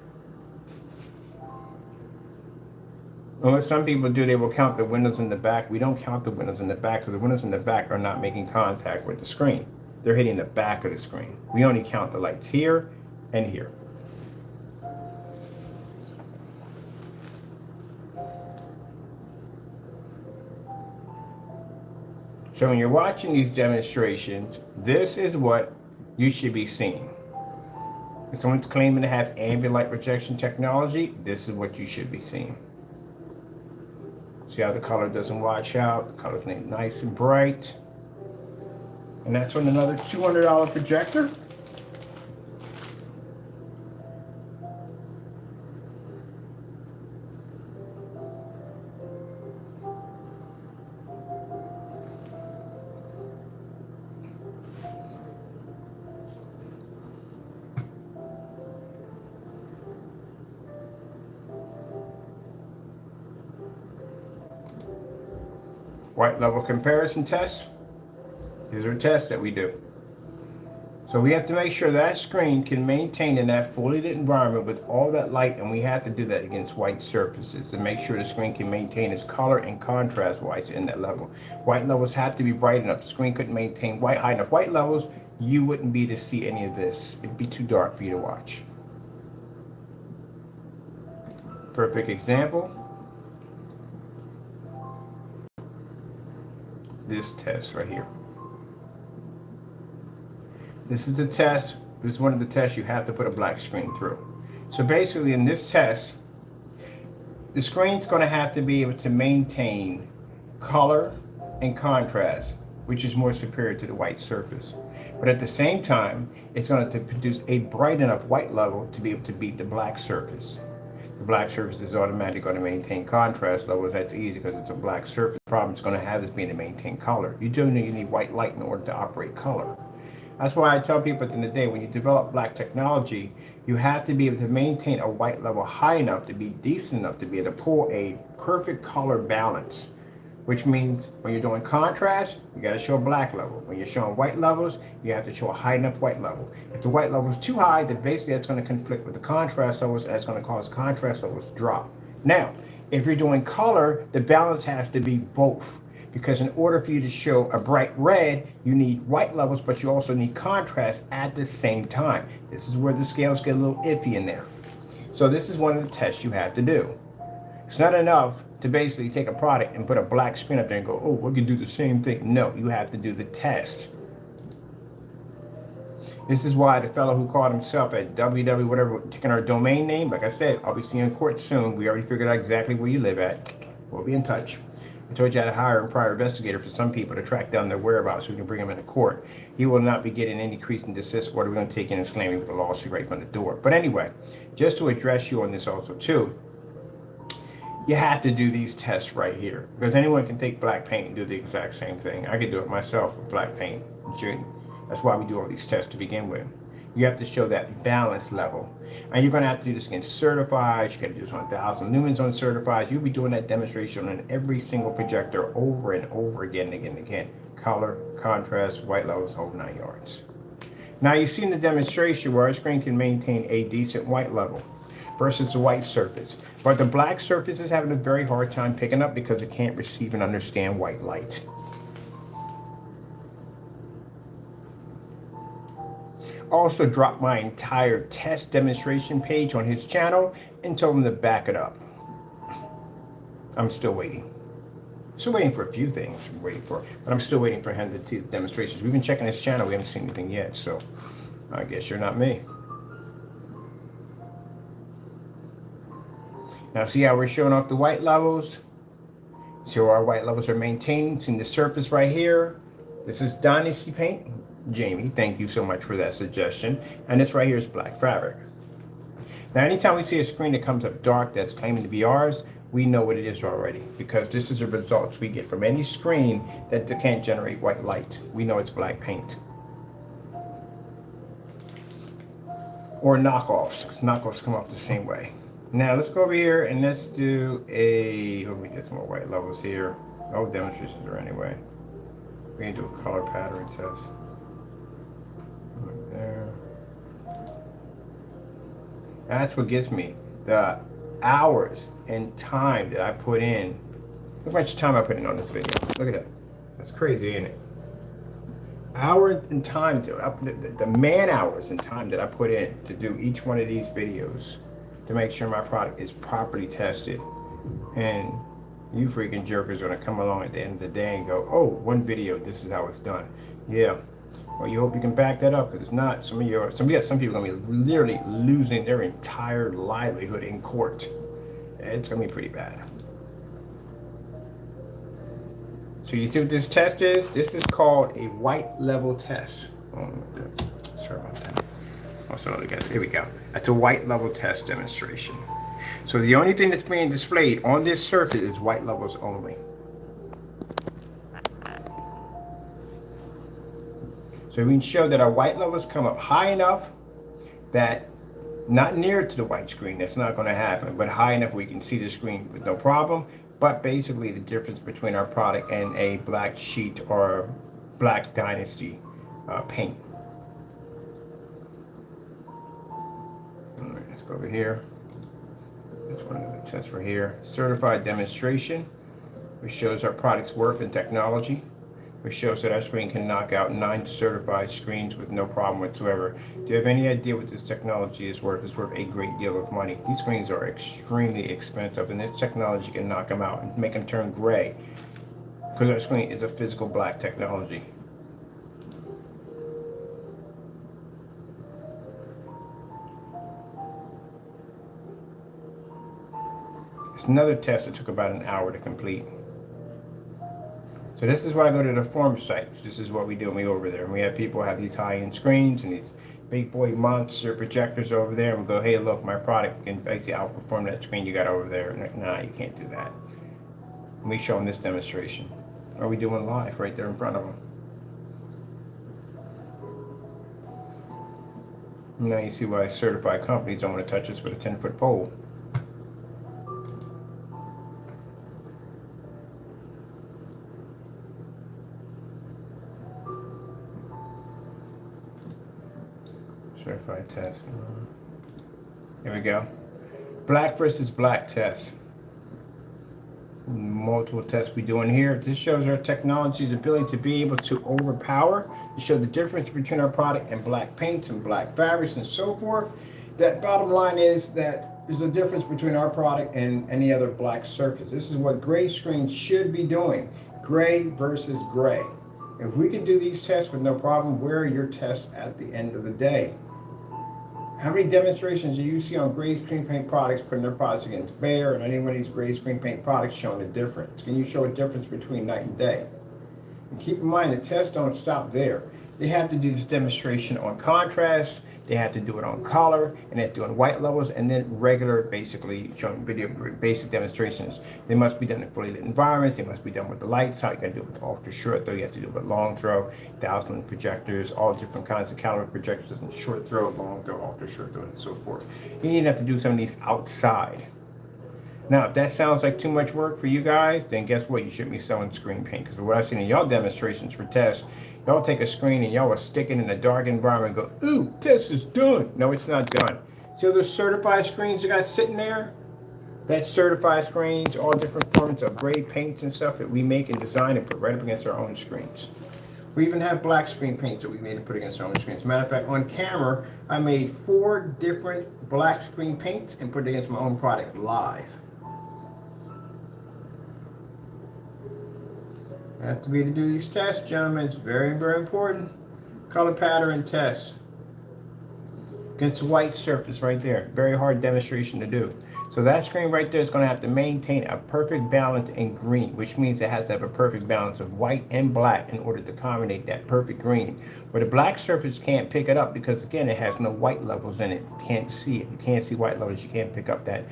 And what some people do, they will count the windows in the back. We don't count the windows in the back because the windows in the back are not making contact with the screen. They're hitting the back of the screen. We only count the lights here and here. So when you're watching these demonstrations, this is what you should be seeing. If someone's claiming to have ambient light projection technology, this is what you should be seeing. See how the color doesn't wash out? The color's nice and bright. And that's on another $200 projector. White level comparison tests. These are tests that we do. So we have to make sure that screen can maintain in that fully lit environment with all that light, and we have to do that against white surfaces and make sure the screen can maintain its color and contrast wise in that level. White levels have to be bright enough. The screen couldn't maintain high enough white levels, you wouldn't be to see any of this. It'd be too dark for you to watch. Perfect example. This test right here. This is a test. This is one of the tests you have to put a black screen through. So basically in this test, the screen's going to have to be able to maintain color and contrast, which is more superior to the white surface. But at the same time, it's going to produce a bright enough white level to be able to beat the black surface. The black surface is automatically going to maintain contrast levels. That's easy because it's a black surface. The problem it's going to have is being to maintain color. You do need white light in order to operate color. That's why I tell people at the end of the day, when you develop black technology, you have to be able to maintain a white level high enough to be decent enough to be able to pull a perfect color balance. Which means when you're doing contrast, you got to show a black level. When you're showing white levels, you have to show a high enough white level. If the white level is too high, then basically that's going to conflict with the contrast levels, and that's going to cause contrast levels to drop. Now, if you're doing color, the balance has to be both. Because in order for you to show a bright red, you need white levels, but you also need contrast at the same time. This is where the scales get a little iffy in there. So this is one of the tests you have to do. It's not enough to basically take a product and put a black screen up there and go, oh, we can do the same thing. No, you have to do the test. This is why the fellow who called himself at www, whatever, taking our domain name, like I said, I'll be seeing you in court soon. We already figured out exactly where you live at. We'll be in touch. I told you I had to hire a prior investigator for some people to track down their whereabouts so we can bring them into court. He will not be getting any cease and desist order. We're going to take in and slam him with a lawsuit right from the door. But anyway, just to address you on this also too, you have to do these tests right here because anyone can take black paint and do the exact same thing. I could do it myself with black paint. That's why we do all these tests to begin with. You have to show that balance level. And you're going to have to do this against certified. You got to do this on 1,000 lumens on certified. You'll be doing that demonstration on every single projector over and over again and again and again. Color, contrast, white levels, whole 9 yards. Now you've seen the demonstration where our screen can maintain a decent white level versus the white surface. But the black surface is having a very hard time picking up because it can't receive and understand white light. Also dropped my entire test demonstration page on his channel and told him to back it up. I'm still waiting. Still waiting for a few things. But I'm still waiting for him to see the demonstrations. We've been checking his channel. We haven't seen anything yet. So I guess you're not me. Now see how we're showing off the white levels? So our white levels are maintained. See the surface right here. This is Dynasty paint. Jamie, thank you so much for that suggestion. And this right here is black fabric. Now anytime we see a screen that comes up dark that's claiming to be ours, we know what it is already, because this is the results we get from any screen that can't generate white light. We know it's black paint. Or knockoffs, because knockoffs come off the same way. Now let's go over here and let's do we get some more white levels here. Oh, demonstrations are anyway. We're gonna do a color pattern test. Right there. That's what gets me. The hours and time that I put in. Look how much time I put in on this video. Look at that. That's crazy, ain't it? Hour and time, the man hours and time that I put in to do each one of these videos to make sure my product is properly tested. And you freaking jerkers are gonna come along at the end of the day and go, oh, one video, this is how it's done. Yeah. Well, you hope you can back that up, because it's not. Some people are gonna be literally losing their entire livelihood in court. It's gonna be pretty bad. So you see what this test is? This is called a white level test. Oh, sorry about that. Also together. Here we go. That's a white level test demonstration. So the only thing that's being displayed on this surface is white levels only. So we can show that our white levels come up high enough that not near to the white screen, that's not going to happen, but high enough we can see the screen with no problem. But basically the difference between our product and a black sheet or black Dynasty paint. All right, let's go over here. That's one of the tests for here. Certified demonstration, which shows our product's worth and technology, which shows that our screen can knock out 9 certified screens with no problem whatsoever. Do you have any idea what this technology is worth? It's worth a great deal of money. These screens are extremely expensive, and this technology can knock them out and make them turn gray, because our screen is a physical black technology. It's another test that took about an hour to complete. So this is why I go to the forum sites. This is what we do when we go over there. And we have people have these high-end screens and these big boy monster projectors over there. And we go, hey, look, my product can basically outperform that screen you got over there. And like, nah, you can't do that. And we show them this demonstration. Or we do one live right there in front of them. Now you see why certified companies don't want to touch us with a 10-foot pole. Certified test. Here we go. Black versus black test. Multiple tests we doing here. This shows our technology's ability to be able to overpower, to show the difference between our product and black paints and black fabrics and so forth. That bottom line is that there's a difference between our product and any other black surface. This is what gray screens should be doing. Gray versus gray. If we can do these tests with no problem, where are your tests at the end of the day? How many demonstrations do you see on gray screen paint products putting their products against bare, and any one of these gray screen paint products showing a difference? Can you show a difference between night and day? And keep in mind, the tests don't stop there. They have to do this demonstration on contrast, they have to do it on color, and they have to do it on white levels, and then regular, basically showing video basic demonstrations. They must be done in fully lit environments. They must be done with the lights out. You got to do it with ultra short throw. You have to do it with long throw, 1000 projectors, all different kinds of caliber projectors, and short throw, long throw, ultra short throw, and so forth. You need to have to do some of these outside. Now, if that sounds like too much work for you guys, then guess what? You shouldn't be selling screen paint. Because what I've seen in y'all demonstrations for tests, y'all take a screen and y'all will stick it in a dark environment and go, ooh, test is done. No, it's not done. See those certified screens you got sitting there? That's certified screens, all different forms of gray paints and stuff that we make and design and put right up against our own screens. We even have black screen paints that we made and put against our own screens. Matter of fact, on camera, I made 4 different black screen paints and put it against my own product live. Have to be to do these tests, gentlemen. It's very, very important. Color pattern test. Against a white surface right there. Very hard demonstration to do. So that screen right there is going to have to maintain a perfect balance in green, which means it has to have a perfect balance of white and black in order to accommodate that perfect green. Where the black surface can't pick it up because, again, it has no white levels in it. You can't see it. You can't see white levels. You can't pick up that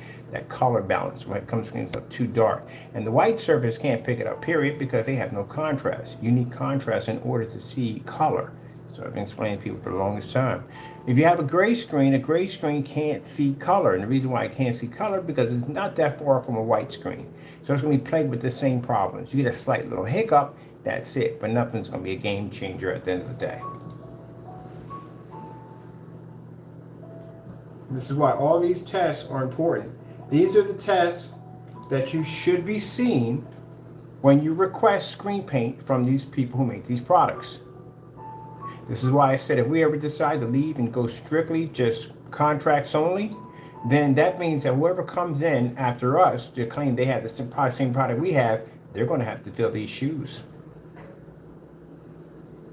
color balance when it comes from up too dark. And the white surface can't pick it up, period, because they have no contrast. You need contrast in order to see color. So I've been explaining to people for the longest time. If you have a gray screen can't see color. And the reason why it can't see color because it's not that far from a white screen. So it's going to be plagued with the same problems. You get a slight little hiccup, that's it. But nothing's going to be a game changer at the end of the day. This is why all these tests are important. These are the tests that you should be seeing when you request screen paint from these people who make these products. This is why I said if we ever decide to leave and go strictly just contracts only, then that means that whoever comes in after us to claim they have the same product we have, they're going to have to fill these shoes.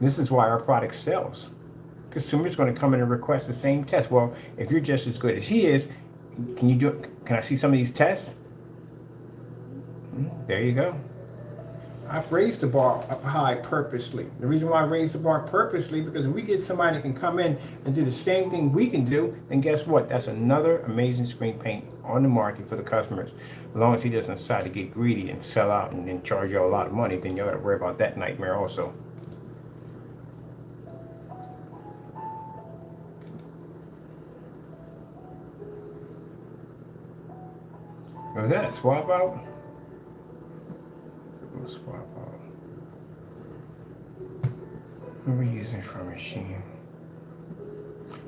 This is why our product sells. Consumers going to come in and request the same test. Well, if you're just as good as he is, can you do it? Can I see some of these tests? There you go. I've raised the bar up high purposely. The reason why I raised the bar purposely, because if we get somebody that can come in and do the same thing we can do, then guess what? That's another amazing screen paint on the market for the customers. As long as he doesn't decide to get greedy and sell out and then charge you a lot of money, then you got to worry about that nightmare also. Was that a swap out? Swap out. What are we using for a machine?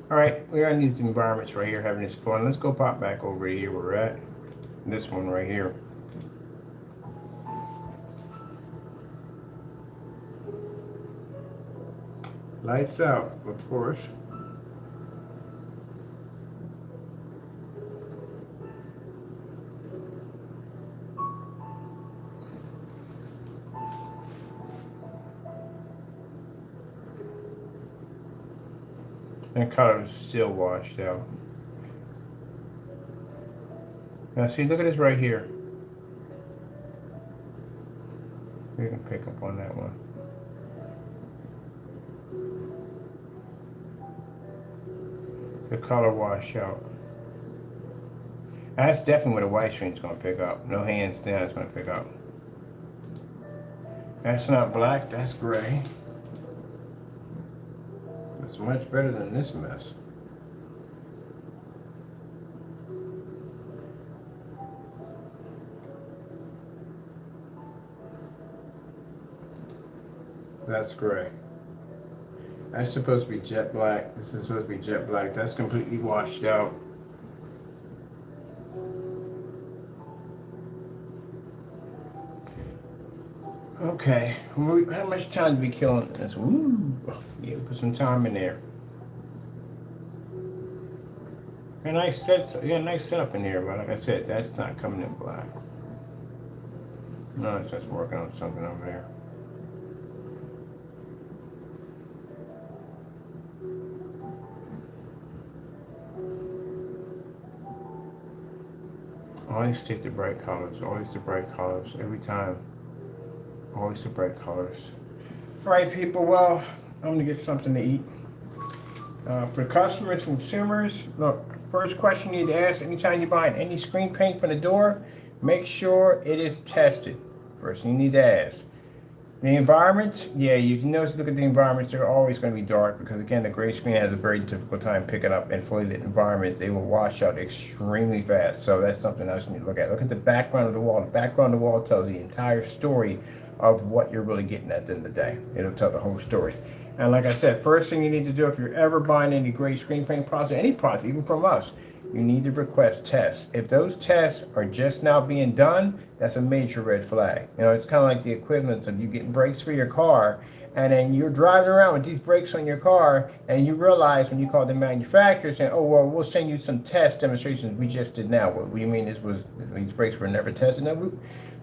All right, we're in these environments right here having this fun. Let's go pop back over here where we're at. This one right here. Lights out, of course. That color is still washed out. Now see, look at this right here. You can pick up on that one. The color wash out. That's definitely what a white screen's going to pick up. No hands down, it's going to pick up. That's not black, that's gray. It's much better than this mess. That's gray. That's supposed to be jet black. This is supposed to be jet black. That's completely washed out. Okay, how much time do we kill on this? Woo! Yeah, put some time in there. A nice setup in here, but like I said, that's not coming in black. No, it's just working on something over there. Always stick to bright colors. Always the bright colors every time. Always the bright colors. All right, people. Well, I'm gonna get something to eat. For customers, consumers, look. First question you need to ask anytime you buy any screen paint from the door: make sure it is tested. First thing you need to ask. The environments, yeah, you can notice. Look at the environments; they're always going to be dark because, again, the gray screen has a very difficult time picking up in fully lit environments. They will wash out extremely fast. So that's something else you need to look at. Look at the background of the wall. The background of the wall tells the entire story of what you're really getting at the end of the day. It'll tell the whole story. And like I said, first thing you need to do if you're ever buying any gray screen paint products, any products, even from us, you need to request tests. If those tests are just now being done, that's a major red flag. You know, it's kind of like the equivalent of you getting brakes for your car, and then you're driving around with these brakes on your car, and you realize when you call the manufacturer saying, "Oh, well, we'll send you some test demonstrations we just did now." What do you mean these brakes were never tested? No,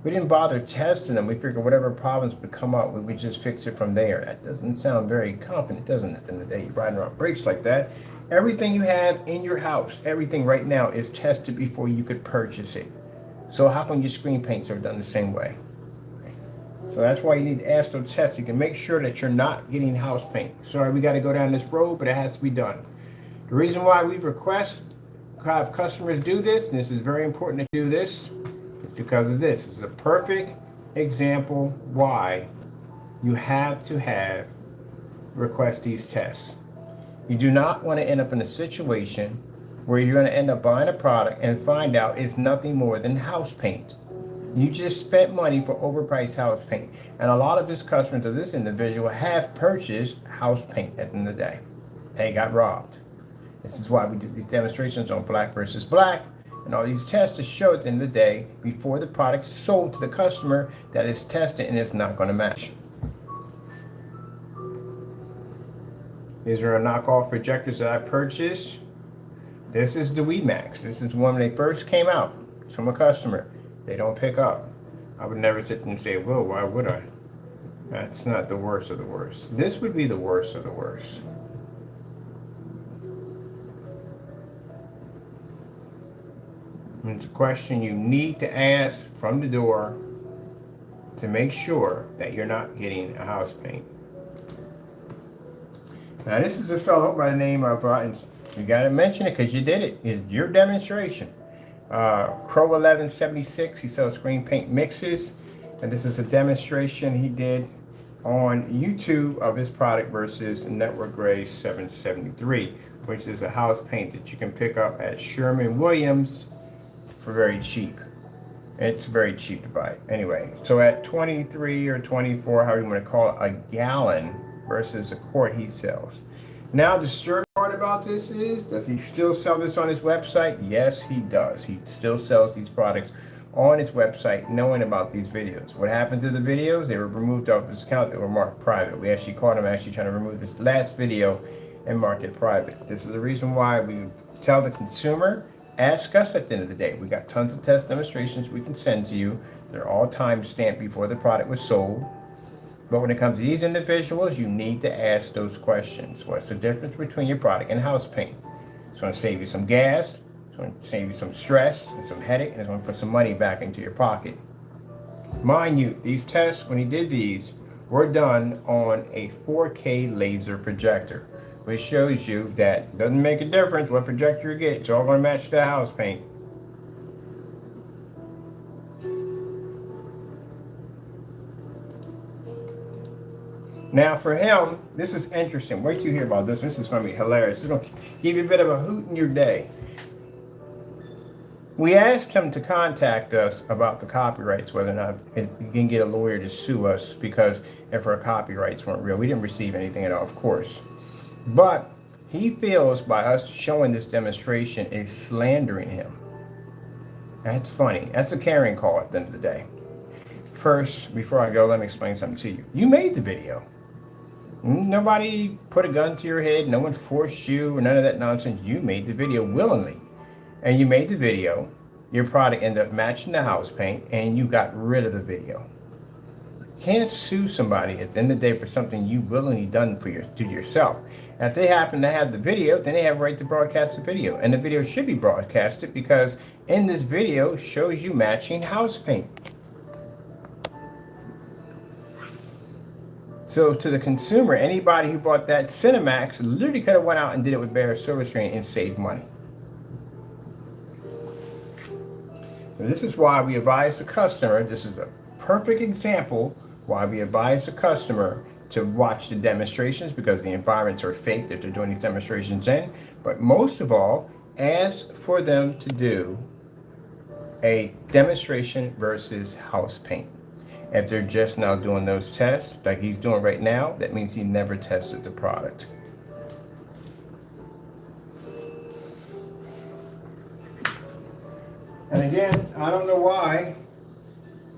We didn't bother testing them. We figured whatever problems would come up, we would just fix it from there. That doesn't sound very confident, doesn't it? At the end of the day, you're riding around brakes like that. Everything you have in your house, everything right now is tested before you could purchase it. So how come your screen paints are done the same way? So that's why you need to ask those tests. You can make sure that you're not getting house paint. Sorry, we got to go down this road, but it has to be done. The reason why we request have customers do this, and this is very important to do this, is because of this. It's a perfect example why you have to request these tests. You do not want to end up in a situation where you're going to end up buying a product and find out it's nothing more than house paint. You just spent money for overpriced house paint. And a lot of his customers of this individual have purchased house paint at the end of the day. They got robbed. This is why we do these demonstrations on black versus black and all these tests to show at the end of the day before the product is sold to the customer that it's tested and it's not going to match. These are knockoff projectors that I purchased. This is the WeMax. This is one when they first came out. It's from a customer. They don't pick up. I would never sit and say, well, why would I? That's not the worst of the worst. This would be the worst of the worst. It's a question you need to ask from the door to make sure that you're not getting a house paint. Now this is a fellow by the name of, you got to mention it because you did it. It's your demonstration. Crow 1176, he sells screen paint mixes. And this is a demonstration he did on YouTube of his product versus Network Gray 773, which is a house paint that you can pick up at Sherman-Williams for very cheap. It's very cheap to buy. Anyway, so at 23 or 24, however you want to call it, a gallon versus a quart he sells. Now the disturbing part about this is, does he still sell this on his website? Yes, he does. He still sells these products on his website knowing about these videos. What happened to the videos? They were removed off his account. They were marked private. We actually caught him actually trying to remove this last video and mark it private. This is the reason why we tell the consumer, ask us at the end of the day. We got tons of test demonstrations we can send to you. They're all time stamped before the product was sold. But when it comes to these individuals, you need to ask those questions. What's the difference between your product and house paint? It's going to save you some gas, it's going to save you some stress and some headache, and it's going to put some money back into your pocket. Mind you, these tests, when he did these, were done on a 4K laser projector, which shows you that it doesn't make a difference what projector you get. It's all going to match the house paint. Now for him, this is interesting. Wait till you hear about this. This is going to be hilarious. It's going to give you a bit of a hoot in your day. We asked him to contact us about the copyrights, whether or not he can get a lawyer to sue us because if our copyrights weren't real. We didn't receive anything at all, of course. But he feels by us showing this demonstration is slandering him. That's funny. That's a carrying call at the end of the day. First, before I go, let me explain something to you. You made the video. Nobody put a gun to your head. No one forced you or none of that nonsense. You made the video willingly. And you made the video. Your product ended up matching the house paint and you got rid of the video. You can't sue somebody at the end of the day for something you willingly done to yourself. And if they happen to have the video, then they have a right to broadcast the video. And the video should be broadcasted because in this video shows you matching house paint. So to the consumer, anybody who bought that Cinemax literally could have went out and did it with bare service train and saved money. And this is why we advise the customer, this is a perfect example why we advise the customer to watch the demonstrations because the environments are fake that they're doing these demonstrations in. But most of all, ask for them to do a demonstration versus house paint. If they're just now doing those tests like he's doing right now, that means he never tested the product. And again, I don't know why,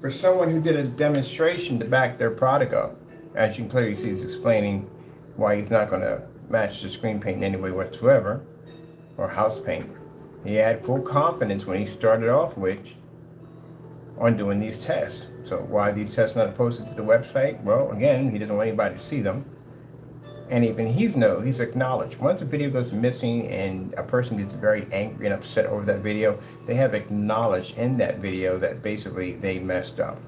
for someone who did a demonstration to back their product up, as you can clearly see, he's explaining why he's not going to match the screen paint in any way whatsoever, or house paint. He had full confidence when he started off, which on doing these tests. So why are these tests not posted to the website? Well, again, he doesn't want anybody to see them. And even he's acknowledged. Once a video goes missing and a person gets very angry and upset over that video, they have acknowledged in that video that basically they messed up.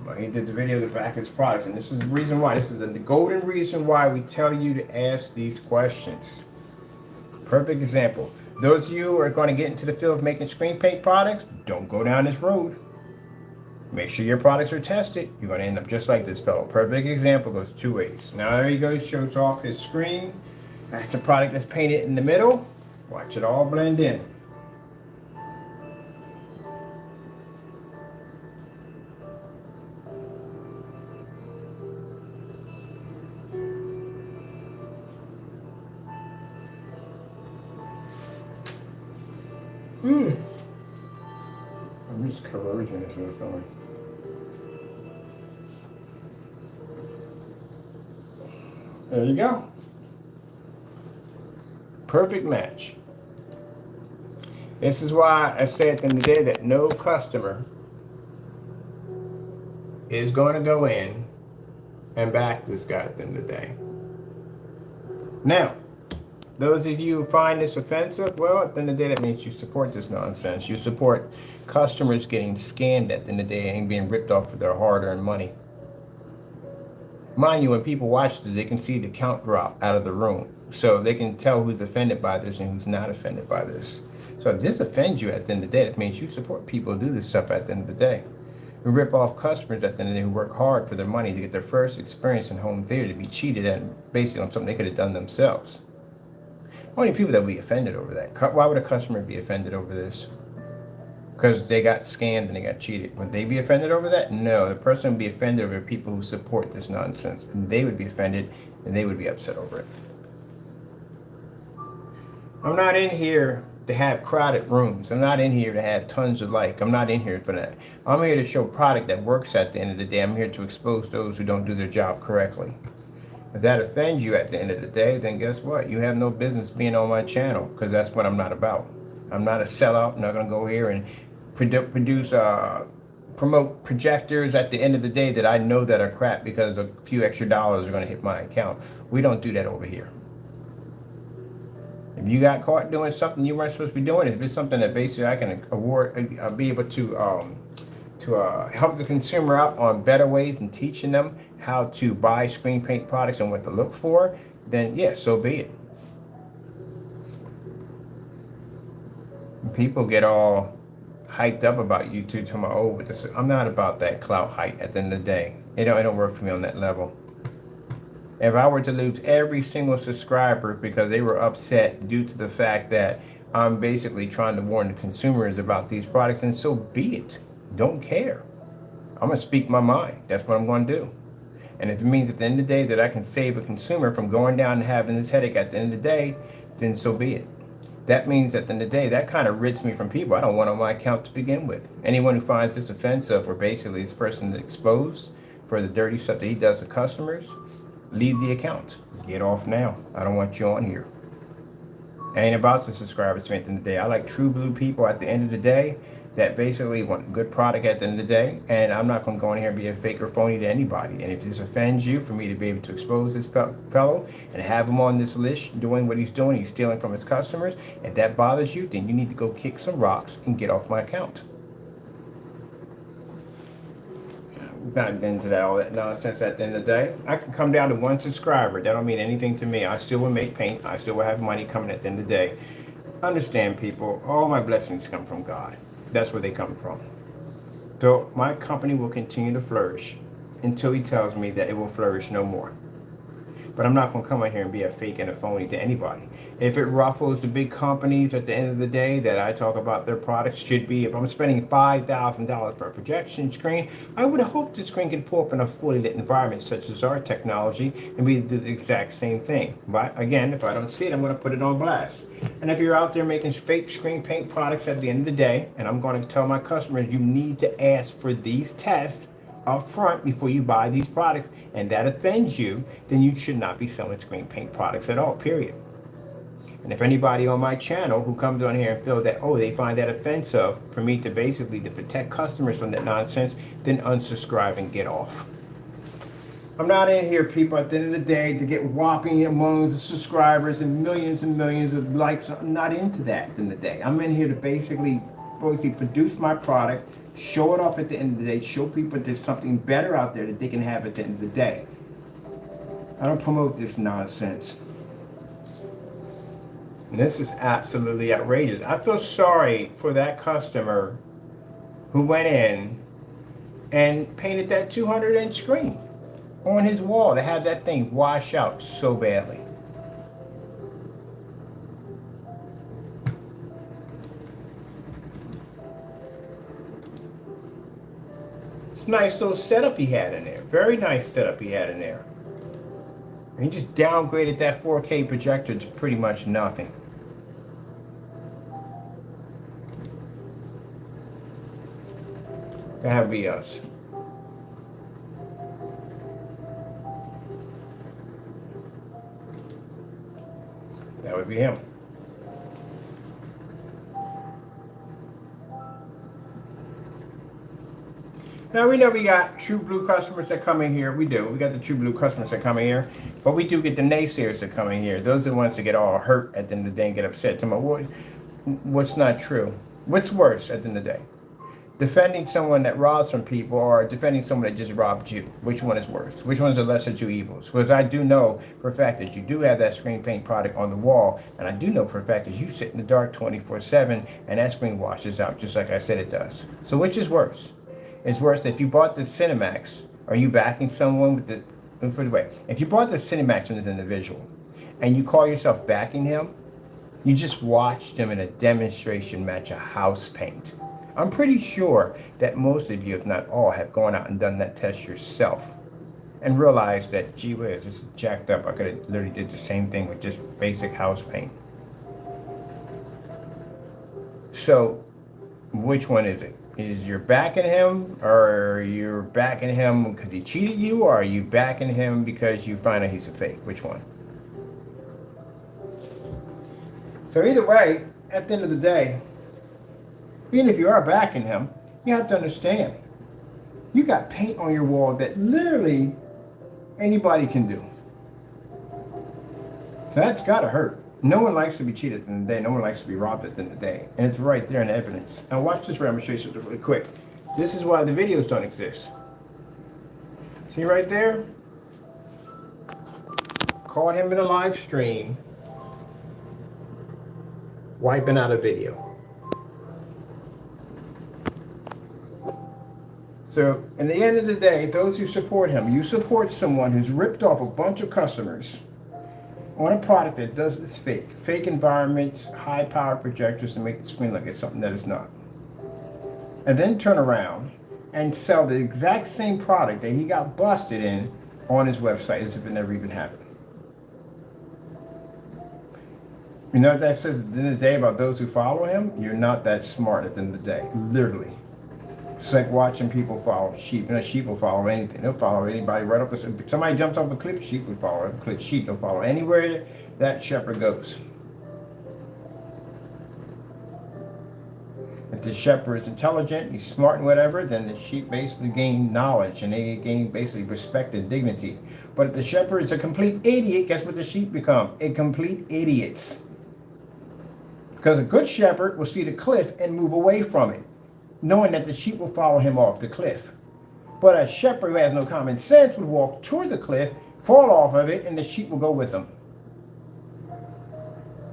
Well, he did the video of the back of his products, and this is the reason why. This is the golden reason why we tell you to ask these questions. Perfect example. Those of you who are going to get into the field of making screen paint products, don't go down this road. Make sure your products are tested. You're going to end up just like this fellow. Perfect example goes two ways. Now there you go. He shows off his screen. That's the product that's painted in the middle. Watch it all blend in. Let me just cover everything that's really filming. There you go. Perfect match. This is why I say at the end of the day that no customer is going to go in and back this guy at the end of the day. Now, those of you who find this offensive, well, at the end of the day, that means you support this nonsense. You support customers getting scammed at the end of the day and being ripped off for their hard-earned money. Mind you, when people watch this, they can see the count drop out of the room. So they can tell who's offended by this and who's not offended by this. So if this offends you at the end of the day, that means you support people who do this stuff at the end of the day. Who rip off customers at the end of the day who work hard for their money to get their first experience in home theater to be cheated at based on something they could have done themselves. How many people that would be offended over that? Why would a customer be offended over this? Because they got scammed and they got cheated. Would they be offended over that? No, the person would be offended over people who support this nonsense. And they would be offended and they would be upset over it. I'm not in here to have crowded rooms. I'm not in here to have tons of like. I'm not in here for that. I'm here to show product that works at the end of the day. I'm here to expose those who don't do their job correctly. If that offends you at the end of the day, then guess what? You have no business being on my channel, because that's what I'm not about. I'm not a sellout. I'm not going to go here and promote projectors at the end of the day that I know that are crap because a few extra dollars are going to hit my account. We don't do that over here. If you got caught doing something you weren't supposed to be doing, if it's something that basically I can be able to help the consumer out on better ways and teaching them how to buy screen paint products and what to look for, then yes, so be it. People get all hyped up about YouTube, talking about, oh, but this, I'm not about that clout hype at the end of the day. It don't work for me on that level. If I were to lose every single subscriber because they were upset due to the fact that I'm basically trying to warn the consumers about these products, and so be it. Don't care. I'm going to speak my mind. That's what I'm going to do. And if it means at the end of the day that I can save a consumer from going down and having this headache at the end of the day, then so be it. That means at the end of the day, that kind of rids me from people I don't want on my account to begin with. Anyone who finds this offensive or basically this person is exposed for the dirty stuff that he does to customers, leave the account. Get off now. I don't want you on here. I ain't about the subscribers at the end of the day. I like true blue people at the end of the day that basically want good product at the end of the day, and I'm not going to go in here and be a fake or phony to anybody. And if this offends you, for me to be able to expose this fellow and have him on this list doing what he's doing, he's stealing from his customers, if that bothers you, then you need to go kick some rocks and get off my account. I'm not into that, all that nonsense at the end of the day. I can come down to one subscriber. That don't mean anything to me. I still will make paint. I still will have money coming at the end of the day. Understand, people, all my blessings come from God. That's where they come from. So my company will continue to flourish until he tells me that it will flourish no more. But I'm not going to come out here and be a fake and a phony to anybody. If it ruffles the big companies at the end of the day that I talk about their products should be, if I'm spending $5,000 for a projection screen, I would hope the screen can pull up in a fully lit environment such as our technology and we do the exact same thing. But again, if I don't see it, I'm going to put it on blast. And if you're out there making fake screen paint products at the end of the day, and I'm going to tell my customers, you need to ask for these tests up front before you buy these products, and that offends you, then you should not be selling screen paint products at all, period. And if anybody on my channel who comes on here and feel that, oh, they find that offensive for me to basically to protect customers from that nonsense, then unsubscribe and get off. I'm not in here, people, at the end of the day, to get whopping among the subscribers and millions of likes. I'm not into that at the end of the day. I'm in here to basically produce my product, show it off at the end of the day, show people there's something better out there that they can have at the end of the day. I don't promote this nonsense. And this is absolutely outrageous. I feel sorry for that customer who went in and painted that 200-inch screen on his wall to have that thing wash out so badly. It's a nice little setup he had in there. Very nice setup he had in there. And he just downgraded that 4K projector to pretty much nothing. That would be us. That would be him. Now we know we got true blue customers that come in here. We do. We got the true blue customers that come in here. But we do get the naysayers that come in here. Those are the ones that get all hurt at the end of the day and get upset. What's not true? What's worse at the end of the day? Defending someone that robs from people or defending someone that just robbed you? Which one is worse? Which one is the lesser two evils? Because I do know for a fact that you do have that screen paint product on the wall, and I do know for a fact that you sit in the dark 24/7 and that screen washes out just like I said it does. So which is worse? It's worse if you bought the Cinemax. Are you backing someone with the... Put it away. If you bought the Cinemax from this individual and you call yourself backing him, you just watched him in a demonstration match a house paint. I'm pretty sure that most of you, if not all, have gone out and done that test yourself and realized that, gee whiz, this is jacked up. I could have literally did the same thing with just basic house paint. So, which one is it? Is you're backing him, or you're backing him because he cheated you, or are you backing him because you find out he's a fake? Which one? So either way, at the end of the day, even if you are backing him, you have to understand, you got paint on your wall that literally anybody can do. That's gotta hurt. No one likes to be cheated at the end of the day. No one likes to be robbed at the end of the day. And it's right there in the evidence. Now watch this right. I'm gonna show you something really quick. This is why the videos don't exist. See right there? Caught him in a live stream, wiping out a video. So, in the end of the day, those who support him, you support someone who's ripped off a bunch of customers on a product that does this fake environments, high-powered projectors to make the screen look like it's something that it's not. And then turn around and sell the exact same product that he got busted in on his website as if it never even happened. You know what that says at the end of the day about those who follow him? You're not that smart at the end of the day, literally. It's like watching people follow sheep. You know, sheep will follow anything. They'll follow anybody right off the... If somebody jumps off a cliff, sheep will follow. If a cliff, sheep will follow anywhere that shepherd goes. If the shepherd is intelligent, he's smart and whatever, then the sheep basically gain knowledge and they gain basically respect and dignity. But if the shepherd is a complete idiot, guess what the sheep become? A complete idiots. Because a good shepherd will see the cliff and move away from it, knowing that the sheep will follow him off the cliff. But a shepherd who has no common sense would walk toward the cliff, fall off of it, and the sheep will go with him.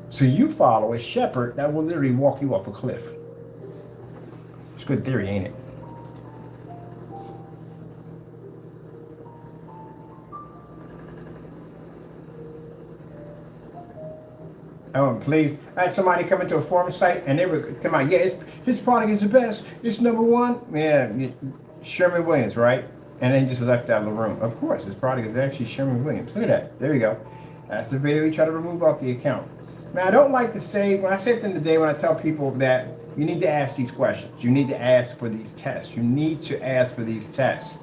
So you follow a shepherd that will literally walk you off a cliff. It's good theory, ain't it? I wouldn't believe. I had somebody come into a forum site and they were come out, yeah, his product is the best. It's #1. Yeah, Sherman Williams, right? And then just left out of the room. Of course, his product is actually Sherman Williams. Look at that. There you go. That's the video we try to remove off the account. Now, I don't like to say, when I say at the end of the day, when I tell people that you need to ask these questions, you need to ask for these tests. You need to ask for these tests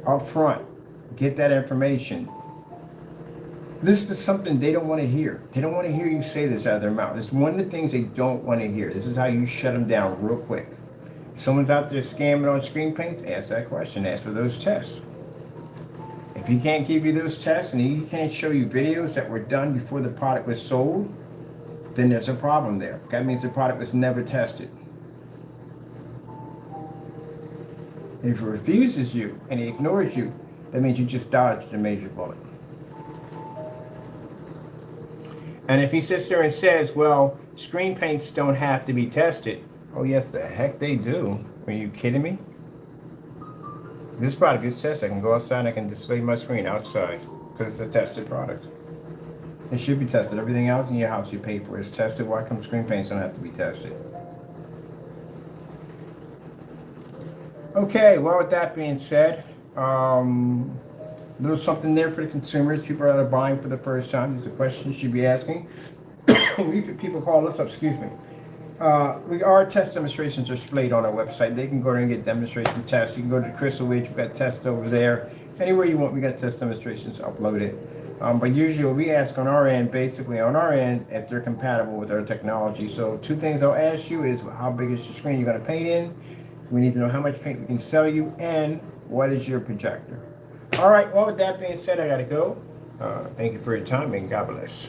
up front. Get that information. This is something they don't want to hear. They don't want to hear you say this out of their mouth. It's one of the things they don't want to hear. This is how you shut them down real quick. If someone's out there scamming on screen paints, ask that question. Ask for those tests. If he can't give you those tests and he can't show you videos that were done before the product was sold, then there's a problem there. That means the product was never tested. And if he refuses you and he ignores you, that means you just dodged a major bullet. And if he sits there and says, well, screen paints don't have to be tested. Oh, yes, the heck they do. Are you kidding me? This product is tested. I can go outside and I can display my screen outside because it's a tested product. It should be tested. Everything else in your house you pay for is tested. Why come screen paints don't have to be tested? Okay, well, with that being said, there's something there for the consumers. People that are buying for the first time. These are questions you should be asking. People call us up, excuse me. Our test demonstrations are displayed on our website. They can go there and get demonstration tests. You can go to the Crystal Witch. We've got tests over there. Anywhere you want, we got test demonstrations uploaded. But usually what we ask on our end, basically on our end, if they're compatible with our technology. So 2 things I'll ask you is how big is your screen you're going to paint in? We need to know how much paint we can sell you, and what is your projector. All right, well, with that being said, I got to go. Thank you for your time, and God bless.